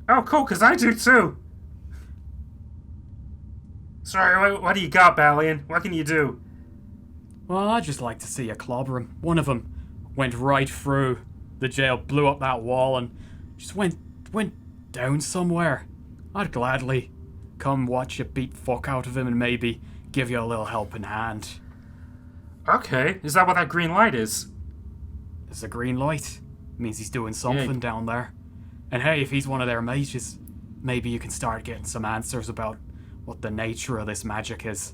Oh, cool, because I do too. Sorry, what do you got, Balian? What can you do? Well, I'd just like to see you clobber him. One of them went right through the jail, blew up that wall, and just went down somewhere. I'd gladly come watch you beat fuck out of him and maybe give you a little helping hand. Okay, is that what that green light is? There's a green light. It means he's doing something down there. And hey, if he's one of their mages, maybe you can start getting some answers about what the nature of this magic is.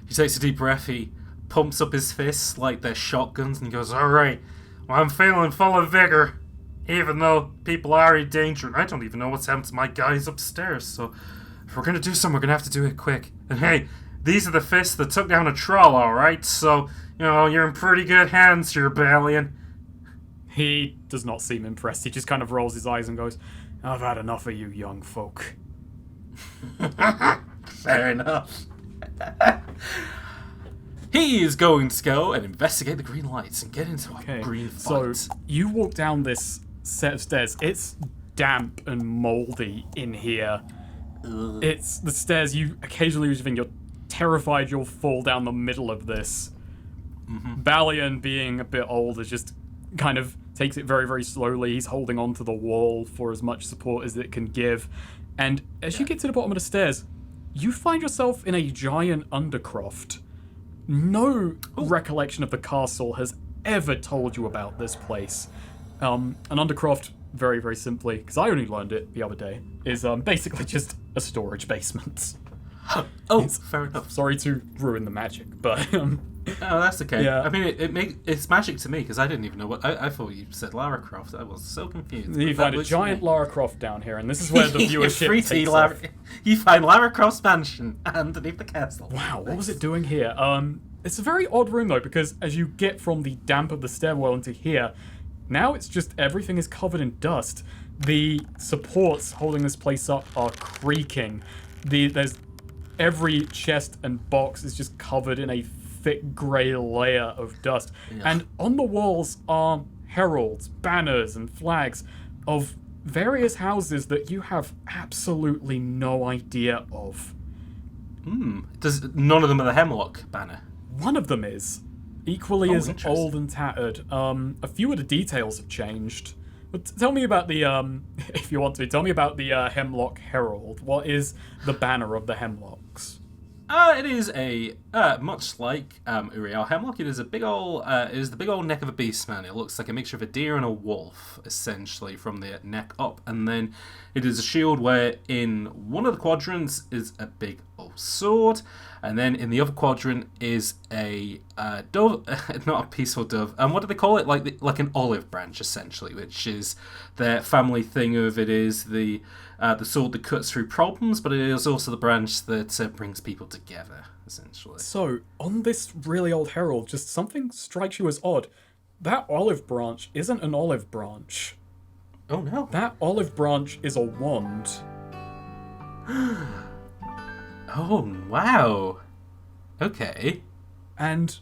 He takes a deep breath, he pumps up his fists like they're shotguns, and he goes, alright, well, I'm feeling full of vigor, even though people are in danger, and I don't even know what's happened to my guys upstairs, so if we're gonna do something, we're gonna have to do it quick. And hey, these are the fists that took down a troll, alright, so, you know, you're in pretty good hands here, Balian. He does not seem impressed. He just kind of rolls his eyes and goes, I've had enough of you young folk. Fair enough. he is going to go and investigate the green lights and get into a green so fight. you walk down this set of stairs. It's damp and moldy in here. It's the stairs you occasionally think you're terrified you'll fall down the middle of this. Balian, being a bit older, just kind of takes it very, very slowly. He's holding on to the wall for as much support as it can give. And as you get to the bottom of the stairs, you find yourself in a giant undercroft. No recollection of the castle has ever told you about this place. An undercroft, very, very simply, because I only learned it the other day, is basically just a storage basement. Fair enough. Sorry to ruin the magic, but Oh, that's okay. Yeah. I mean, it's magic to me because I didn't even know what I thought you said. Lara Croft. I was so confused. you find a giant Lara Croft down here, and this is where the viewership takes off. You find Lara Croft's mansion underneath the castle. Wow, what was it doing here? It's a very odd room though, because as you get from the damp of the stairwell into here, now it's just everything is covered in dust. The supports holding this place up are creaking. There's every chest and box is just covered in a thick grey layer of dust. Yeah. And on the walls are heralds, banners, and flags of various houses that you have absolutely no idea of. Does none of them are the Hemlock banner? One of them is. Equally as old and tattered. A few of the details have changed. But tell me about the, if you want to, tell me about the Hemlock Herald. What is the banner of the Hemlocks? It is a much like Uriel Hemlock. It is a big old. It is the big old neck of a beast man. It looks like a mixture of a deer and a wolf, essentially, from the neck up. And then it is a shield where in one of the quadrants is a big old sword, and then in the other quadrant is a dove, not a peaceful dove. What do they call it? Like an olive branch, essentially, which is their family thing of it is the sword that cuts through problems, but it is also the branch that brings people together, essentially. So, on this really old herald, just something strikes you as odd. That olive branch isn't an olive branch. Oh no. That olive branch is a wand. Oh, wow. Okay. And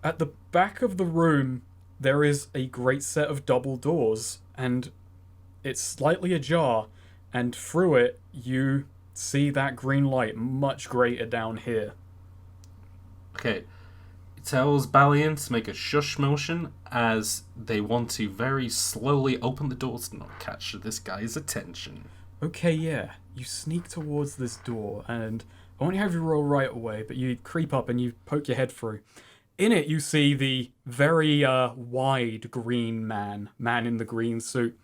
at the back of the room, there is a great set of double doors, and it's slightly ajar. And through it, you see that green light much greater down here. Okay. It tells Balian to make a shush motion as they want to very slowly open the doors to not catch this guy's attention. Okay, yeah. You sneak towards this door, and I won't have you roll right away, but you creep up and you poke your head through. In it, you see the very wide green man in the green suit.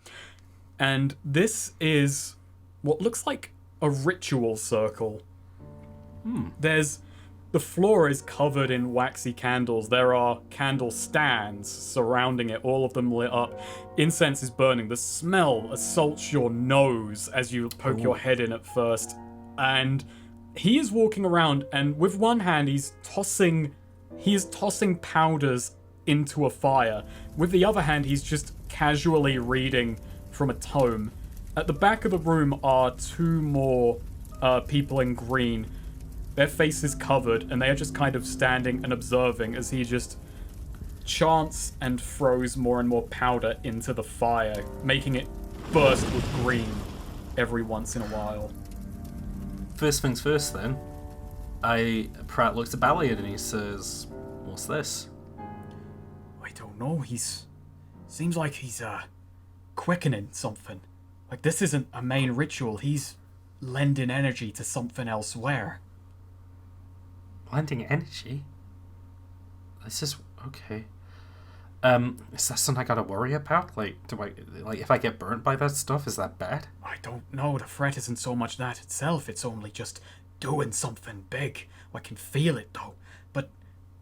And this is what looks like a ritual circle. The floor is covered in waxy candles. There are candle stands surrounding it, all of them lit up. Incense is burning. The smell assaults your nose as you poke your head in at first. And he is walking around, and with one hand he is tossing powders into a fire. With the other hand, he's just casually reading from a tome. At the back of the room are two more people in green. Their faces covered, and they are just kind of standing and observing as he just chants and throws more and more powder into the fire, making it burst with green every once in a while. First things first, then. Pratt looks at Balian and he says, "What's this?" I don't know. Seems like he's quickening something. Like this isn't a main ritual. He's lending energy to something elsewhere. Lending energy? This is okay. Is that something I gotta worry about? If I get burnt by that stuff, is that bad? I don't know. The threat isn't so much that itself. It's only just doing something big. I can feel it though. But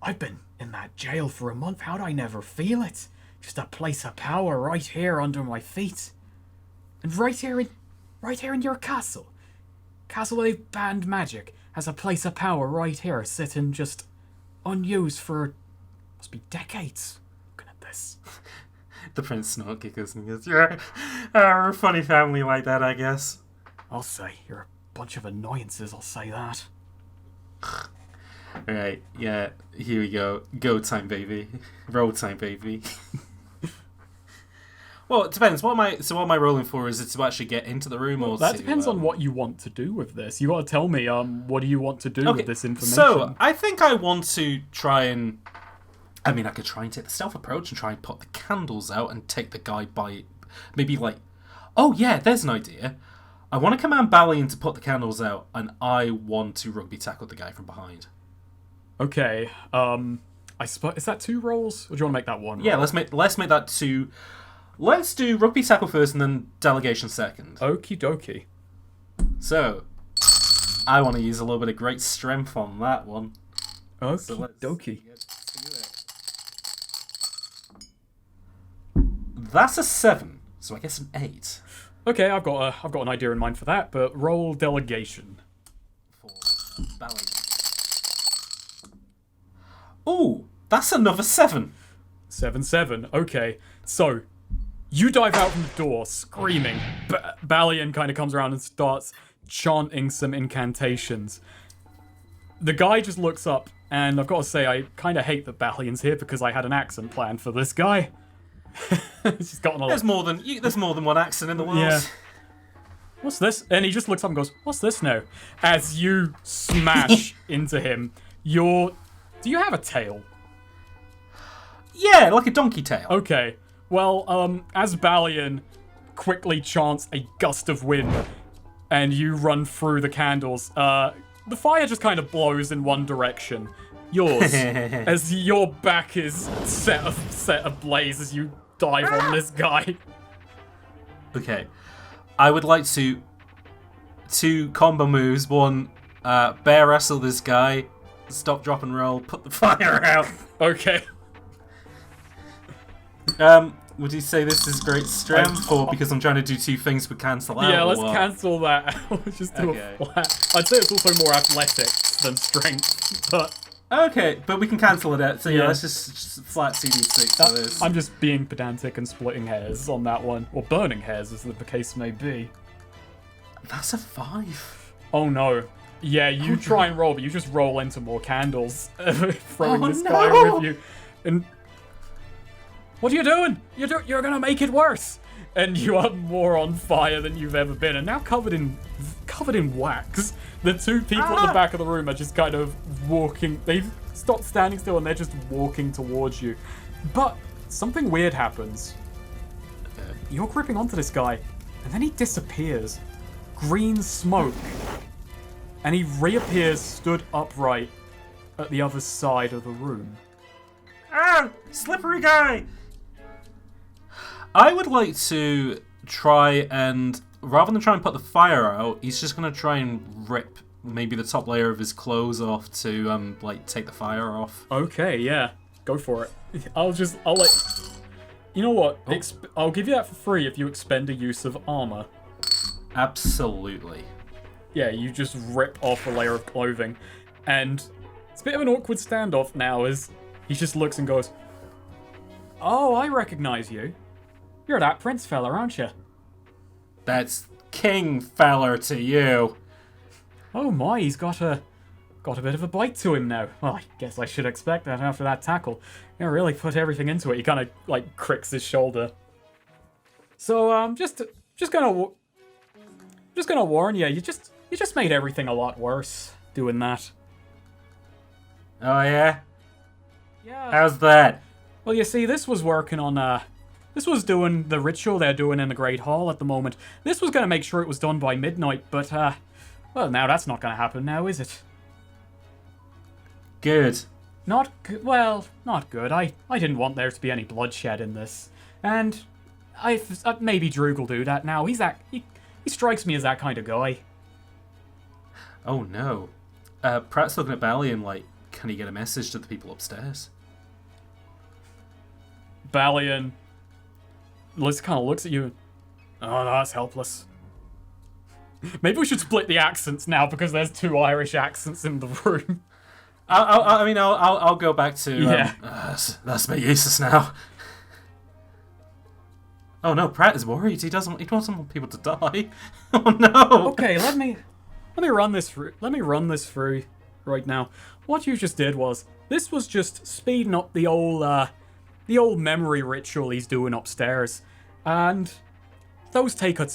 I've been in that jail for a month. How'd I never feel it? Just a place of power right here under my feet. And right here in your castle. Castle they've banned magic has a place of power right here, sitting just unused for must be decades. Looking at this. The prince snort giggles and goes, "You're a funny family like that, I guess." I'll say you're a bunch of annoyances. I'll say that. Alright, yeah, here we go. Go time, baby. Roll time, baby. Well, it depends. What am I rolling for? Is it to actually get into the room, or That depends on what you want to do with this. You got to tell me, what do you want to do with this information? So, I think I want to try and... I mean, I could try and take the stealth approach and try and put the candles out and take the guy by... Maybe, like... Oh, yeah, there's an idea. I want to command Balian to put the candles out, and I want to rugby tackle the guy from behind. Okay, I suppose... Is that 2 rolls? Or do you want to make that 1 roll? Yeah, let's make that 2... Let's do rugby tackle first and then delegation second. Okie dokie. So, I want to use a little bit of great strength on that one. Okie dokie. That's a 7, so I guess an 8. Okay, I've got an idea in mind for that, but roll delegation. For Balian. Ooh, that's another 7. 7-7. Okay, so you dive out from the door, screaming. Balian kind of comes around and starts chanting some incantations. The guy just looks up, and I've got to say, I kind of hate that Balian's here because I had an accent planned for this guy. He's gotten a lot. There's more than one accent in the world. Yeah. What's this? And he just looks up and goes, "What's this now?" As you smash into him, do you have a tail? Yeah, like a donkey tail. Okay. Well, as Balian quickly chants a gust of wind, and you run through the candles, the fire just kind of blows in one direction. Yours, as your back is set ablaze as you dive on this guy. Okay. I would like to... 2 combo moves. 1, bear wrestle this guy, stop, drop, and roll, put the fire out. Okay. Would you say this is great strength, or because I'm trying to do 2 things would cancel out? Yeah, let's what? cancel that. Let's just do Okay. a flat. I'd say it's also more athletics than strength, but... Okay, but we can cancel it out. So yeah, Yeah. let's just flat CD6 for this. I'm just being pedantic and splitting hairs on that one. Or burning hairs, as the case may be. That's a 5. Oh no. Yeah, you try and roll, but you just roll into more candles, throwing Oh, this guy no! with you. And what are you doing? You're gonna make it worse. And you are more on fire than you've ever been, and now covered in wax. The 2 people at the back of the room are just kind of walking. They've stopped standing still, and they're just walking towards you. But something weird happens. You're gripping onto this guy, and then he disappears. Green smoke. And he reappears stood upright at the other side of the room. Ah! Slippery guy! I would like to try and, rather than try and put the fire out, he's just going to try and rip maybe the top layer of his clothes off to, like, take the fire off. Okay, yeah. Go for it. I'll let... You know what? I'll give you that for free if you expend a use of armor. Absolutely. Yeah, you just rip off a layer of clothing. And it's a bit of an awkward standoff now as he just looks and goes, "Oh, I recognize you. You're that prince fella, aren't you?" That's king feller to you. Oh my, he's got a bit of a bite to him now. Well, I guess I should expect that after that tackle. You really put everything into it. He kind of like cricks his shoulder. So just gonna warn you. You just made everything a lot worse doing that. Oh yeah? Yeah. How's that? Well, you see, this was working on this was doing the ritual they're doing in the Great Hall at the moment. This was gonna make sure it was done by midnight, but well, now that's not gonna happen now, is it? Good. Not good. Well, not good. I didn't want there to be any bloodshed in this, and maybe Droog will do that now. He strikes me as that kind of guy. Oh no. Pratt's looking at Balian like, can he get a message to the people upstairs? Balian kind of looks at you. And, "Oh, no, that's helpless." Maybe we should split the accents now because there's 2 Irish accents in the room. I'll go back to. Yeah. That's a bit useless now. Oh no, Pratt is worried. He doesn't want people to die. Oh no. Okay, let me run this through. right now. What you just did was, this was just speeding up the old memory ritual he's doing upstairs. And those take a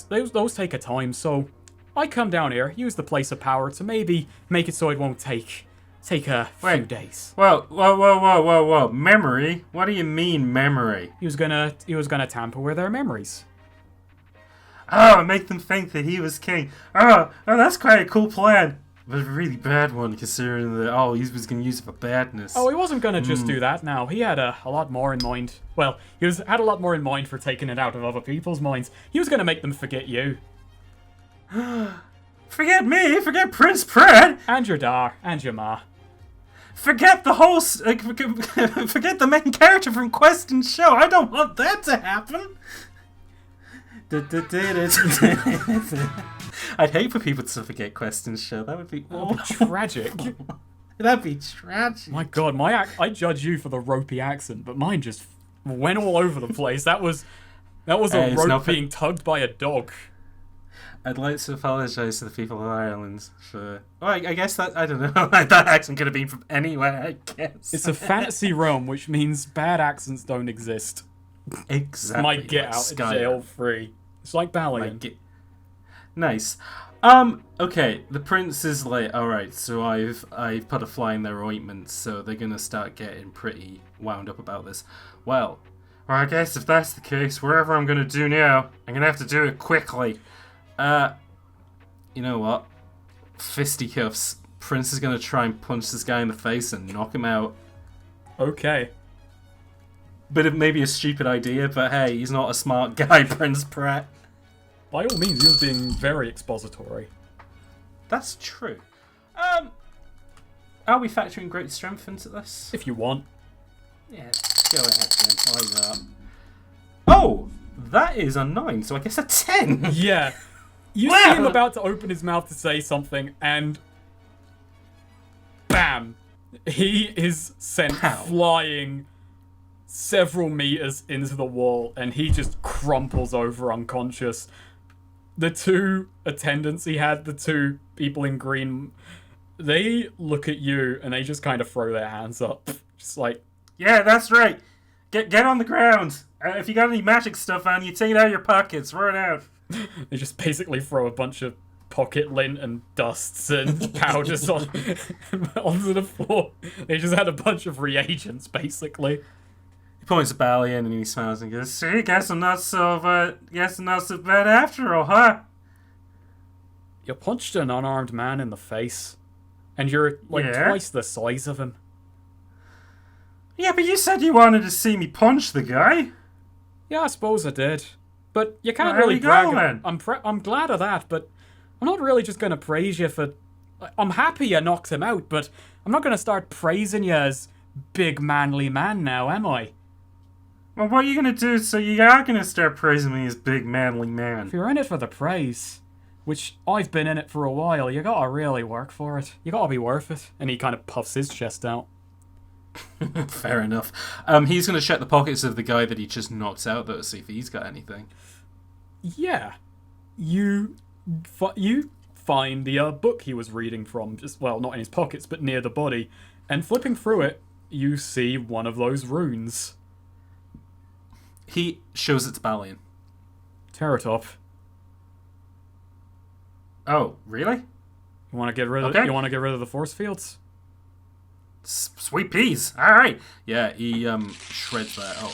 time, so I come down here, use the place of power to maybe make it so it won't take a few days. Whoa. Memory? What do you mean, memory? He was gonna tamper with their memories. Oh, make them think that he was king. Oh, that's quite a cool plan. But a really bad one, considering that, he was going to use it for badness. Oh, he wasn't going to just do that now. He had a lot more in mind. Well, had a lot more in mind for taking it out of other people's minds. He was going to make them forget you. Forget me? Forget Prince Pratt? And your Dar, and your Ma. Forget the whole... forget the main character from Quest and Show. I don't want that to happen. I'd hate for people to forget Quest and Show. That would be tragic. That'd be tragic. My God, I judge you for the ropey accent, but mine just went all over the place. That was a rope being tugged by a dog. I'd like to apologise to the people of Ireland for... Well, I guess that... I don't know. That accent could have been from anywhere, I guess. It's a fantasy realm, which means bad accents don't exist. Exactly. Might get out of jail free. It's like Balian. Nice. Okay, the prince is like, alright, so I've put a fly in their ointment, so they're gonna start getting pretty wound up about this. Well, I guess if that's the case, whatever I'm gonna do now, I'm gonna have to do it quickly. You know what? Fisticuffs. Prince is gonna try and punch this guy in the face and knock him out. Okay. Bit of maybe a stupid idea, but hey, he's not a smart guy, Prince Pratt. By all means, he was being very expository. That's true. Are we factoring great strength into this? If you want. Yeah, go ahead then. Why not? Oh, that is a 9, so I guess a 10. Yeah. You see him about to open his mouth to say something, and bam! He is sent flying several meters into the wall, and he just crumples over unconscious. The two attendants he had, the two people in green, they look at you and they just kind of throw their hands up. Just like... Yeah, that's right. Get on the ground. If you got any magic stuff on you, take it out of your pockets. Throw it out. They just basically throw a bunch of pocket lint and dusts and powders onto the floor. They just had a bunch of reagents, basically. He points at Balian and he smiles and goes, "See, guess I'm not so bad after all, huh?" You punched an unarmed man in the face, and you're twice the size of him. Yeah, but you said you wanted to see me punch the guy. Yeah, I suppose I did, but you can't really brag. I'm glad of that, but I'm not really just gonna praise you for. I'm happy you knocked him out, but I'm not gonna start praising you as big manly man now, am I? Well, what are you going to do so you are going to start praising me as big manly man? If you're in it for the praise, which I've been in it for a while, you gotta really work for it. You gotta be worth it. And he kind of puffs his chest out. Fair enough. He's going to check the pockets of the guy that he just knocked out, though, to see if he's got anything. Yeah. You find the book he was reading from, not in his pockets, but near the body. And flipping through it, you see one of those runes. He shows it to Balian. Teratop. Oh, really? You want to get rid of the force fields? Sweet peas. All right. Yeah, he shreds that up.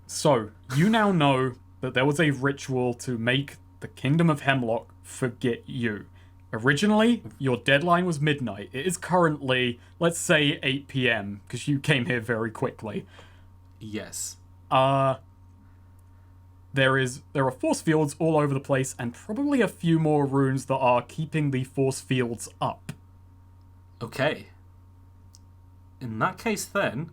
So you now know that there was a ritual to make the Kingdom of Hemlock forget you. Originally, your deadline was midnight. It is currently, let's say, 8 p.m. because you came here very quickly. Yes. There are force fields all over the place, and probably a few more runes that are keeping the force fields up. Okay. In that case, then,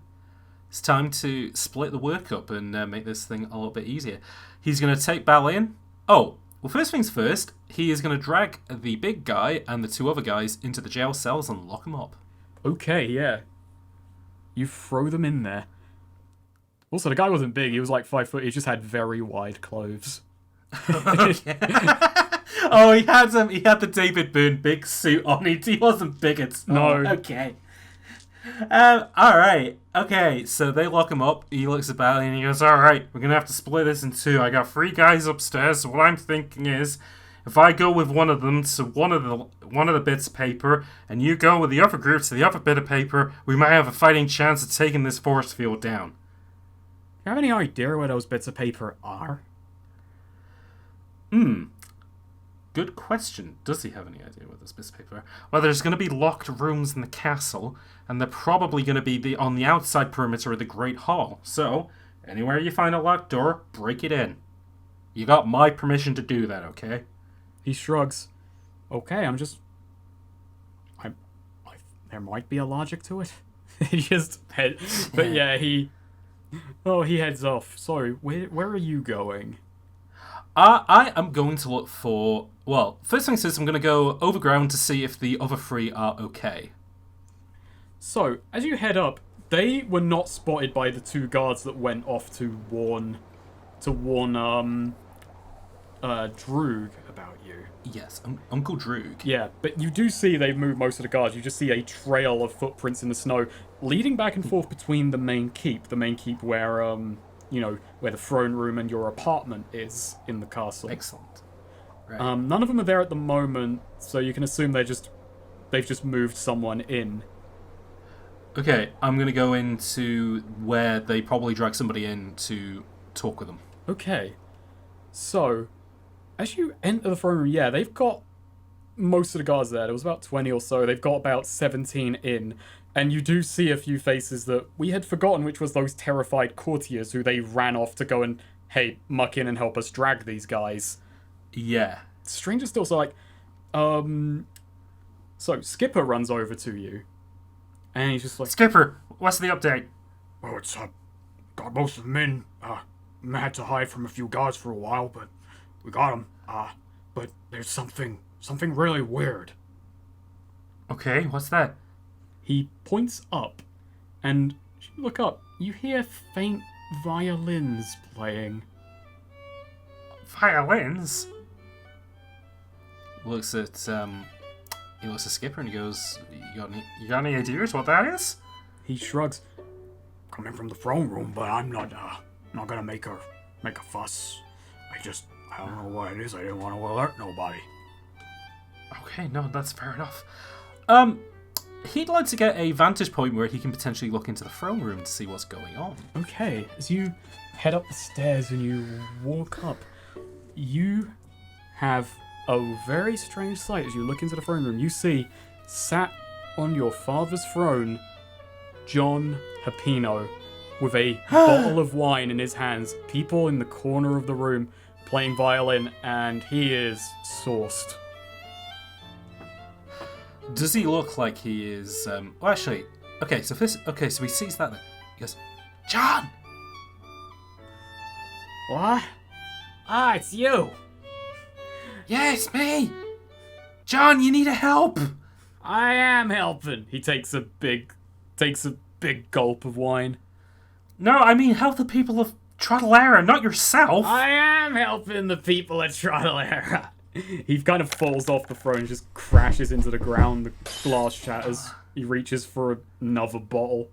it's time to split the work up and make this thing a little bit easier. He's going to take Balian. Oh, well, first things first, he is going to drag the big guy and the two other guys into the jail cells and lock them up. Okay, yeah. You throw them in there. Also, the guy wasn't big. He was like 5 foot. He just had very wide clothes. Okay. Oh, he had the David Boone big suit on. He wasn't bigot. No. Okay. Alright. Okay, so they lock him up. He looks at Balian and he goes, alright, we're gonna have to split this in two. I got 3 guys upstairs, so what I'm thinking is, if I go with one of them to one of the bits of paper, and you go with the other group to the other bit of paper, we might have a fighting chance of taking this force field down. Do you have any idea where those bits of paper are? Good question. Does he have any idea what this bit of paper are? Well, there's going to be locked rooms in the castle, and they're probably going to be on the outside perimeter of the Great Hall. So, anywhere you find a locked door, break it in. You got my permission to do that, okay? He shrugs. Okay, there might be a logic to it. He heads off. Sorry, where are you going? I am going to look for... Well, first thing is I'm going to go overground to see if the other 3 are okay. So, as you head up, they were not spotted by the 2 guards that went off to warn Droog about you. Yes, Uncle Droog. Yeah, but you do see they've moved most of the guards. You just see a trail of footprints in the snow leading back and forth between the main keep where, where the throne room and your apartment is in the castle. Excellent. Right. None of them are there at the moment, so you can assume they've just moved someone in. Okay, I'm going to go into where they probably drag somebody in to talk with them. Okay. So, as you enter the throne room, they've got most of the guards there. There was about 20 or so. They've got about 17 in. And you do see a few faces that we had forgotten, which was those terrified courtiers who they ran off to go and, hey, muck in and help us drag these guys. Yeah. Stranger's still so like, So, Skipper runs over to you. And he's just like... Skipper, what's the update? Well, it's, got most of them in. Had to hide from a few guards for a while, but we got them. But there's something really weird. Okay, what's that? He points up, and as you look up, you hear faint violins playing. Violins? He looks at Skipper and he goes, you got any ideas what that is? He shrugs. Coming from the throne room, but I'm not gonna make a fuss. I don't know what it is. I didn't want to alert nobody. Okay, no, that's fair enough. He'd like to get a vantage point where he can potentially look into the throne room to see what's going on. Okay, as you head up the stairs and you walk up, you have a very strange sight. As you look into the throne room, you see, sat on your father's throne, John Hapino, with a bottle of wine in his hands, people in the corner of the room playing violin, and he is sauced. Does he look like he is... well, actually... Okay, so he sees that then. He goes, John! What? Ah, it's you! Yeah, it's me! John, you need help! I am helping. He takes a big gulp of wine. No, I mean help the people of TehSnakerer, not yourself! I am helping the people at TehSnakerer. He kind of falls off the throne, just crashes into the ground, the glass shatters. He reaches for another bottle.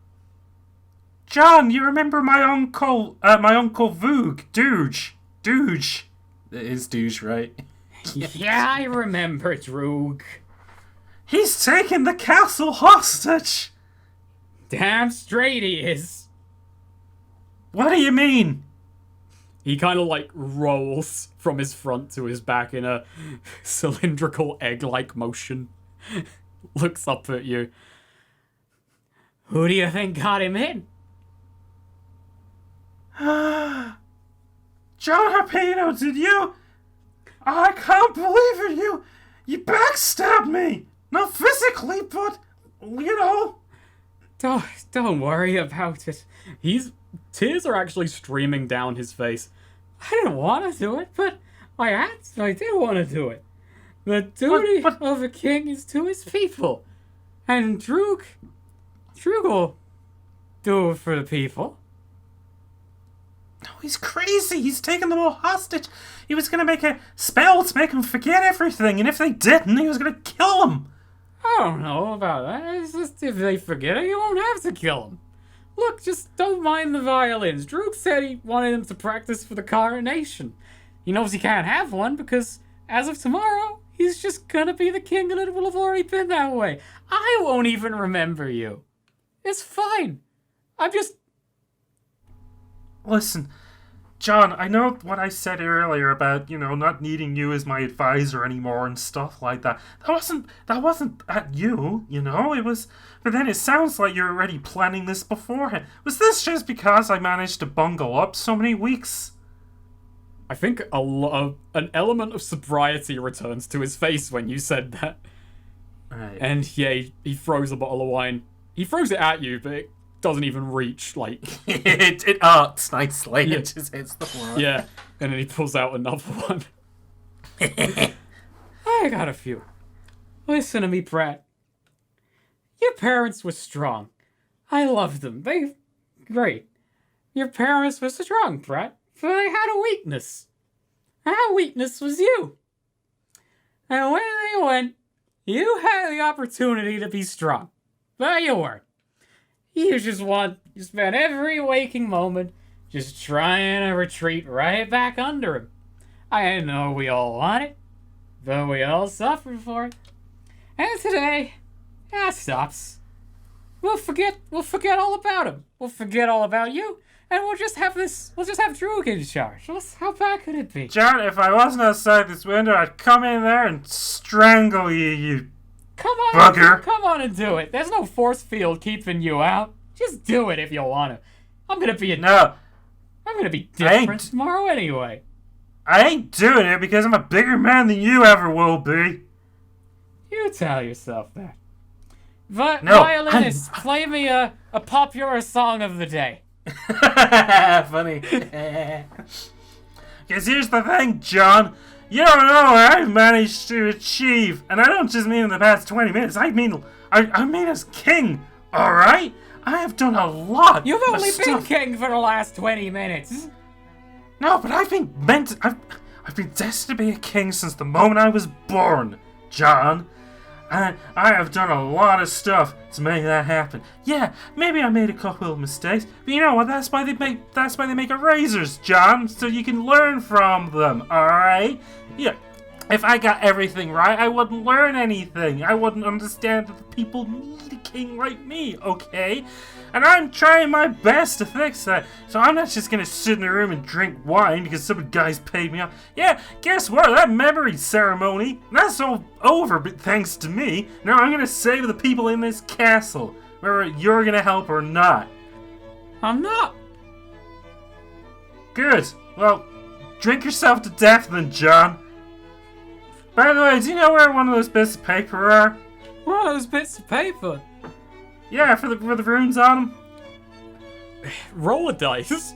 John, you remember my uncle Voog, Dooge. It is Dooge, right? Yeah, I remember Droog. He's taken the castle hostage! Damn straight he is. What do you mean? He kind of like rolls from his front to his back in a cylindrical egg-like motion. Looks up at you. Who do you think got him in? John Hapino, did you? I can't believe it, you backstabbed me! Not physically, but, Don't worry about it. Tears are actually streaming down his face. I didn't want to do it, but I did want to do it. The duty of a king is to his people. And Droog will do it for the people. he's crazy. He's taken them all hostage. He was going to make a spell to make them forget everything, and if they didn't, he was going to kill them. I don't know about that. It's just if they forget it, you won't have to kill them. Look, just don't mind the violins. Droog said he wanted them to practice for the coronation. He knows he can't have one because, as of tomorrow, he's just gonna be the king and it will have already been that way. I won't even remember you. It's fine. I'm just... Listen, John, I know what I said earlier about, not needing you as my advisor anymore and stuff like that. That wasn't at you, it was... But then it sounds like you're already planning this beforehand. Was this just because I managed to bungle up so many weeks? I think an element of sobriety returns to his face when you said that. Right. And yeah, he throws a bottle of wine. He throws it at you, but it doesn't even reach, like... it arcs nicely. Yeah. It just hits the floor. Yeah, and then he pulls out another one. I got a few. Listen to me, Pratt. Your parents were strong. I loved them. Great. Your parents were strong, Pratt. But they had a weakness. And that weakness was you. And when they went, you had the opportunity to be strong. But you weren't. You spent every waking moment just trying to retreat right back under him. I know we all want it, but we all suffer for it. And today, that stops. We'll forget all about him. We'll forget all about you. And we'll just have Droog in charge. How bad could it be? John, if I wasn't outside this window, I'd come in there and strangle you Come on, bugger. come on and do it. There's no force field keeping you out. Just do it if you want to. I'm gonna be different tomorrow anyway. I ain't doing it because I'm a bigger man than you ever will be. You tell yourself that. But No, violinist, play me a popular song of the day. Funny. Because here's the thing, John. You don't know what I've managed to achieve. And I don't just mean in the past 20 minutes. I mean as king, alright? I have done a lot. You've of only been stuff. king for the last 20 minutes. No, but I've been destined to be a king since the moment I was born, John. And I have done a lot of stuff to make that happen. Yeah, maybe I made a couple of mistakes, but you know what? That's why they make erasers, John, so you can learn from them. All right? Yeah. If I got everything right, I wouldn't learn anything. I wouldn't understand that the people need a king like me, okay? And I'm trying my best to fix that. So I'm not just gonna sit in a room and drink wine because some guys paid me off. Yeah, guess what? That memory ceremony, that's all over, but thanks to me. Now I'm gonna save the people in this castle, whether you're gonna help or not. I'm not. Good. Well, drink yourself to death then, John. By the way, do you know where one of those bits of paper are? One of those bits of paper. Yeah, for the runes on them. Roll a dice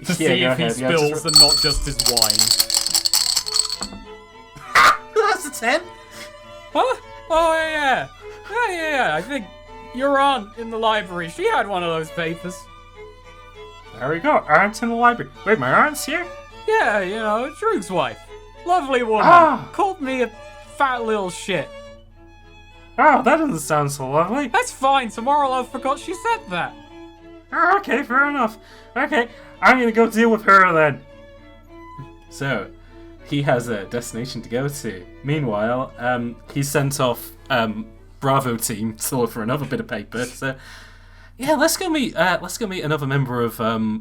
to see go if he ahead. Yeah, spills and not just his wine. That's a 10. Huh? Oh yeah. Yeah. I think your aunt in the library, she had one of those papers. There we go. Aunt's in the library. Wait, my aunt's here? Yeah, Droog's wife. Lovely woman. Ah. Called me a fat little shit. Oh, that doesn't sound so lovely. That's fine. Tomorrow I forgot she said that. Oh, okay, fair enough. Okay, I'm gonna go deal with her then. So, he has a destination to go to. Meanwhile, he sent off Bravo team to look for another bit of paper. So, yeah, let's go meet another member of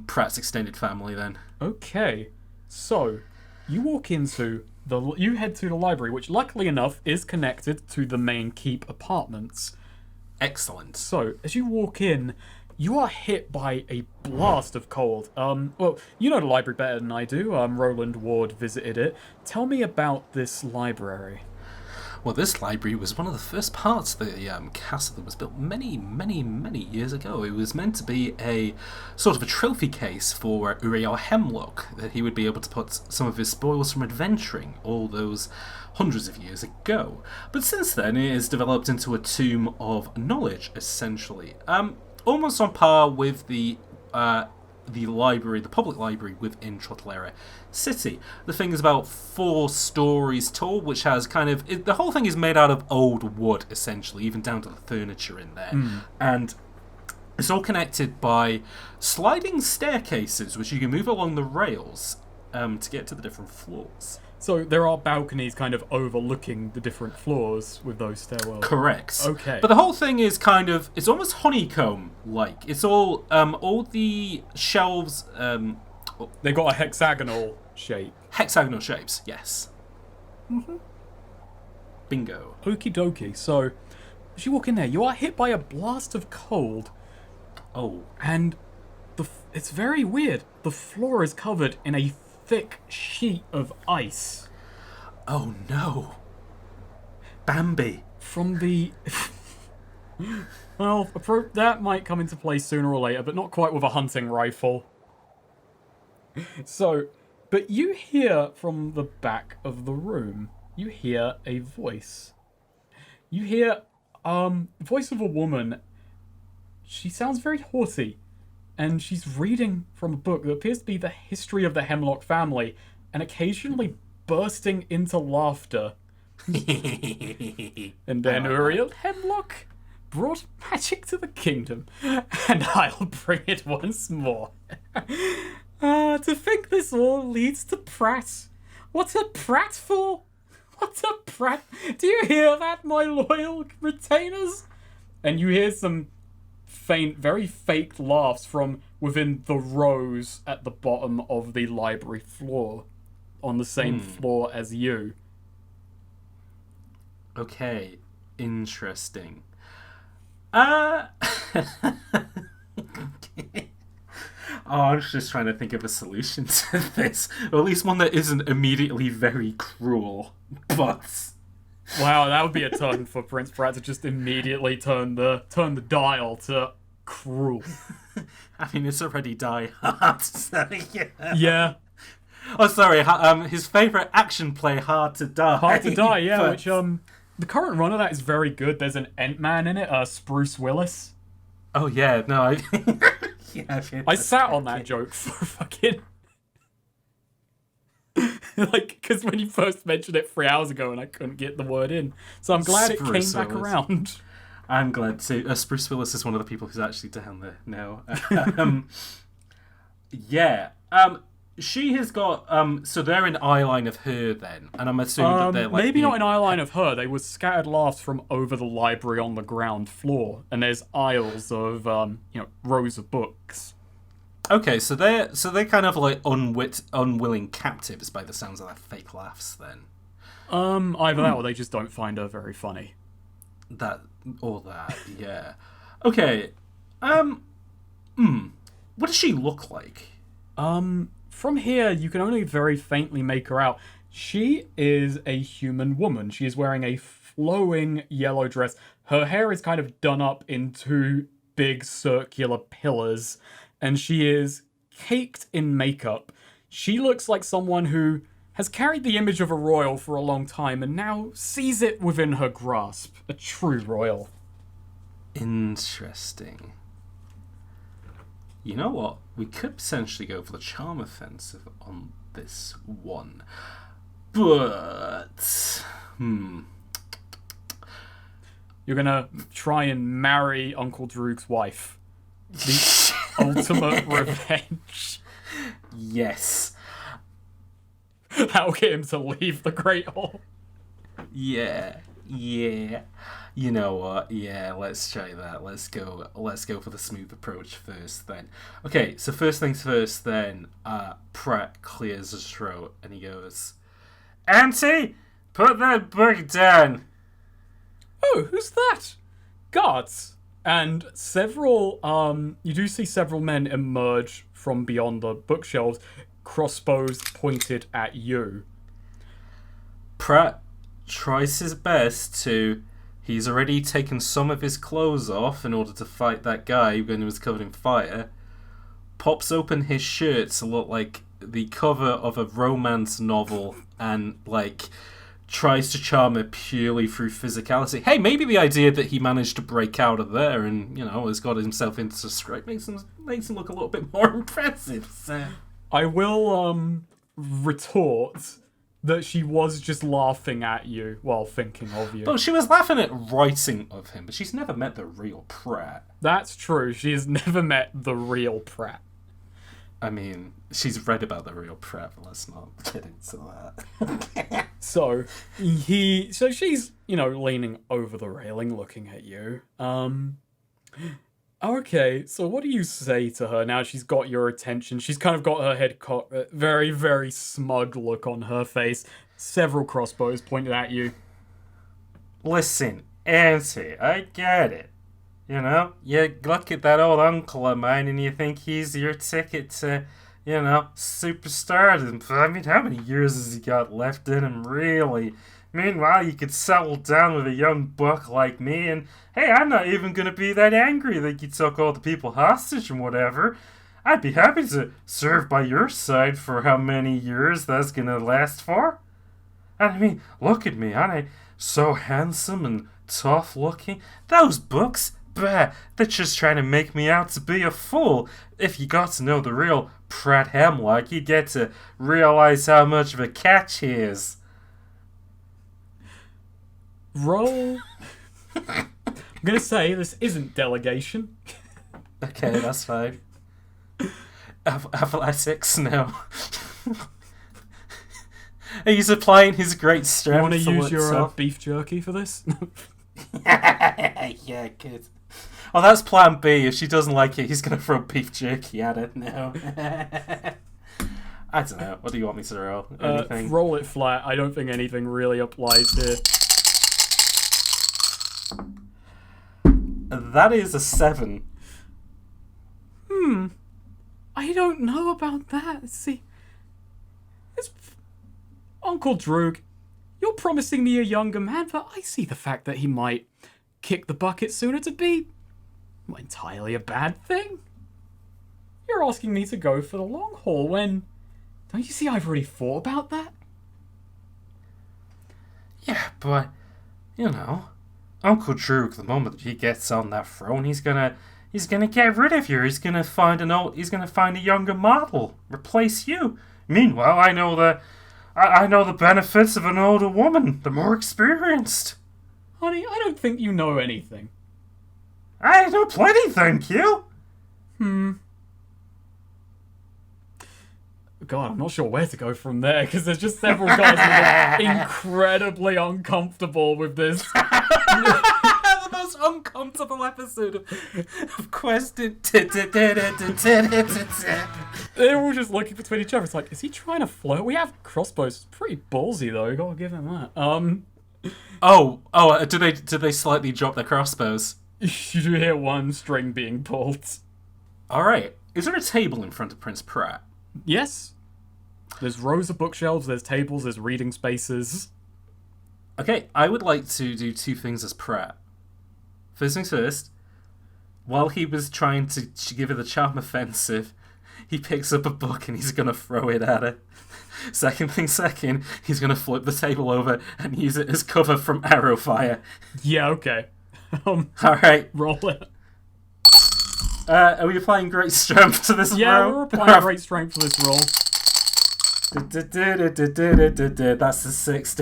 Pratt's extended family then. Okay, so you head to the library, which luckily enough is connected to the main keep apartments. Excellent. So as you walk in, you are hit by a blast of cold. Well, you know the library better than I do. Roland Ward visited it. Tell me about this library. Well, this library was one of the first parts of the castle that was built many, many, many years ago. It was meant to be a sort of a trophy case for Uriel Hemlocked, that he would be able to put some of his spoils from adventuring all those hundreds of years ago. But since then, it has developed into a tomb of knowledge, essentially. Almost on par with the the library, the public library within TehSnakerer City. The thing is about 4 stories tall, which has the whole thing is made out of old wood, essentially, even down to the furniture in there. And it's all connected by sliding staircases, which you can move along the rails to get to the different floors. So there are balconies kind of overlooking the different floors with those stairwells. Correct. Okay. But the whole thing is it's almost honeycomb-like. It's all the shelves... They've got a hexagonal shape. Hexagonal shapes, yes. Bingo. Okie dokie. So, as you walk in there, you are hit by a blast of cold. Oh. And it's very weird. The floor is covered in a thick sheet of ice. Oh no. Bambi. From the... Well, that might come into play sooner or later, but not quite with a hunting rifle. So, but you hear from the back of the room, you hear a voice. You hear voice of a woman. She sounds very haughty, and she's reading from a book that appears to be the history of the Hemlocked family, and occasionally bursting into laughter. And then Uriel Hemlock brought magic to the kingdom, and I'll bring it once more. To think this all leads to Pratt. What's a Pratt for? What's a Pratt? Do you hear that, my loyal retainers? And you hear some faint, very fake laughs from within the rows at the bottom of the library floor, on the same floor as you. Okay, interesting. I was just trying to think of a solution to this, or at least one that isn't immediately very cruel. But wow, that would be a turn for Prince Pratt to just immediately turn the dial to cruel. I mean, it's already Die Hard, so yeah. Yeah. Oh, sorry. His favorite action play, Hard to Die. Hard to Die, yeah. But... Which the current run of that is very good. There's an Ant-Man in it, Spruce Willis. Oh yeah, no, I sat on that joke for fucking... because when you first mentioned it 3 hours ago and I couldn't get the word in. So I'm glad it came back around. I'm glad too. Spruce Willis is one of the people who's actually down there now. Yeah. She has got... so they're in eye line of her then, and I'm assuming that they're like... Maybe not in eye line of her. They were scattered laughs from over the library on the ground floor, and there's aisles of, rows of books. Okay, so they're kind of like unwilling captives by the sounds of their fake laughs then. Either that or they just don't find her very funny. That, yeah. Okay, what does she look like? From here, you can only very faintly make her out. She is a human woman. She is wearing a flowing yellow dress. Her hair is kind of done up into big circular pillars, and she is caked in makeup. She looks like someone who has carried the image of a royal for a long time and now sees it within her grasp. A true royal. Interesting. You know what? We could potentially go for the charm offensive on this one. But... You're gonna try and marry Uncle Droog's wife. The ultimate revenge. Yes. That'll get him to leave the Great Hall. Yeah. You know what? Yeah, let's try that. Let's go for the smooth approach first then. Okay, so first things first then, Pratt clears his throat and he goes, Auntie, put that book down. Oh, who's that? Guards. And several, you do see several men emerge from beyond the bookshelves, crossbows pointed at you. Pratt tries his best to... He's already taken some of his clothes off in order to fight that guy when he was covered in fire. Pops open his shirt to look like the cover of a romance novel and, tries to charm her purely through physicality. Hey, maybe the idea that he managed to break out of there and, has got himself into a scrape makes him look a little bit more impressive. So. I will retort that she was just laughing at you while thinking of you. Oh, she was laughing at writing of him, but she's never met the real Pratt. That's true. She has never met the real Pratt. I mean, she's read about the real Pratt, but let's not get into that. So she's, leaning over the railing looking at you. Okay, so what do you say to her now she's got your attention? She's kind of got her head very, very smug look on her face. Several crossbows pointed at you. Listen, Auntie, I get it. You look at that old uncle of mine and you think he's your ticket to, superstardom. I mean, how many years has he got left in him, really? Meanwhile, you could settle down with a young buck like me, and hey, I'm not even going to be that angry that you took all the people hostage and whatever. I'd be happy to serve by your side for how many years that's going to last for. And I mean, look at me, aren't I so handsome and tough looking? Those books, bah, they're just trying to make me out to be a fool. If you got to know the real Pratt Hemlocked, you'd get to realize how much of a catch he is. Roll. I'm gonna say this isn't delegation. Okay, that's fine. Athletics, no. He's applying his great strength. You want to use your beef jerky for this? Yeah, good. Well, that's plan B. If she doesn't like it, he's going to throw beef jerky at it. No. I don't know. What do you want me to roll? Anything? Roll it flat. I don't think anything really applies here. That is a 7. I don't know about that. See, Uncle Droog, you're promising me a younger man, but I see the fact that he might kick the bucket sooner to be not entirely a bad thing. You're asking me to go for the long haul when... Don't you see I've already thought about that? Yeah, but, Uncle Droog, the moment he gets on that throne, he's gonna get rid of you. He's gonna find a younger model, replace you. Meanwhile, I know the benefits of an older woman, the more experienced. Honey, I don't think you know anything. I know plenty, thank you. God, I'm not sure where to go from there, because there's just several guys who are incredibly uncomfortable with this. The most uncomfortable episode of Question. They're all just looking between each other. It's like, is he trying to flirt? We have crossbows. It's pretty ballsy, though. You gotta give him that. Did they slightly drop their crossbows? You do hear one string being pulled. Alright. Is there a table in front of Prince Pratt? Yes. There's rows of bookshelves, there's tables, there's reading spaces. Okay, I would like to do 2 things as Pratt. First things first, while he was trying to give her the charm offensive, he picks up a book and he's going to throw it at her. Second, he's going to flip the table over and use it as cover from arrow fire. Yeah, okay. Alright. Roll it. Are we applying great strength to this roll? Yeah, we're applying great strength for this roll. That's a 6,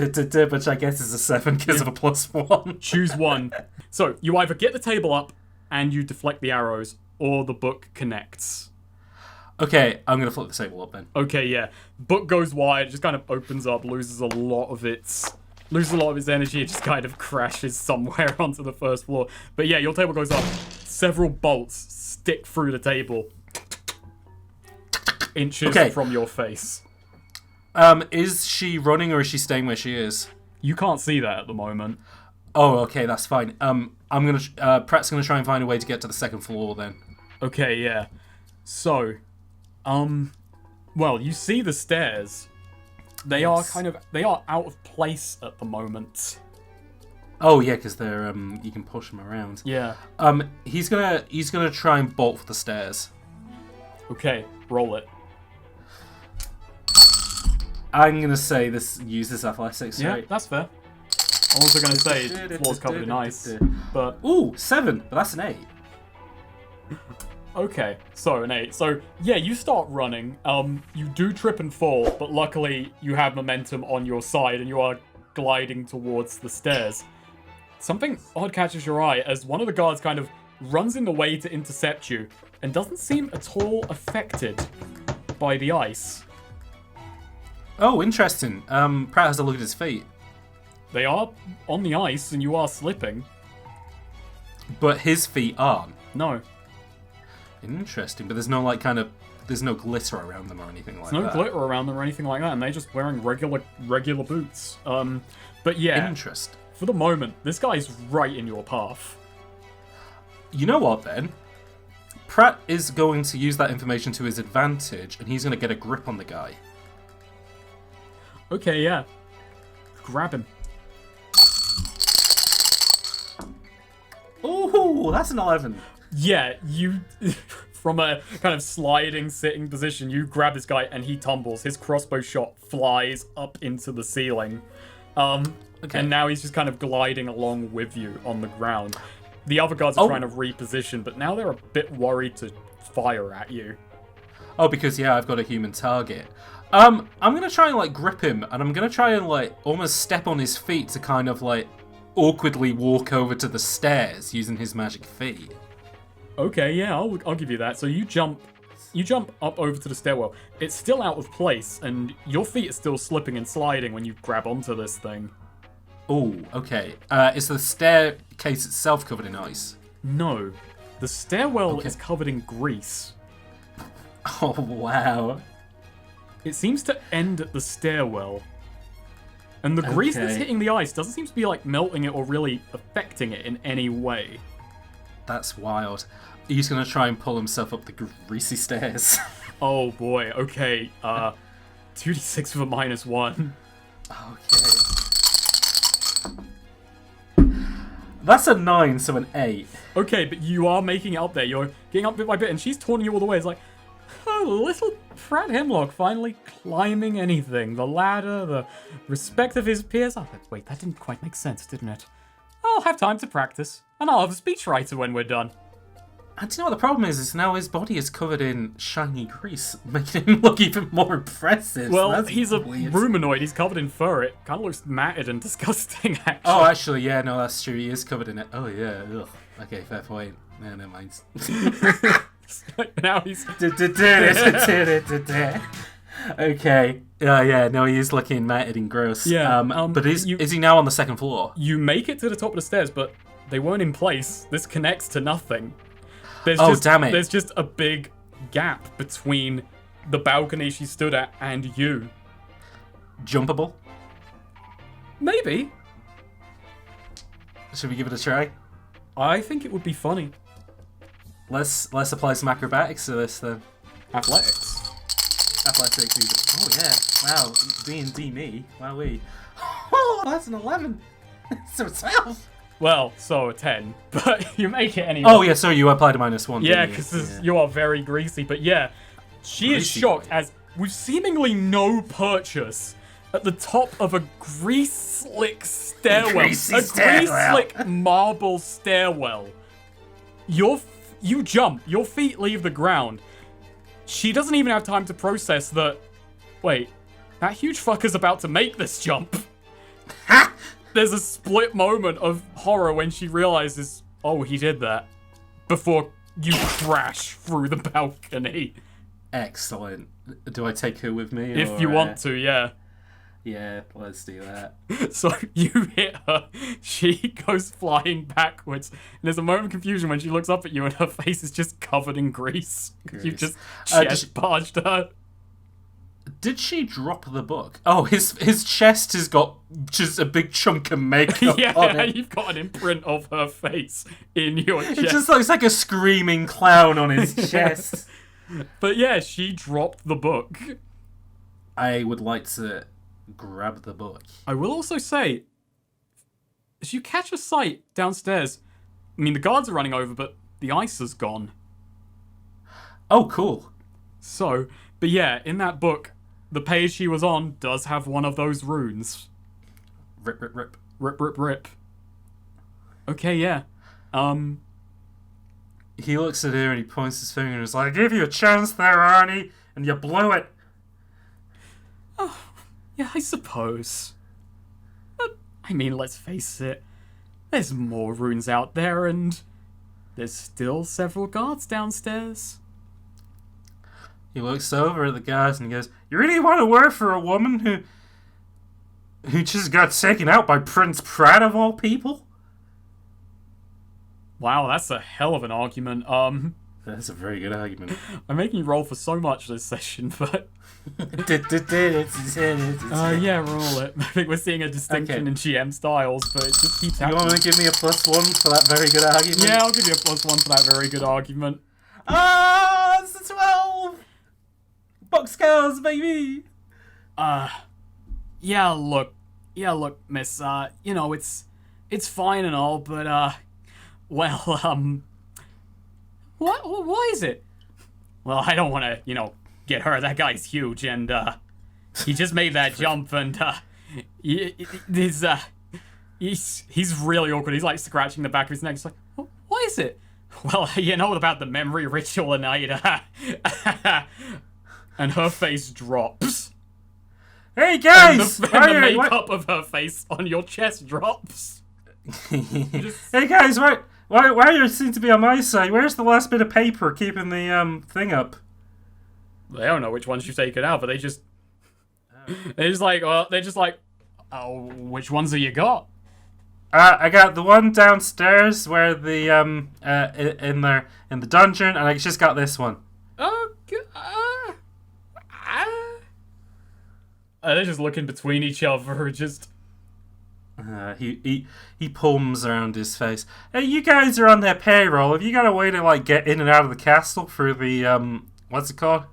which I guess is a 7 because of a +1. Choose one. So, you either get the table up and you deflect the arrows, or the book connects. Okay, I'm going to flip the table up then. Okay, yeah. Book goes wide, just kind of opens up, loses a lot of its energy, it just kind of crashes somewhere onto the first floor. But yeah, your table goes up. Several bolts stick through the table. Inches from your face. Is she running or is she staying where she is? You can't see that at the moment. Oh, okay, that's fine. Pratt's gonna try and find a way to get to the second floor then. Okay, yeah. So, well, you see the stairs. They are out of place at the moment. Oh yeah, because they're you can push them around. Yeah. He's gonna try and bolt for the stairs. Okay, roll it. I'm gonna say this uses athletics, Yeah, right? that's fair. I was going to say floor's covered in ice, but... Ooh, 7, but that's an 8. Okay, so an 8. So, yeah, you start running. You do trip and fall, but luckily you have momentum on your side and you are gliding towards the stairs. Something odd catches your eye as one of the guards kind of runs in the way to intercept you and doesn't seem at all affected by the ice. Oh, interesting. Pratt has a look at his feet. They are on the ice and you are slipping. But his feet aren't. No. Interesting, but there's no there's no glitter around them or anything like that. There's no glitter around them or anything like that, and they're just wearing regular boots. But yeah, Interesting. for the moment, this guy's right in your path. You know what then? Pratt is going to use that information to his advantage, and he's going to get a grip on the guy. Okay, yeah. Grab him. Ooh, that's an 11. Yeah, you, from a kind of sliding sitting position, you grab this guy and he tumbles. His crossbow shot flies up into the ceiling. Okay. And now he's just kind of gliding along with you on the ground. The other guards are trying to reposition, but now they're a bit worried to fire at you. Oh, because, yeah, I've got a human target. I'm going to try and, like, grip him, and I'm going to try and, like, almost step on his feet to kind of, like, awkwardly walk over to the stairs using his magic feet. Okay, yeah, I'll give you that. So you jump up over to the stairwell. It's still out of place, and your feet are still slipping and sliding when you grab onto this thing. Oh, okay. Is the staircase itself covered in ice? No. The stairwell is covered in grease. Oh, wow. It seems to end at the stairwell. And the grease that's hitting the ice doesn't seem to be, like, melting it or really affecting it in any way. That's wild. He's going to try and pull himself up the greasy stairs. Oh, boy. Okay. 2d6 with a -1. Okay. That's a 9, so an 8. Okay, but you are making it up there. You're getting up bit by bit, and she's taunting you all the way. It's like, oh, little Pratt Hemlock finally climbing anything. The ladder, the respect of his peers. Oh, wait, that didn't quite make sense, didn't it? I'll have time to practice, and I'll have a speechwriter when we're done. And do you know what the problem is now his body is covered in shiny grease, making him look even more impressive. Well, That's he's a weird. rumanoid. He's covered in fur. It kind of looks matted and disgusting, actually. Oh, actually, yeah, no, that's true. He is covered in it. Oh, yeah. Ugh. Okay, fair point. No, never mind. Now he's... Okay. Yeah, no, he is looking matted and gross. Yeah. But is he now on the second floor? You make it to the top of the stairs, but they weren't in place. This connects to nothing. Damn it. There's just a big gap between the balcony she stood at and you. Jumpable? Maybe. Should we give it a try? I think it would be funny. Let's apply some acrobatics to this then. Athletics. Athletics even. Oh yeah. Wow. D&D me. Wowee. Oh, that's an 11. So 12. Well, so a 10, but you make it anyway. Oh yeah, sorry, you applied a -1. Yeah, because you are very greasy, but yeah. She is shocked as, with seemingly no purchase, at the top of a grease-slick stairwell. Grease-slick marble stairwell. You jump, your feet leave the ground. She doesn't even have time to process that, wait, that huge fucker's about to make this jump. There's a split moment of horror when she realizes, oh, he did that, before you crash through the balcony. Excellent. Do I take her with me? If you want to, yeah. Yeah, let's do that. So you hit her, she goes flying backwards, and there's a moment of confusion when she looks up at you and her face is just covered in grease. You've just chest barged her. Did she drop the book? Oh, his chest has got just a big chunk of makeup on it. You've got an imprint of her face in your chest. It just looks like a screaming clown on his chest. But yeah, she dropped the book. I would like to grab the book. I will also say, as you catch a sight downstairs, I mean, the guards are running over, but the ice is gone. Oh, cool. So, but yeah, in that book, the page he was on does have one of those runes. Rip, rip, rip. Rip, rip, rip. Okay, yeah. He looks at her and he points his finger and is like, I gave you a chance there, Arnie, and you blew it. Oh, yeah, I suppose. But, I mean, let's face it. There's more runes out there, and there's still several guards downstairs. He looks over at the guys and he goes, you really want to work for a woman who just got taken out by Prince Pratt of all people? Wow, that's a hell of an argument. That's a very good argument. I'm making you roll for so much this session, but... yeah, roll it. I think we're seeing a distinction in GM styles, but it just keeps happening. You want to give me a +1 for that very good argument? Yeah, I'll give you a +1 for that very good argument. Ah, it's a 12! Boxcars, baby! Yeah, look, miss, you know, it's fine and all, but, well, what is it? Well, I don't want to, you know, get hurt. That guy's huge, and, he just made that jump, and, he's really awkward. He's, like, scratching the back of his neck. He's like, what is it? Well, you know about the memory ritual tonight, and her face drops. Hey, guys! And the makeup of her face on your chest drops. Hey, guys, why you seem to be on my side? Where's the last bit of paper keeping the thing up? They don't know which ones you've taken out, but they're just like, oh, which ones have you got? I got the one downstairs where the in the dungeon, and I just got this one. They're just looking between each other, just. He palms around his face. Hey, you guys are on their payroll. Have you got a way to like get in and out of the castle through the what's it called?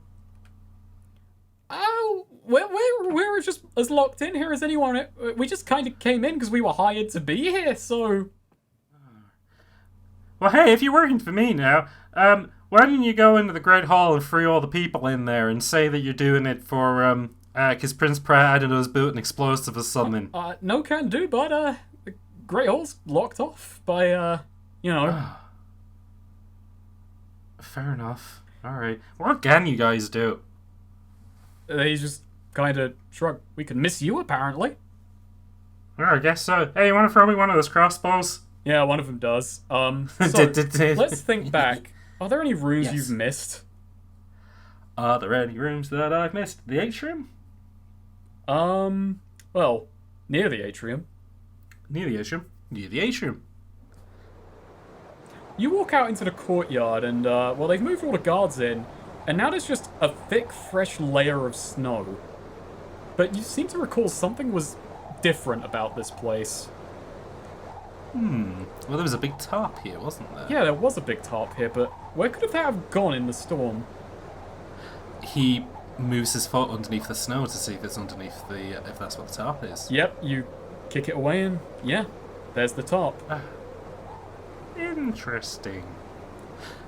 Oh, we're just as locked in here as anyone. We just kind of came in because we were hired to be here. So. Well, hey, if you're working for me now, why don't you go into the Great Hall and free all the people in there and say that you're doing it for because Prince Pratt, I don't know, is building explosive or something. No can do, but the Great Hall's locked off by you know. Fair enough. All right. What can you guys do? They just kind of shrug. We can miss you, apparently. Well, I guess so. Hey, you want to throw me one of those crossbows? Yeah, one of them does. So, let's think back. Are there any rooms you've missed? Are there any rooms that I've missed? The atrium? Well, near the atrium. Near the atrium? Near the atrium. You walk out into the courtyard and, well, they've moved all the guards in, and now there's just a thick, fresh layer of snow. But you seem to recall something was different about this place. Well, there was a big tarp here, wasn't there? Yeah, there was a big tarp here, but where could that have gone in the storm? He moves his foot underneath the snow to see if it's underneath the, if that's what the tarp is. Yep, you kick it away and, yeah, there's the tarp. Interesting.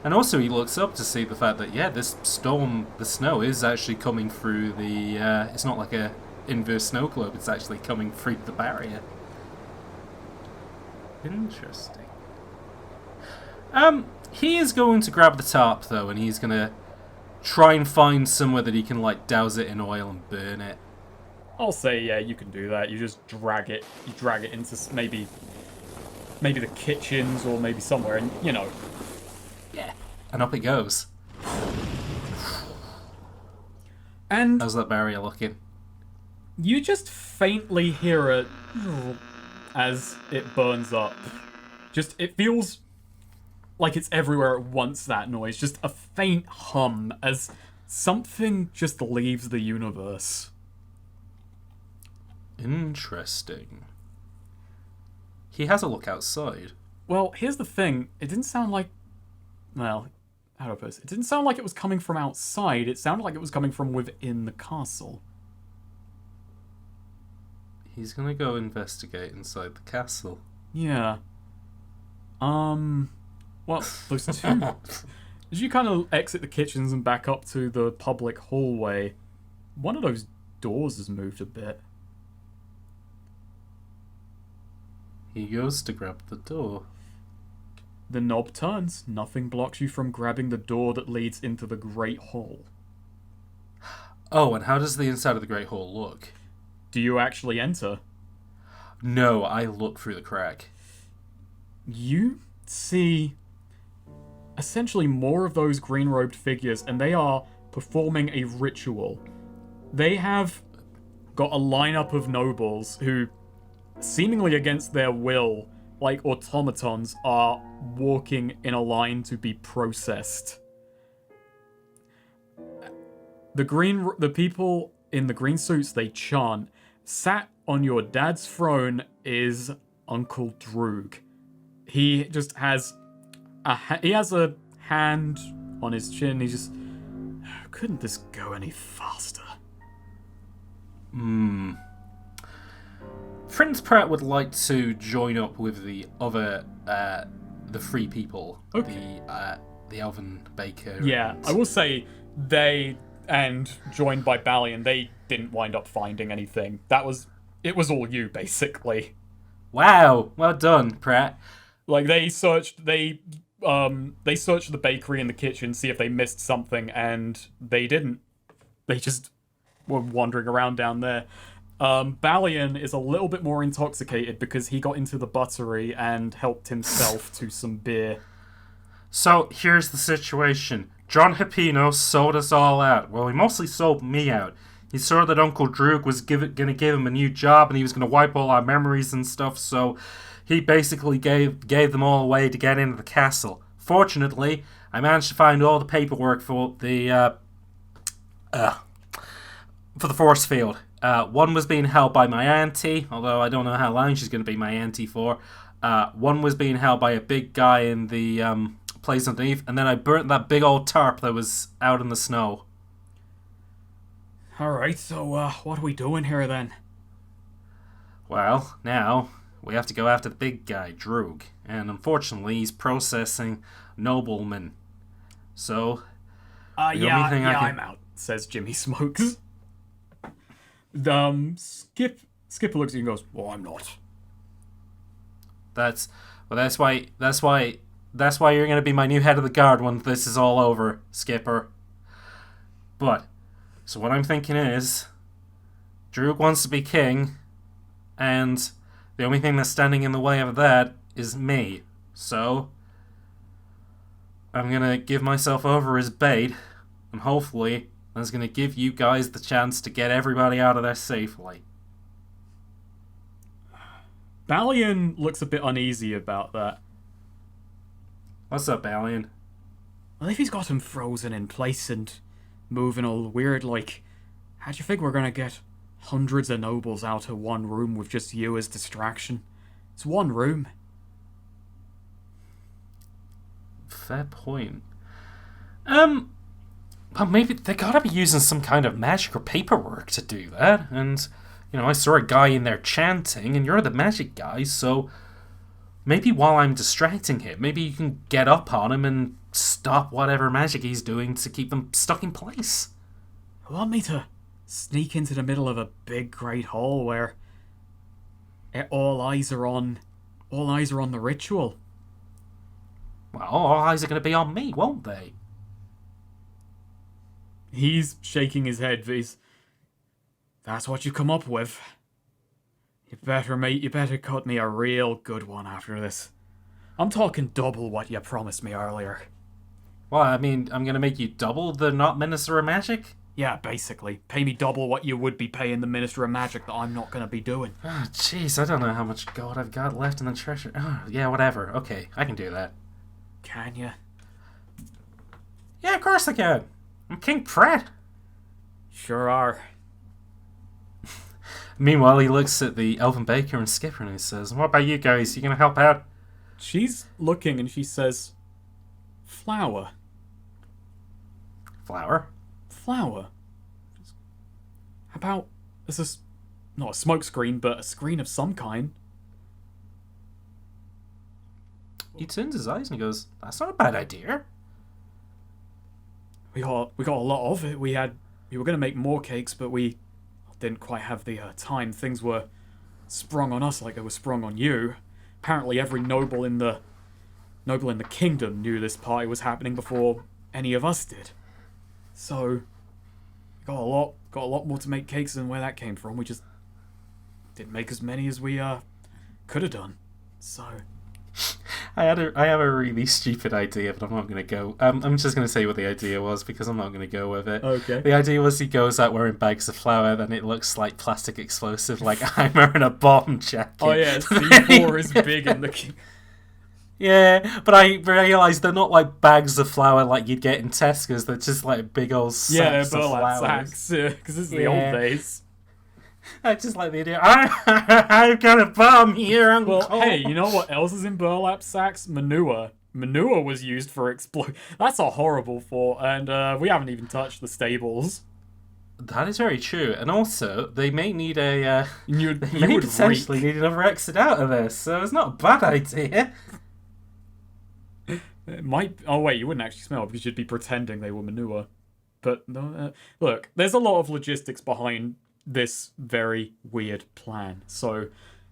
And also he looks up to see the fact that, yeah, this storm, the snow is actually coming through the, it's not like a inverse snow globe, it's actually coming through the barrier. Interesting. He is going to grab the tarp, though, and he's going to try and find somewhere that he can, like, douse it in oil and burn it. I'll say, yeah, you can do that. You just drag it. You drag it into maybe the kitchens or maybe somewhere, and, you know. Yeah. And up it goes. And how's that barrier looking? You just faintly hear it as it burns up. Just, it feels like it's everywhere at once, that noise. Just a faint hum as something just leaves the universe. Interesting. He has a look outside. Well, here's the thing. It didn't sound like... Well, how do I put this? It didn't sound like it was coming from outside. It sounded like it was coming from within the castle. He's gonna go investigate inside the castle. Yeah. Well, those two... As you kind of exit the kitchens and back up to the public hallway, one of those doors has moved a bit. He goes to grab the door. The knob turns. Nothing blocks you from grabbing the door that leads into the Great Hall. Oh, and how does the inside of the Great Hall look? Do you actually enter? No, I look through the crack. You see essentially more of those green-robed figures, and they are performing a ritual. They have got a lineup of nobles who, seemingly against their will, like automatons, are walking in a line to be processed. The people in the green suits, they chant. Sat on your dad's throne is Uncle Droog. He just has a hand on his chin. He just, couldn't this go any faster? Prince Pratt would like to join up with the other, the three people. Okay. The Elven Baker. Yeah, I will say they, and joined by Balian, they didn't wind up finding anything. It was all you, basically. Wow, well done, Pratt. Like, they searched the bakery and the kitchen, see if they missed something, and they didn't. They just were wandering around down there. Balian is a little bit more intoxicated because he got into the buttery and helped himself to some beer. So, here's the situation. John Hipino sold us all out. Well, he mostly sold me out. He saw that Uncle Droog was going to give him a new job and he was going to wipe all our memories and stuff, so he basically gave them all away to get into the castle. Fortunately, I managed to find all the paperwork for the force field. One was being held by my auntie, although I don't know how long she's going to be my auntie for. One was being held by a big guy in the place underneath, and then I burnt that big old tarp that was out in the snow. Alright, so what are we doing here then? Well, now we have to go after the big guy, Droog, and unfortunately he's processing noblemen. So, I'm out, says Jimmy Smokes. Skipper looks at you and goes, well, I'm not. That's why you're going to be my new head of the guard when this is all over, Skipper. But, so what I'm thinking is, Droog wants to be king, and the only thing that's standing in the way of that is me. So, I'm going to give myself over as bait, and hopefully that's going to give you guys the chance to get everybody out of there safely. Balian looks a bit uneasy about that. What's up, Balian? Well, if he's got him frozen in place and moving all weird, like, how do you think we're gonna get hundreds of nobles out of one room with just you as distraction? It's one room. Fair point. Well, maybe they gotta be using some kind of magic or paperwork to do that, and, I saw a guy in there chanting, and you're the magic guy, so maybe while I'm distracting him, maybe you can get up on him and stop whatever magic he's doing to keep them stuck in place. You want me to sneak into the middle of a big great hall where all eyes are on the ritual? Well, all eyes are going to be on me, won't they? He's shaking his head. That's what you come up with. You better cut me a real good one after this. I'm talking double what you promised me earlier. Well, I mean, I'm going to make you double the not Minister of Magic? Yeah, basically. Pay me double what you would be paying the Minister of Magic that I'm not going to be doing. Oh, jeez, I don't know how much gold I've got left in the treasure. Oh, yeah, whatever. Okay, I can do that. Can you? Yeah, of course I can. I'm King Pratt. Sure are. Meanwhile, he looks at the Elven Baker and Skipper and he says, what about you guys? You going to help out? She's looking and she says, flower. Flower? Flower. How about, this is not a smoke screen, but a screen of some kind. He turns his eyes and he goes, that's not a bad idea. We got a lot of it. We were going to make more cakes, but we didn't quite have the time. Things were sprung on us like they were sprung on you. Apparently every noble in the kingdom knew this party was happening before any of us did. So got a lot more to make cakes than where that came from. We just didn't make as many as we could have done. So I have a really stupid idea, but I'm not going to go. I'm just going to say what the idea was because I'm not going to go with it. Okay. The idea was he goes out wearing bags of flour, then it looks like plastic explosive, like I'm wearing a bomb jacket. Oh yeah, C4 is big in the. Yeah, but I realised they're not like bags of flour like you'd get in Tesco's. They're just like big old sacks of flour. Sacks, because this is the old days. I just like the idea. I've got a bomb here, Uncle. Well, hey, you know what else is in burlap sacks? Manure. Manure was used for explode. That's a horrible thought, and we haven't even touched the stables. That is very true, and also they may need a. You may potentially need another exit out of this, so it's not a bad idea. It might. Oh wait, you wouldn't actually smell because you'd be pretending they were manure. But no, look, there's a lot of logistics behind this very weird plan. So,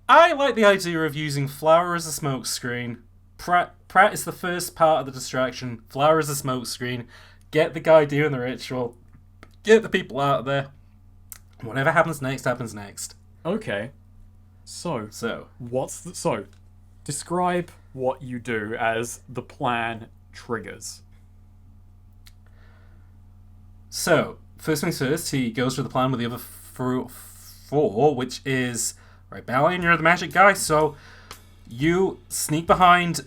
I like the idea of using flour as a smokescreen. Pratt is the first part of the distraction. Flour as a smokescreen. Get the guy doing the ritual. Get the people out there. Whatever happens next, happens next. Okay. So describe what you do as the plan triggers. So, first things first, he goes through the plan with the other four, which is, right, Balian, you're the magic guy, so you sneak behind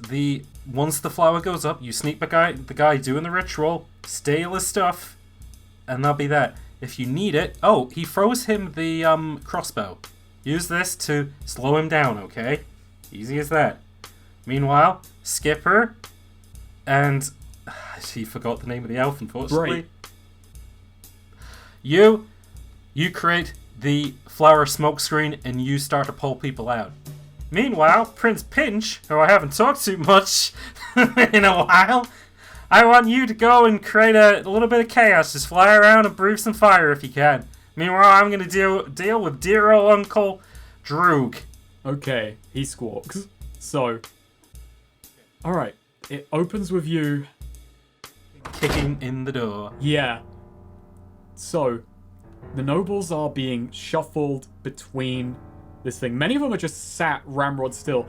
once the flower goes up, you sneak the guy doing the ritual, steal his stuff, and that'll be that. If you need it, he throws him the crossbow. Use this to slow him down, okay? Easy as that. Meanwhile, Skipper, and he forgot the name of the elf, unfortunately. Right. You create the flower smokescreen and you start to pull people out. Meanwhile, Prince Pinch, who I haven't talked to much in a while, I want you to go and create a little bit of chaos. Just fly around and breathe some fire if you can. Meanwhile, I'm going to deal with dear old Uncle Droog. Okay, he squawks. So, alright, it opens with you kicking in the door. Yeah. So, the nobles are being shuffled between this thing. Many of them are just sat ramrod still.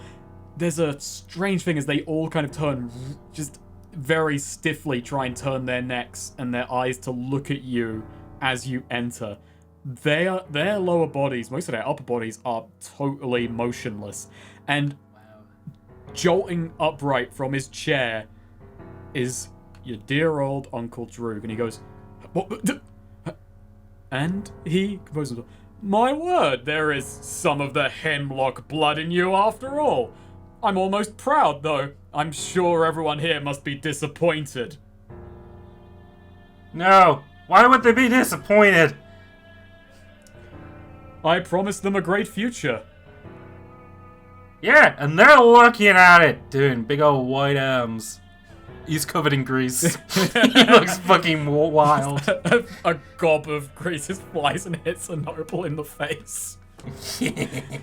There's a strange thing as they all kind of turn, just very stiffly try and turn their necks and their eyes to look at you as you enter. Their lower bodies, most of their upper bodies, are totally motionless. And jolting upright from his chair is your dear old Uncle Droog. And he goes, what? And he composes, my word, there is some of the Hemlocked blood in you after all. I'm almost proud, though. I'm sure everyone here must be disappointed. No, why would they be disappointed? I promised them a great future. Yeah, and they're looking at it, doing big old white arms. He's covered in grease. He looks fucking wild. A gob of grease just flies and hits a noble in the face. It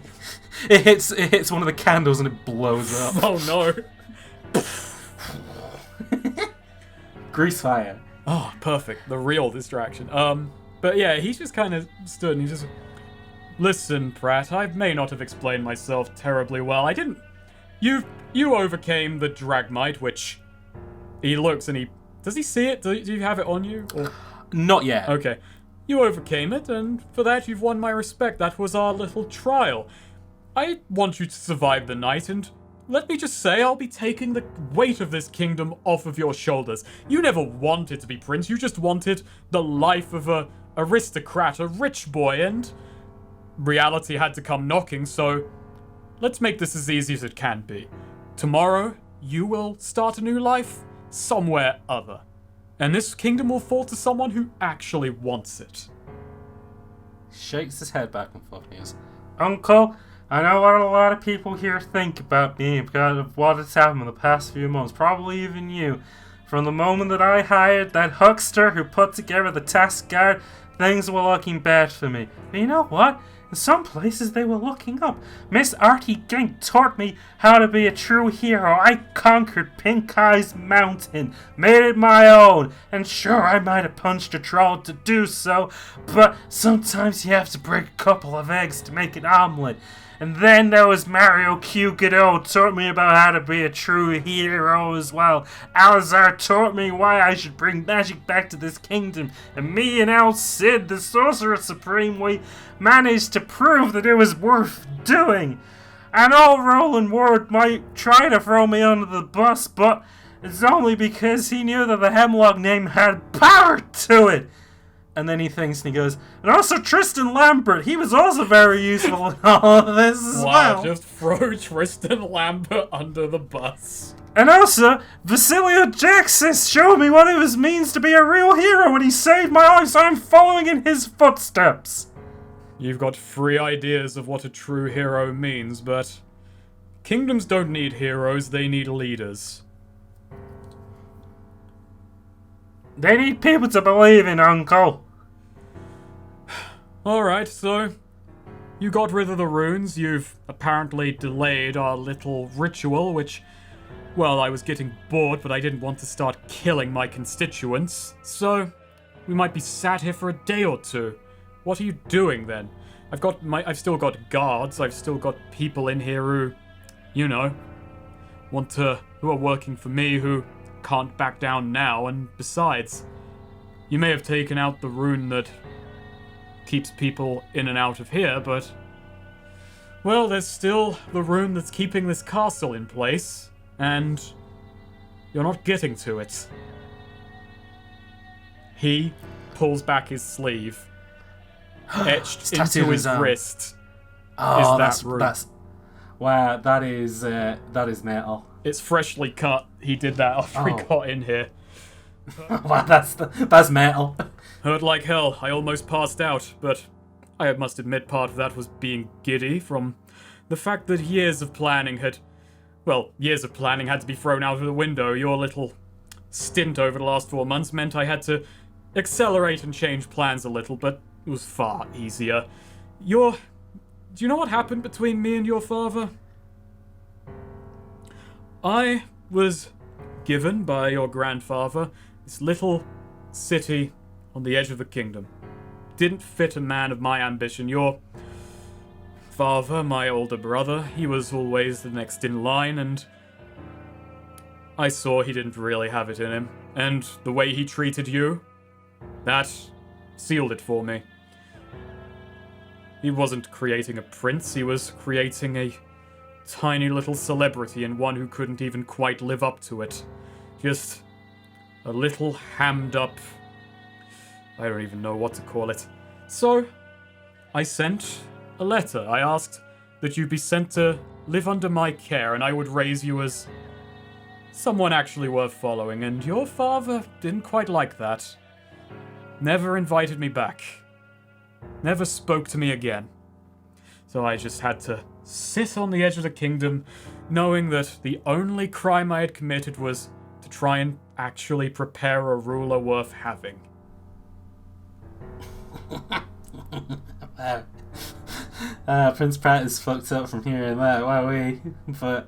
hits one of the candles and it blows up. Oh no. Grease fire. Oh, perfect. The real distraction. But yeah, he's just kind of stood and he's just... Listen, Pratt, I may not have explained myself terribly well. I didn't... You overcame the Dragmite, which... He looks and he... Does he see it? Do you have it on you? Or... Not yet. Okay. You overcame it, and for that you've won my respect. That was our little trial. I want you to survive the night, and let me just say I'll be taking the weight of this kingdom off of your shoulders. You never wanted to be prince. You just wanted the life of a aristocrat, a rich boy, and reality had to come knocking, so let's make this as easy as it can be. Tomorrow, you will start a new life somewhere other. And this kingdom will fall to someone who actually wants it. Shakes his head back and forth and goes, Uncle, I know what a lot of people here think about me because of what has happened in the past few months. Probably even you. From the moment that I hired that huckster who put together the task guard, things were looking bad for me. But you know what? In some places they were looking up. Miss Artie Gink taught me how to be a true hero. I conquered Pink Eye's mountain, made it my own, and sure, I might have punched a troll to do so, but sometimes you have to break a couple of eggs to make an omelet. And then there was Mario Q. Godot taught me about how to be a true hero as well. Alazar taught me why I should bring magic back to this kingdom. And me and El Cid, the Sorcerer Supreme, we managed to prove that it was worth doing. And old Roland Ward might try to throw me under the bus, but it's only because he knew that the Hemlocked name had power to it. And then he thinks and he goes, and also Tristan Lambert, he was also very useful in all of this as well. Wow, just throw Tristan Lambert under the bus. And also, Vasilio Jaxis showed me what it means to be a real hero and he saved my life, so I'm following in his footsteps. You've got 3 ideas of what a true hero means, but kingdoms don't need heroes, they need leaders. They need people to believe in, Uncle. Alright, so you got rid of the runes, you've apparently delayed our little ritual, which, well, I was getting bored, but I didn't want to start killing my constituents, so we might be sat here for a day or two. What are you doing then? I've still got guards, I've still got people in here who, you know, who are working for me, who can't back down now, and besides, you may have taken out the rune that keeps people in and out of here, but, well, there's still the rune that's keeping this castle in place, and you're not getting to it. He pulls back his sleeve. Etched into his wrist is that rune. Wow, that is metal. It's freshly cut. He did that after he got in here. Wow, that's metal. Hurt like hell. I almost passed out, but I must admit part of that was being giddy from the fact that years of planning had to be thrown out of the window. Your little stint over the last 4 months meant I had to accelerate and change plans a little, but it was far easier. Do you know what happened between me and your father? I was given by your grandfather this little city on the edge of the kingdom. Didn't fit a man of my ambition. Your father, my older brother, he was always the next in line, and I saw he didn't really have it in him. And the way he treated you, that sealed it for me. He wasn't creating a prince, he was creating a tiny little celebrity and one who couldn't even quite live up to it. Just a little hammed up... I don't even know what to call it. So, I sent a letter. I asked that you be sent to live under my care and I would raise you as someone actually worth following, and your father didn't quite like that. Never invited me back. Never spoke to me again. So I just had to sit on the edge of the kingdom, knowing that the only crime I had committed was to try and actually prepare a ruler worth having. Prince Pratt is fucked up from hearing that, wow, but...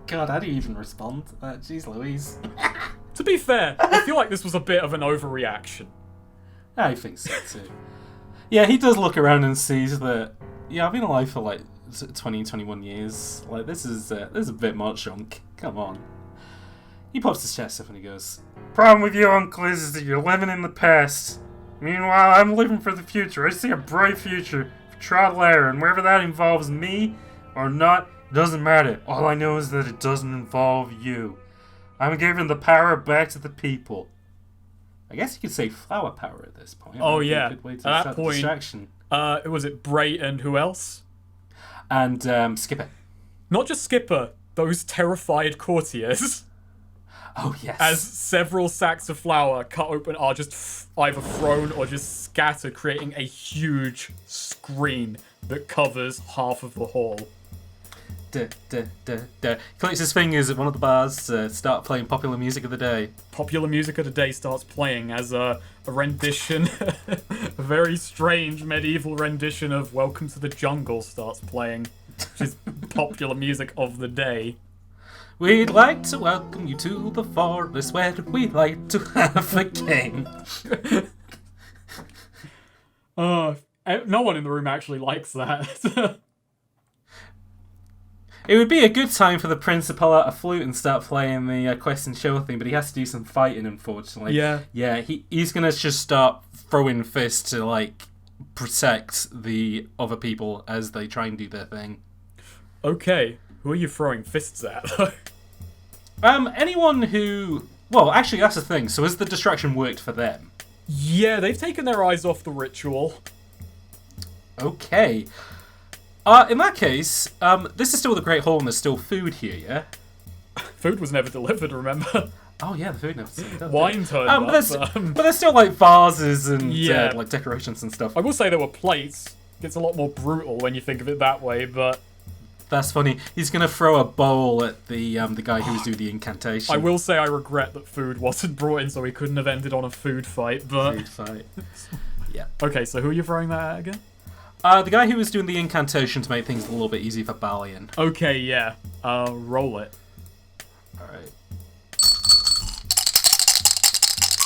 God, how do you even respond to that? Jeez Louise. To be fair, I feel like this was a bit of an overreaction. I think so too. Yeah, he does look around and sees that, yeah, I've been alive for like 20, 21 years. Like, this is a bit much, Unc. Come on. He pops his chest up and he goes, "Problem with you, Uncle, is that you're living in the past. Meanwhile, I'm living for the future. I see a bright future for TehSnakerer, and wherever that involves me or not, it doesn't matter. All I know is that it doesn't involve you. I'm giving the power back to the people." I guess you could say flower power at this point. Oh, yeah. A good way to at that start point, distraction. Was it Bray and who else? And Skipper. Not just Skipper, those terrified courtiers. Oh, yes. As several sacks of flour cut open are just either thrown or just scattered, creating a huge screen that covers half of the hall. Clicks his fingers at one of the bars to start playing popular music of the day. Popular music of the day starts playing as a rendition, a very strange medieval rendition of Welcome to the Jungle starts playing, which is popular music of the day. We'd like to welcome you to the forest where we'd like to have a game. No one in the room actually likes that. It would be a good time for the prince to pull out a flute and start playing the quest and show thing, but he has to do some fighting, unfortunately. Yeah. Yeah, he's going to just start throwing fists to, like, protect the other people as they try and do their thing. Okay, who are you throwing fists at? Anyone who... Well, actually, that's the thing. So has the distraction worked for them? Yeah, they've taken their eyes off the ritual. Okay. In that case, this is still the Great Hall and there's still food here, yeah? Food was never delivered, remember? Oh yeah, the food never turned up. Wine turned up. But there's still like vases and Yeah. like decorations and stuff. I will say there were plates. It's a lot more brutal when you think of it that way, but... That's funny. He's gonna throw a bowl at the guy who was doing the incantation. I will say I regret that food wasn't brought in so we couldn't have ended on a food fight, but... Food fight. Yeah. Okay, so who are you throwing that at again? The guy who was doing the incantation to make things a little bit easier for Balian. Okay, yeah. Roll it. Alright.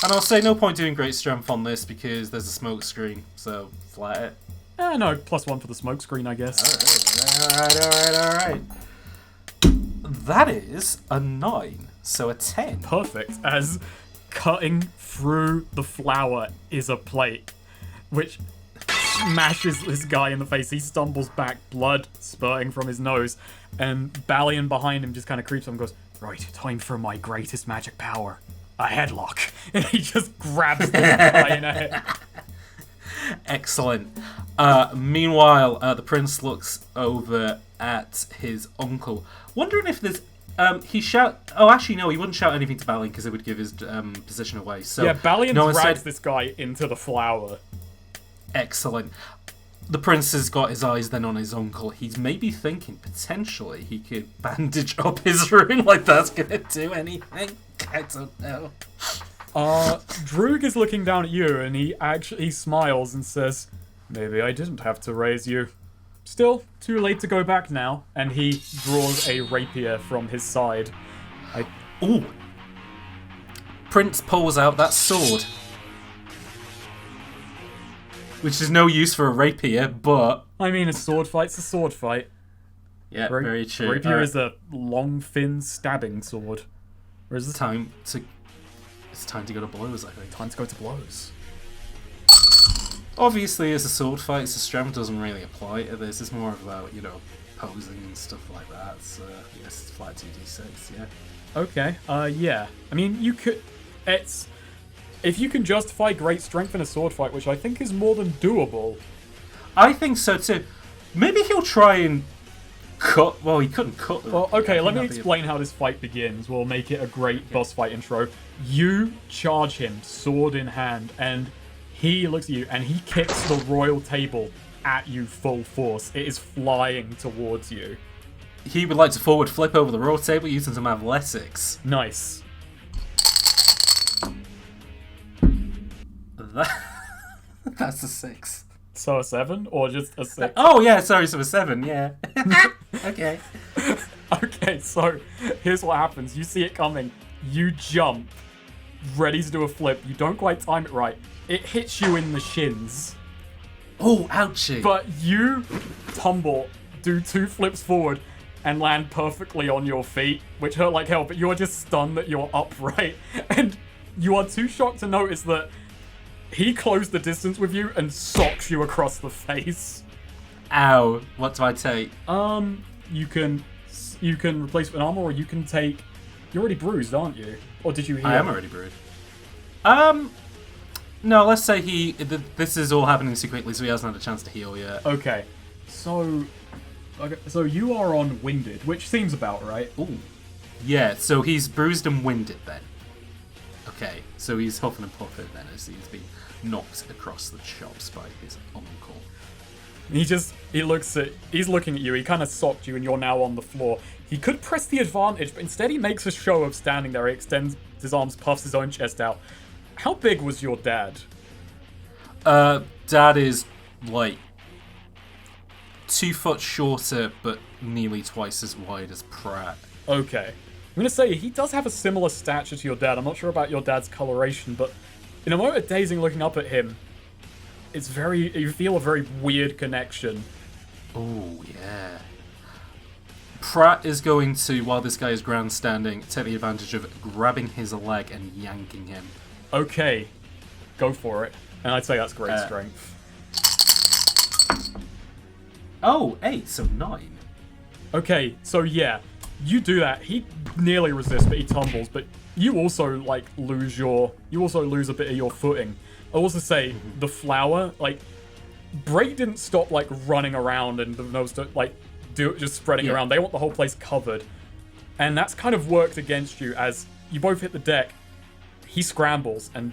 And I'll say no point doing great strength on this because there's a smoke screen, so flat it. No, +1 for the smoke screen, I guess. Alright. That is a 9, so a 10. Perfect, as cutting through the flour is a plate, which smashes this guy in the face. He stumbles back, blood spurting from his nose, and Balian behind him just kind of creeps up and goes, "Right, time for my greatest magic power, a headlock." And he just grabs this guy in a head. Excellent. Meanwhile, the prince looks over at his uncle, wondering if there's... he shout... Oh, actually, no, he wouldn't shout anything to Balian because it would give his position away. So, yeah, Balian no, drags this guy into the flour. Excellent. The prince has got his eyes then on his uncle. He's maybe thinking potentially he could bandage up his wound, like that's gonna do anything. I don't know. Droog is looking down at you and he smiles and says, "Maybe I didn't have to raise you. Still, too late to go back now." And he draws a rapier from his side. Ooh. Prince pulls out that sword. Which is no use for a rapier, but... I mean, a sword fight's a sword fight. Yeah, very true. Rapier is a long, thin stabbing sword. Whereas It's time to go to blows, I think. time to go to blows. Obviously, as a sword fight, so strength doesn't really apply to this. It's more about, posing and stuff like that. So, yes, it's flat 2d6, yeah. Okay, yeah. I mean, you could... If you can justify great strength in a sword fight, which I think is more than doable... I think so, too. Maybe he'll try and cut... Well, he couldn't cut the... Well, okay, let me explain how this fight begins. We'll make it a great boss fight intro. You charge him, sword in hand, and he looks at you, and he kicks the royal table at you full force. It is flying towards you. He would like to forward flip over the royal table using some athletics. Nice. That's a 6. So a 7? Or just a 6? Oh, yeah, sorry, so a 7, yeah. Okay. Okay, so here's what happens. You see it coming. You jump, ready to do a flip. You don't quite time it right. It hits you in the shins. Oh, ouchie. But you tumble, do 2 flips forward, and land perfectly on your feet, which hurt like hell, but you're just stunned that you're upright. And you are too shocked to notice that he closed the distance with you and socks you across the face. Ow. What do I take? You can replace with an armor, or you can take... You're already bruised, aren't you? Or did you heal? I am already bruised. No, let's say this is all happening secretly, so he hasn't had a chance to heal yet. Okay, so you are on winded, which seems about right. Ooh. Yeah, so he's bruised and winded then. Okay, so he's huffing and puffing then as he's been knocked across the chops by his uncle. He's looking at you. He kind of socked you, and you're now on the floor. He could press the advantage, but instead he makes a show of standing there. He extends his arms, puffs his own chest out. How big was your dad? Dad is like 2 foot shorter, but nearly twice as wide as Pratt. Okay. I'm gonna say he does have a similar stature to your dad. I'm not sure about your dad's coloration, but in a moment of dazing looking up at him, you feel a very weird connection. Oh, yeah. Pratt is going to, while this guy is grandstanding, take the advantage of grabbing his leg and yanking him. Okay. Go for it. And I'd say that's great strength. Oh, 8, so 9. Okay, so yeah. You do that. He nearly resists, but he tumbles, but you also, lose a bit of your footing. I'll also say, the flower, Break didn't stop, running around and the nose, just spreading around. They want the whole place covered. And that's kind of worked against you as you both hit the deck. He scrambles, and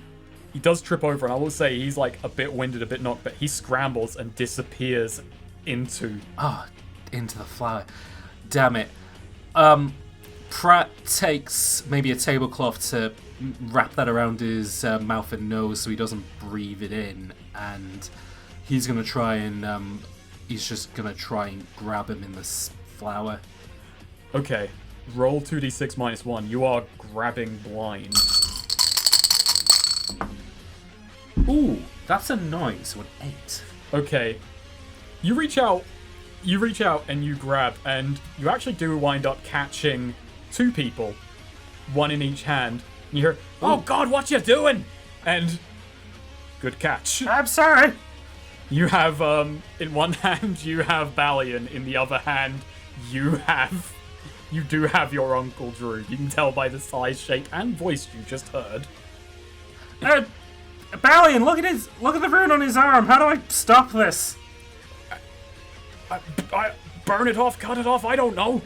he does trip over, and I will say he's, a bit winded, a bit knocked, but he scrambles and disappears into the flower. Damn it. Pratt takes maybe a tablecloth to wrap that around his mouth and nose so he doesn't breathe it in, and he's just gonna try and grab him in this flower. Okay, roll 2d6 minus 1. You are grabbing blind. Ooh, that's a 9, so an 8. Okay, you reach out and you grab, and you actually do wind up catching 2 people, one in each hand. And you hear, "Oh God, what you doing?" And good catch. I'm sorry. You have in one hand you have Balian, in the other hand you do have your Uncle Drew. You can tell by the size, shape, and voice you just heard. Balian, look at the rune on his arm. How do I stop this? I burn it off, cut it off, I don't know.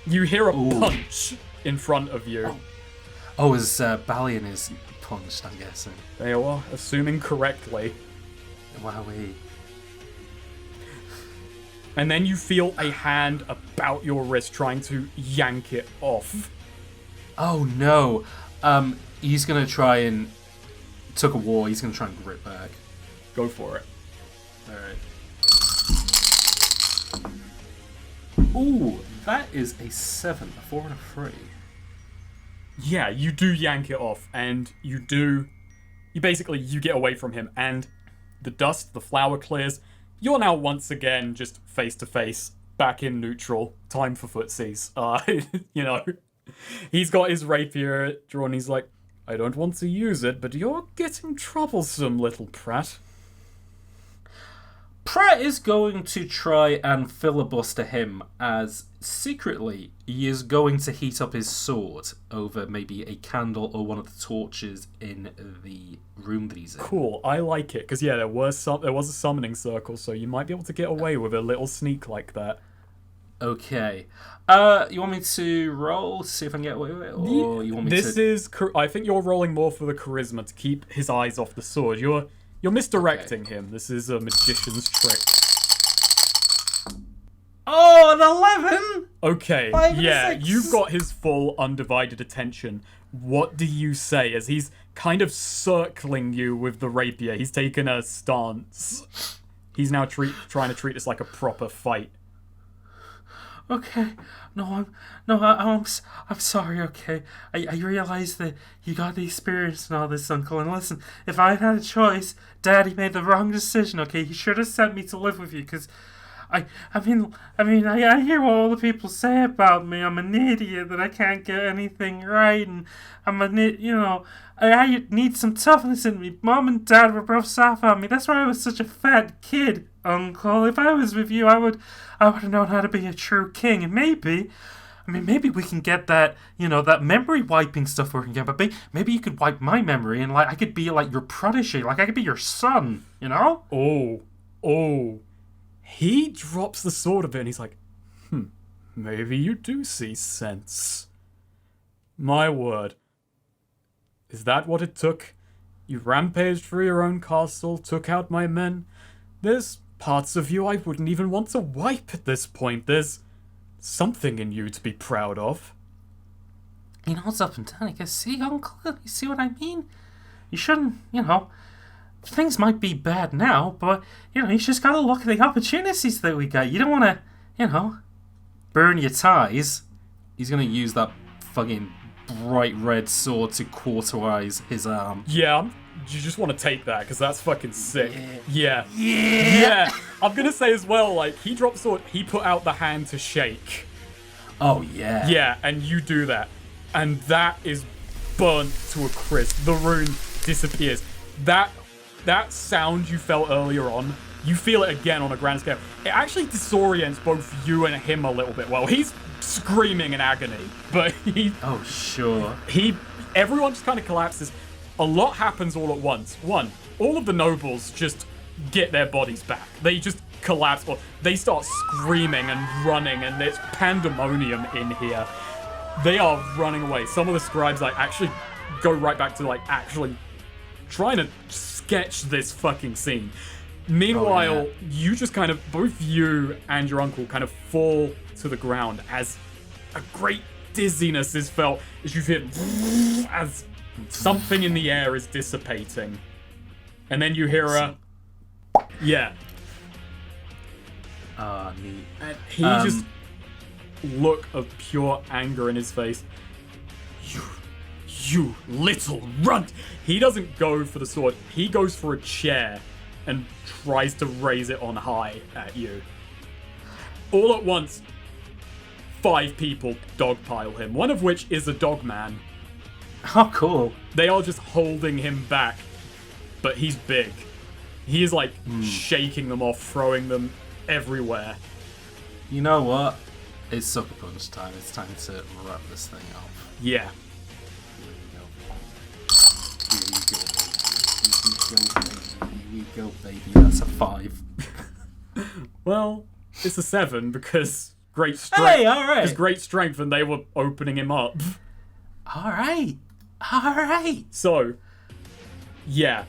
You hear a punch in front of you. Oh, as Balian is punched, I'm guessing. There you are, assuming correctly. Wowee. And then you feel a hand about your wrist trying to yank it off. Oh no. He's gonna try and took a war. He's gonna try and grip back. Go for it. All right. Ooh, that is a 7, a 4, and a 3. Yeah, you do yank it off, and you get away from him, and the dust, the flower clears. You're now once again just face to face, back in neutral. Time for footsies. He's got his rapier drawn. He's like, "I don't want to use it, but you're getting troublesome, little Pratt." Pratt is going to try and filibuster him, as secretly he is going to heat up his sword over maybe a candle or one of the torches in the room that he's in. Cool, I like it, because there was a summoning circle, so you might be able to get away with a little sneak like that. Okay. You want me to roll to see if I can get away with it, or you want me to? I think you're rolling more for the charisma to keep his eyes off the sword. You're misdirecting him. This is a magician's trick. Oh, an 11! Okay, you've got his full undivided attention. What do you say as he's kind of circling you with the rapier? He's taken a stance. He's now trying to treat this like a proper fight. Okay, I'm sorry. Okay, I realize that you got the experience and all this, Uncle. And listen, if I had a choice, Daddy made the wrong decision. Okay, he should have sent me to live with you, because I hear what all the people say about me. I'm an idiot, that I can't get anything right, and I need some toughness in me. Mom and Dad were both soft on me. That's why I was such a fat kid, Uncle. If I was with you, I would have known how to be a true king. And maybe we can get that, that memory wiping stuff working again. But maybe you could wipe my memory, and I could be like your protege. I could be your son. Oh. He drops the sword a bit, and he's like, maybe you do see sense. My word. Is that what it took? You rampaged through your own castle, took out my men, there's parts of you I wouldn't even want to wipe at this point. There's something in you to be proud of. He nods up and down. He goes, see, Uncle, you see what I mean? You shouldn't, things might be bad now, but, you just gotta look at the opportunities that we got. You don't want to, burn your ties. He's gonna use that fucking bright red sword to cauterize his arm. Yeah, you just want to take that, because that's fucking sick. Yeah. I'm gonna say as well, like, he dropped sword, he put out the hand to shake. Oh, yeah. Yeah, and you do that. And that is burnt to a crisp. The rune disappears. That sound you felt earlier on, you feel it again on a grand scale. It actually disorients both you and him a little bit. Well, he's screaming in agony, but Oh, sure. Everyone just kind of collapses. A lot happens all at once. One, all of the nobles just get their bodies back. They just collapse, or they start screaming and running, and there's pandemonium in here. They are running away. Some of the scribes actually go right back to actually trying to sketch this fucking scene. Meanwhile, you just kind of, both you and your uncle kind of fall to the ground as a great dizziness is felt as you feel as something in the air is dissipating. And then you hear a... Yeah. Neat. And he just... look of pure anger in his face. You little runt! He doesn't go for the sword. He goes for a chair and tries to raise it on high at you. All at once, 5 people dogpile him, one of which is a dog man. Oh, cool. They are just holding him back, but he's big. He is shaking them off, throwing them everywhere. You know what? It's sucker punch time. It's time to wrap this thing up. Yeah. Here we go, baby. That's a 5. Well, it's a 7 because great strength. Hey, all right. Because great strength, and they were opening him up. All right. So, yeah,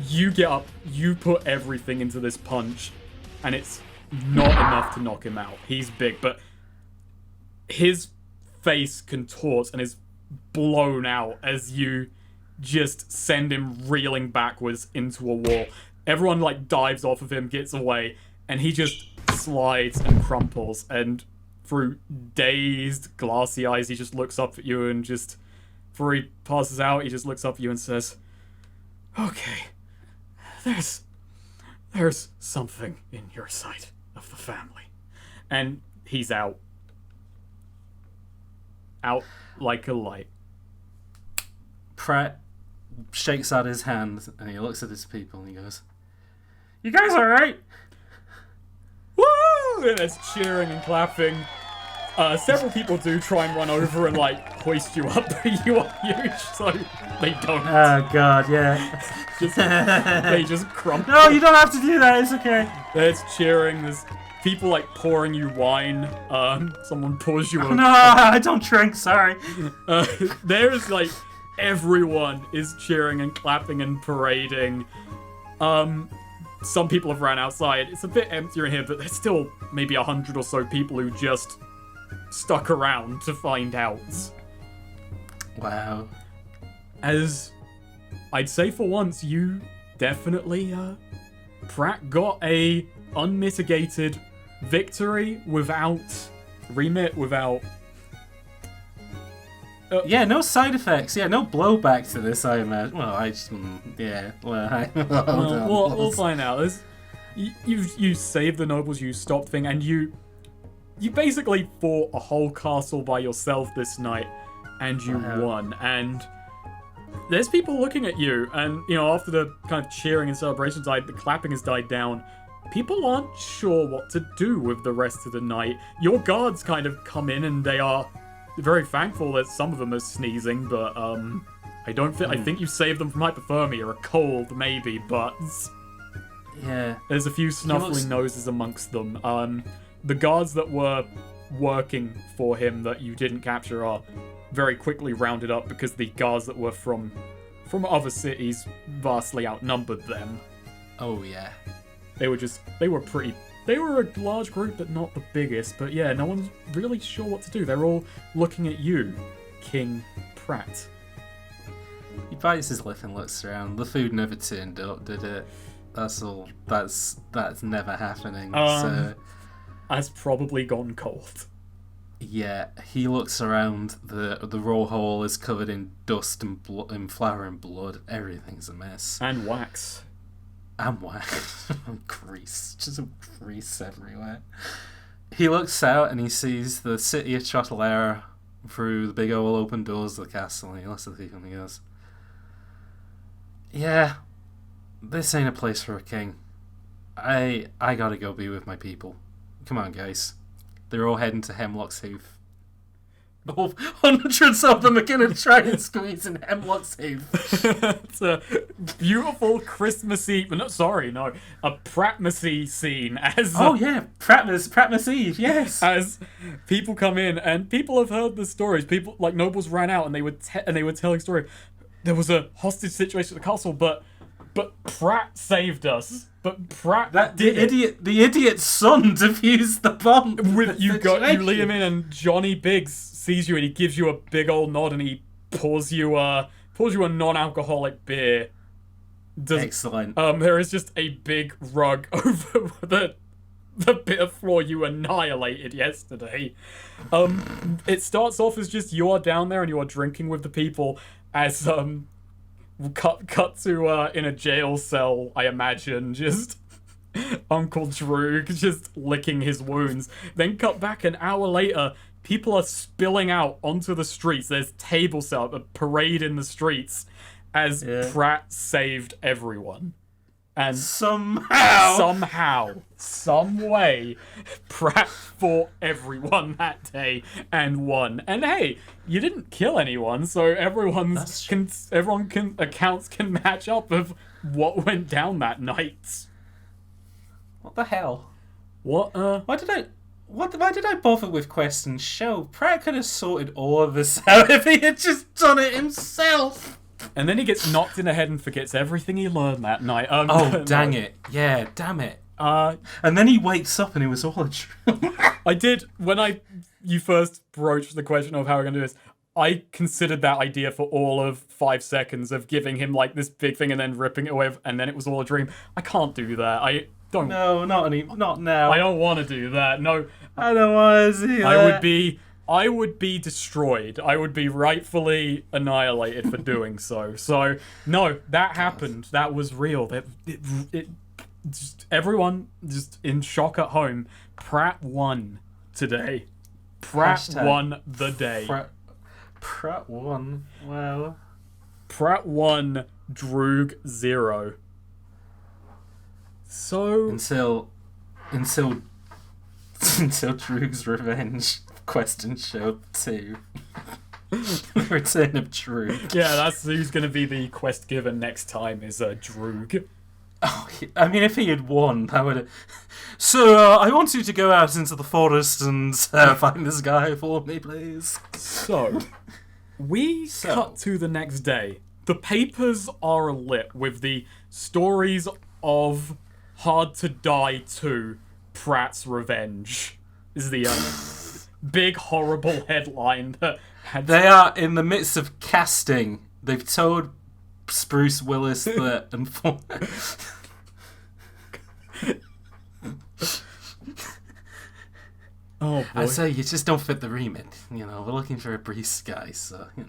you get up, you put everything into this punch, and it's not enough to knock him out. He's big, but his face contorts and is blown out as you just send him reeling backwards into a wall. Everyone dives off of him, gets away, and he just slides and crumples, and through dazed, glassy eyes, he just looks up at you and just, before he passes out, he just looks up at you and says, okay, there's something in your sight of the family. And he's out. Out like a light. Pratt shakes out his hand and he looks at his people and he goes, you guys alright? Woo! And there's cheering and clapping. Several people do try and run over and hoist you up, but you are huge, so they don't. Oh god, yeah. They just crumple. No, you don't have to do that, it's okay. There's cheering, there's people pouring you wine. Someone pours you a... No, I don't drink, sorry. There's everyone is cheering and clapping and parading. Some people have ran outside. It's a bit emptier in here, but there's still maybe 100 or so people who just stuck around to find out. Wow. As I'd say for once, you definitely, Pratt got a unmitigated victory without remit, without... yeah, no side effects. Yeah, no blowback to this, I imagine. Well, I just... yeah. Well, we'll find out. You saved the nobles, you stopped thing, and you basically fought a whole castle by yourself this night, and you won. And there's people looking at you, and, after the kind of cheering and celebration died, the clapping has died down. People aren't sure what to do with the rest of the night. Your guards kind of come in, and they are very thankful that some of them are sneezing, but, I think you saved them from hypothermia, or a cold, maybe, but... Yeah. There's a few snuffling noses amongst them. The guards that were working for him that you didn't capture are very quickly rounded up because the guards that were from other cities vastly outnumbered them. Oh, yeah. They were a large group, but not the biggest. But yeah, no one's really sure what to do. They're all looking at you, King Pratt. He bites his lip and looks around. The food never turned up, did it? That's all. That's never happening. So Has probably gone cold. yeah, he looks around. The raw hall is covered in dust and and flour and blood. Everything's a mess. And wax. And wax. Grease. Just grease everywhere. He looks out and he sees the city of TehSnakerer through the big old open doors of the castle, and he looks at the people and he goes, yeah, this ain't a place for a king. I gotta go be with my people. Come on, guys. They're all heading to Hemlock's Hoof. Oh, hundreds of them are gonna try and squeeze in Hemlock's Hoof. It's a beautiful Christmassy, no, a Prattmassy scene as Oh yeah, Prattmas Eve, yes. as people come in, and people have heard the stories. People like nobles ran out and they were telling story. There was a hostage situation at the castle, but Pratt saved us. But Pratt the idiot's son defused the bomb. You lead him in, and Johnny Biggs sees you and he gives you a big old nod and he pours you a non-alcoholic beer. Excellent. There is just a big rug over the bit of floor you annihilated yesterday. It starts off as just you are down there and you are drinking with the people as cut to in a jail cell, I imagine, just Uncle Droog just licking his wounds. Then cut back an hour later, people are spilling out onto the streets. There's tables set up, a parade in the streets as Pratt saved everyone. And somehow, some way, Pratt fought everyone that day and won. And hey, you didn't kill anyone, so accounts can match up of what went down that night. What the hell? What? Why did I bother with Quest and Show? Pratt could have sorted all of this out if he had just done it himself. And then he gets knocked in the head and forgets everything he learned that night. Dang it. Yeah, damn it. And then he wakes up and it was all a dream. I did, when you first broached the question of how we're going to do this, I considered that idea for all of 5 seconds of giving him like this big thing and then ripping it away, and then it was all a dream. I can't do that. No, not now. I don't want to do that. No. I don't want to see that. I would be destroyed. I would be rightfully annihilated for doing so. So, no, that happened. That was real. Everyone just in shock at home. Pratt won today. Pratt won the day. Pratt won. Wow. Pratt won. Droog 0. So until Droog's Revenge. Quest and Show 2. Return of Droog. Yeah, that's who's going to be the quest given next time is Droog. Oh, I mean, if he had won, that would. So, I want you to go out into the forest and find this guy for me, please. So, cut to the next day. The papers are lit with the stories of Hard to Die 2, Pratt's Revenge. Is the big horrible headline that they are in the midst of casting. They've told Bruce Willis that oh boy. I say you just don't fit the remit. You know, we're looking for a priest guy, so you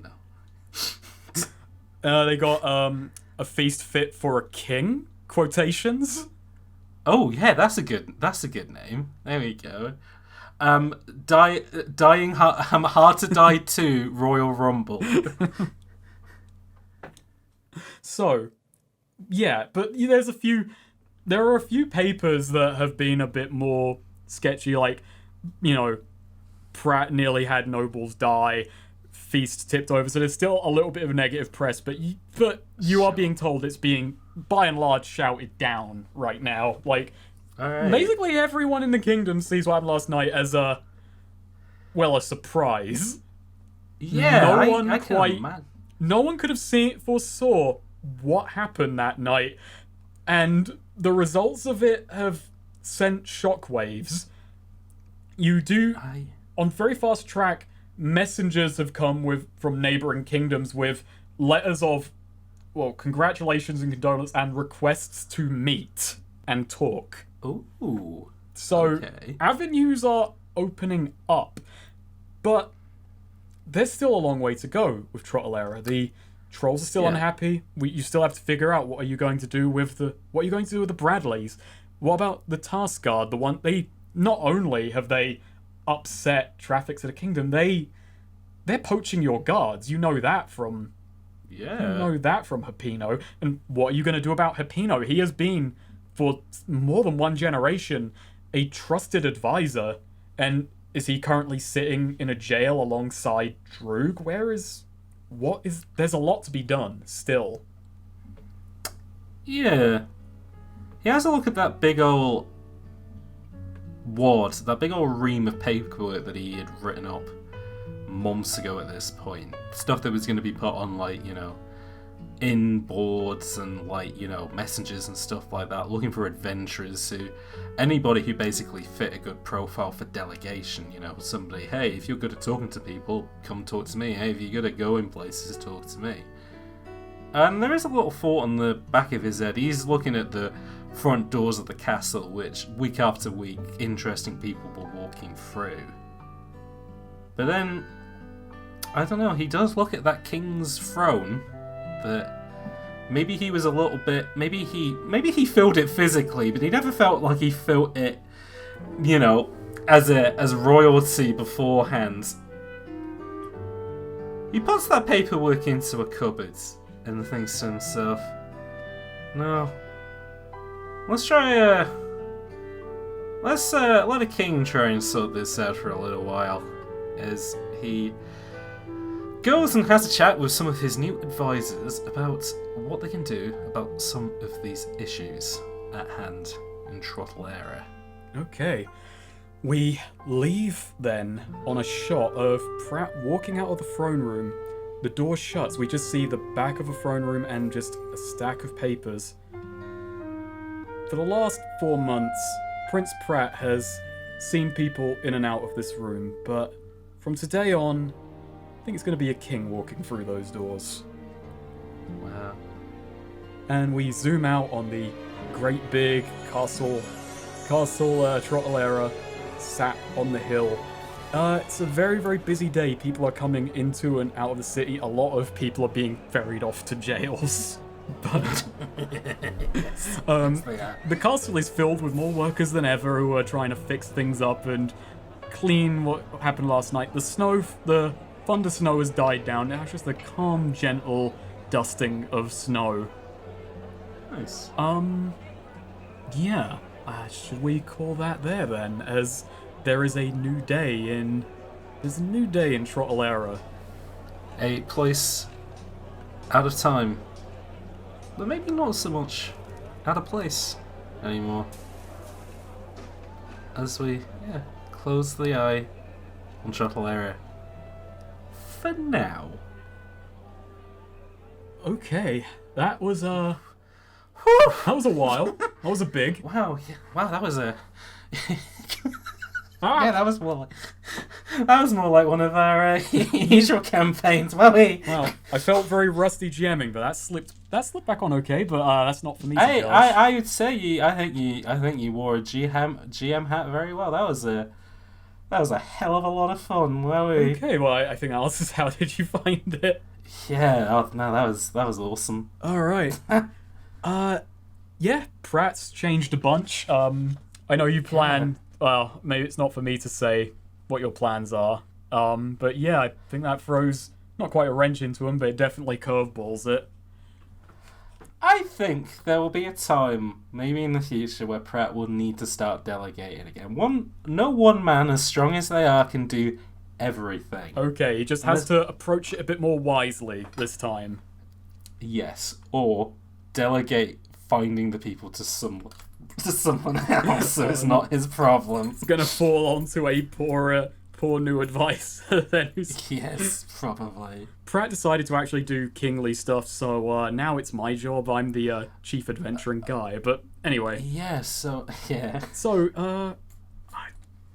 know. They got a feast fit for a king? Quotations. Oh yeah, that's a good name. There we go. Dying Hard to Die 2 Royal Rumble. So, yeah, but there are a few papers that have been a bit more sketchy, like, you know, Pratt nearly had nobles die, feast tipped over, so there's still a little bit of negative press, but you are being told it's being, by and large, shouted down right now, like. Right. Basically, everyone in the kingdom sees what happened last night as a surprise. Yeah, no one could have foresaw what happened that night, and the results of it have sent shockwaves. You do, on very fast track, messengers have come from neighboring kingdoms with letters of, well, congratulations and condolence and requests to meet and talk. Ooh. So, Okay. avenues are opening up, but there's still a long way to go with TehSnakerer. The trolls are still unhappy. You still have to figure out what are you going to do with the Bradleys. What about the Task Guard? They not only have they upset traffic to the kingdom, they're poaching your guards. You know that from Hipino. And what are you going to do about Hipino? He has been, for more than one generation, a trusted advisor. And is he currently sitting in a jail alongside Droog? There's a lot to be done still. Yeah. He has a look at that big old wad, that big old ream of paperwork that he had written up months ago at this point. Stuff that was going to be put on, like, you know, in boards and, like, you know, messengers and stuff like that, looking for adventurers anybody who basically fit a good profile for delegation, you know, somebody, hey, if you're good at talking to people, come talk to me. Hey, if you're good at going places, talk to me. And there is a little thought on the back of his head. He's looking at the front doors of the castle, which week after week, interesting people were walking through. But then, I don't know, he does look at that king's throne, that maybe he was a little bit, maybe he felt it physically, but he never felt like he felt it, you know, as royalty beforehand. He puts that paperwork into a cupboard and thinks to himself, no, let's let a king try and sort this out for a little while, as he goes and has a chat with some of his new advisors about what they can do about some of these issues at hand in TehSnakerer. Okay. We leave then on a shot of Pratt walking out of the throne room. The door shuts. We just see the back of a throne room and just a stack of papers. For the last 4 months, Prince Pratt has seen people in and out of this room, but from today on, I think it's going to be a king walking through those doors. Wow. And we zoom out on the great big castle TehSnakerer sat on the hill. It's a very, very busy day. People are coming into and out of the city. A lot of people are being ferried off to jails. But the castle is filled with more workers than ever who are trying to fix things up and clean what happened last night. The thunder snow has died down. Now it's just a calm, gentle dusting of snow. Nice. Yeah. Should we call that there then? As there is a new day in TehSnakerer. A place out of time, but maybe not so much out of place anymore. As we close the eye on TehSnakerer for now. Okay, that was a while. That was a big. Wow, that was a. Ah. Yeah, that was more like one of our usual campaigns. Well, I felt very rusty GMing, but that slipped back on okay. But that's not for me to judge. I would say I think you wore a GM hat very well. That was a hell of a lot of fun. Okay, well I think Alice is. How did you find it? Yeah, that was awesome. All right. Yeah, Pratt's changed a bunch. I know you plan. Well, maybe it's not for me to say what your plans are. But yeah, I think that throws not quite a wrench into him, but it definitely curveballs it. I think there will be a time, maybe in the future, where Pratt will need to start delegating again. No one man as strong as they are can do everything. Okay, he just has to approach it a bit more wisely this time. Yes, or delegate finding the people to someone else, so it's not his problem. It's gonna fall onto a poorer poor new advice. Then Yes, probably. Pratt decided to actually do kingly stuff, so now it's my job. I'm the chief adventuring guy. But anyway. Yeah, so, yeah. So,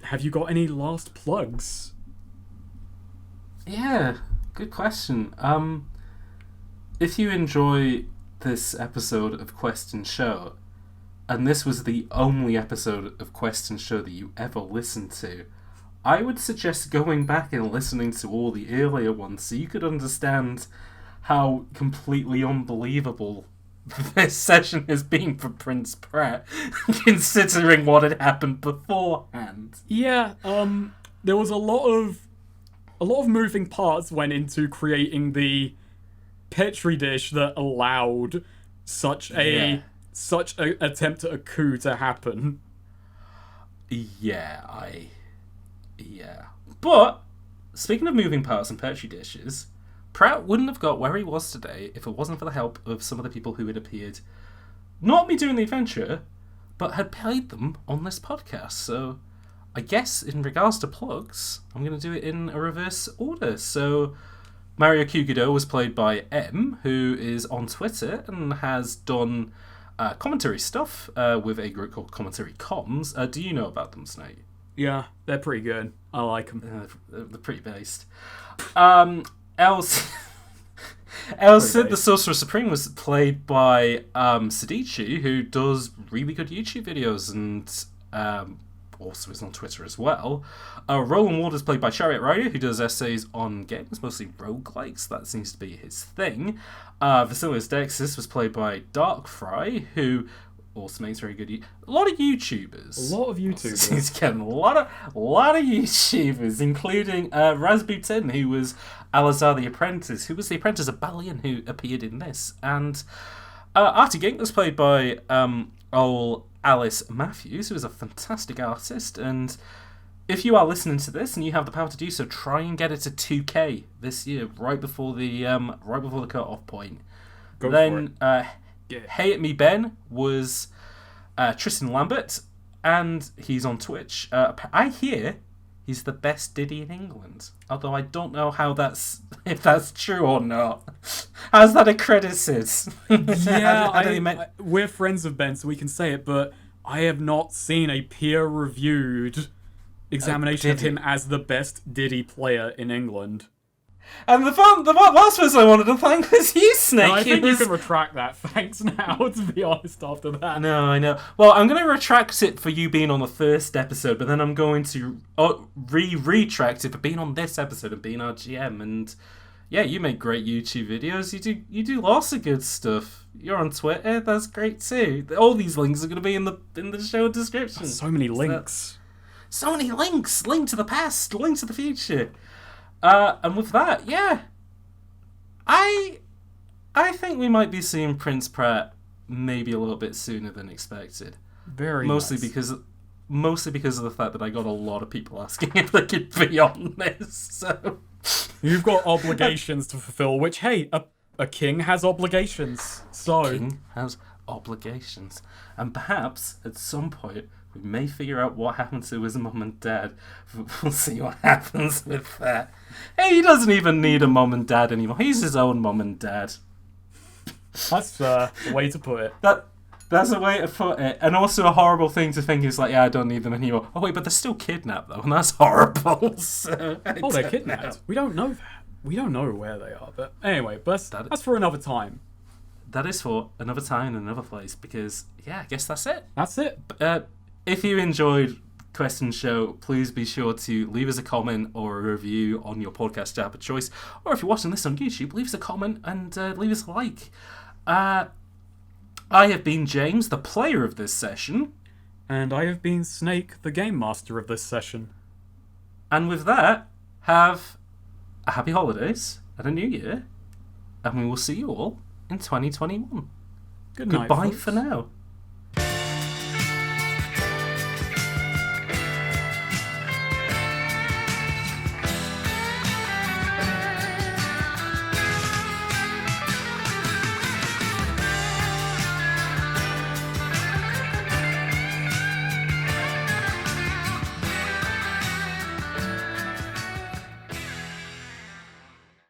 have you got any last plugs? Yeah, good question. If you enjoy this episode of Quest and Show, and this was the only episode of Quest and Show that you ever listened to, I would suggest going back and listening to all the earlier ones so you could understand how completely unbelievable this session has been for Prince Pratt, considering what had happened beforehand. Yeah, there was a lot of moving parts went into creating the petri dish that allowed such a attempt at a coup to happen. Yeah. But speaking of moving parts and petri dishes, Pratt wouldn't have got where he was today if it wasn't for the help of some of the people who had appeared, not me doing the adventure, but had played them on this podcast. So I guess in regards to plugs, I'm going to do it in a reverse order. So Mario Kugado was played by M, who is on Twitter and has done commentary stuff with a group called Commentary Comms. Do you know about them, Snake? Yeah, they're pretty good. I like them. They're pretty based. El Cid, the Sorcerer Supreme, was played by Siddici, who does really good YouTube videos and also is on Twitter as well. Roland Ward is played by ChariotRider, who does essays on games, mostly roguelikes. That seems to be his thing. Vasilius Dexis was played by DarkFry, who also makes very good... A lot of YouTubers. A lot of YouTubers. He's getting a lot of YouTubers, including Razbuten, who was Alazar the Apprentice, who was the apprentice of Balian, who appeared in this. And Artie Gink was played by old Alice Matthews, who is a fantastic artist. And if you are listening to this and you have the power to do so, try and get it to 2K this year, right before the cut-off point. Go for it. Hey It Me Ben was Tristan Lambert, and he's on Twitch. I hear he's the best Diddy in England, although I don't know if that's true or not. How's that a criticism? Yeah, we're friends of Ben, so we can say it, but I have not seen a peer-reviewed examination of him as the best Diddy player in England. And the last person I wanted to thank was you, Snake. No, I think you can retract that. Thanks now, to be honest, after that. No, I know. Well, I'm going to retract it for you being on the first episode, but then I'm going to retract it for being on this episode and being our GM. And yeah, you make great YouTube videos. You do lots of good stuff. You're on Twitter. That's great too. All these links are going to be in the show description. So many links. So many links. Link to the past. Link to the future. And with that, yeah, I think we might be seeing Prince Pratt maybe a little bit sooner than expected. Mostly because of the fact that I got a lot of people asking if they could be on this. So you've got obligations to fulfill, which hey, a king has obligations. So king has obligations, and perhaps at some point we may figure out what happened to his mum and dad. We'll see what happens with that. Hey, he doesn't even need a mum and dad anymore. He's his own mum and dad. That's the way to put it. That's a way to put it. And also a horrible thing to think is like, yeah, I don't need them anymore. Oh wait, but they're still kidnapped though, and that's horrible. So, they're kidnapped. Know. We don't know that. We don't know where they are. But anyway, that's for another time. That is for another time and another place, because yeah, I guess that's it. That's it. If you enjoyed Quest and Show, please be sure to leave us a comment or a review on your podcast app of choice. Or if you're watching this on YouTube, leave us a comment and leave us a like. I have been James, the player of this session. And I have been Snake, the Gamemaster of this session. And with that, have a happy holidays and a new year. And we will see you all in 2021. Good night, Goodbye folks. for now.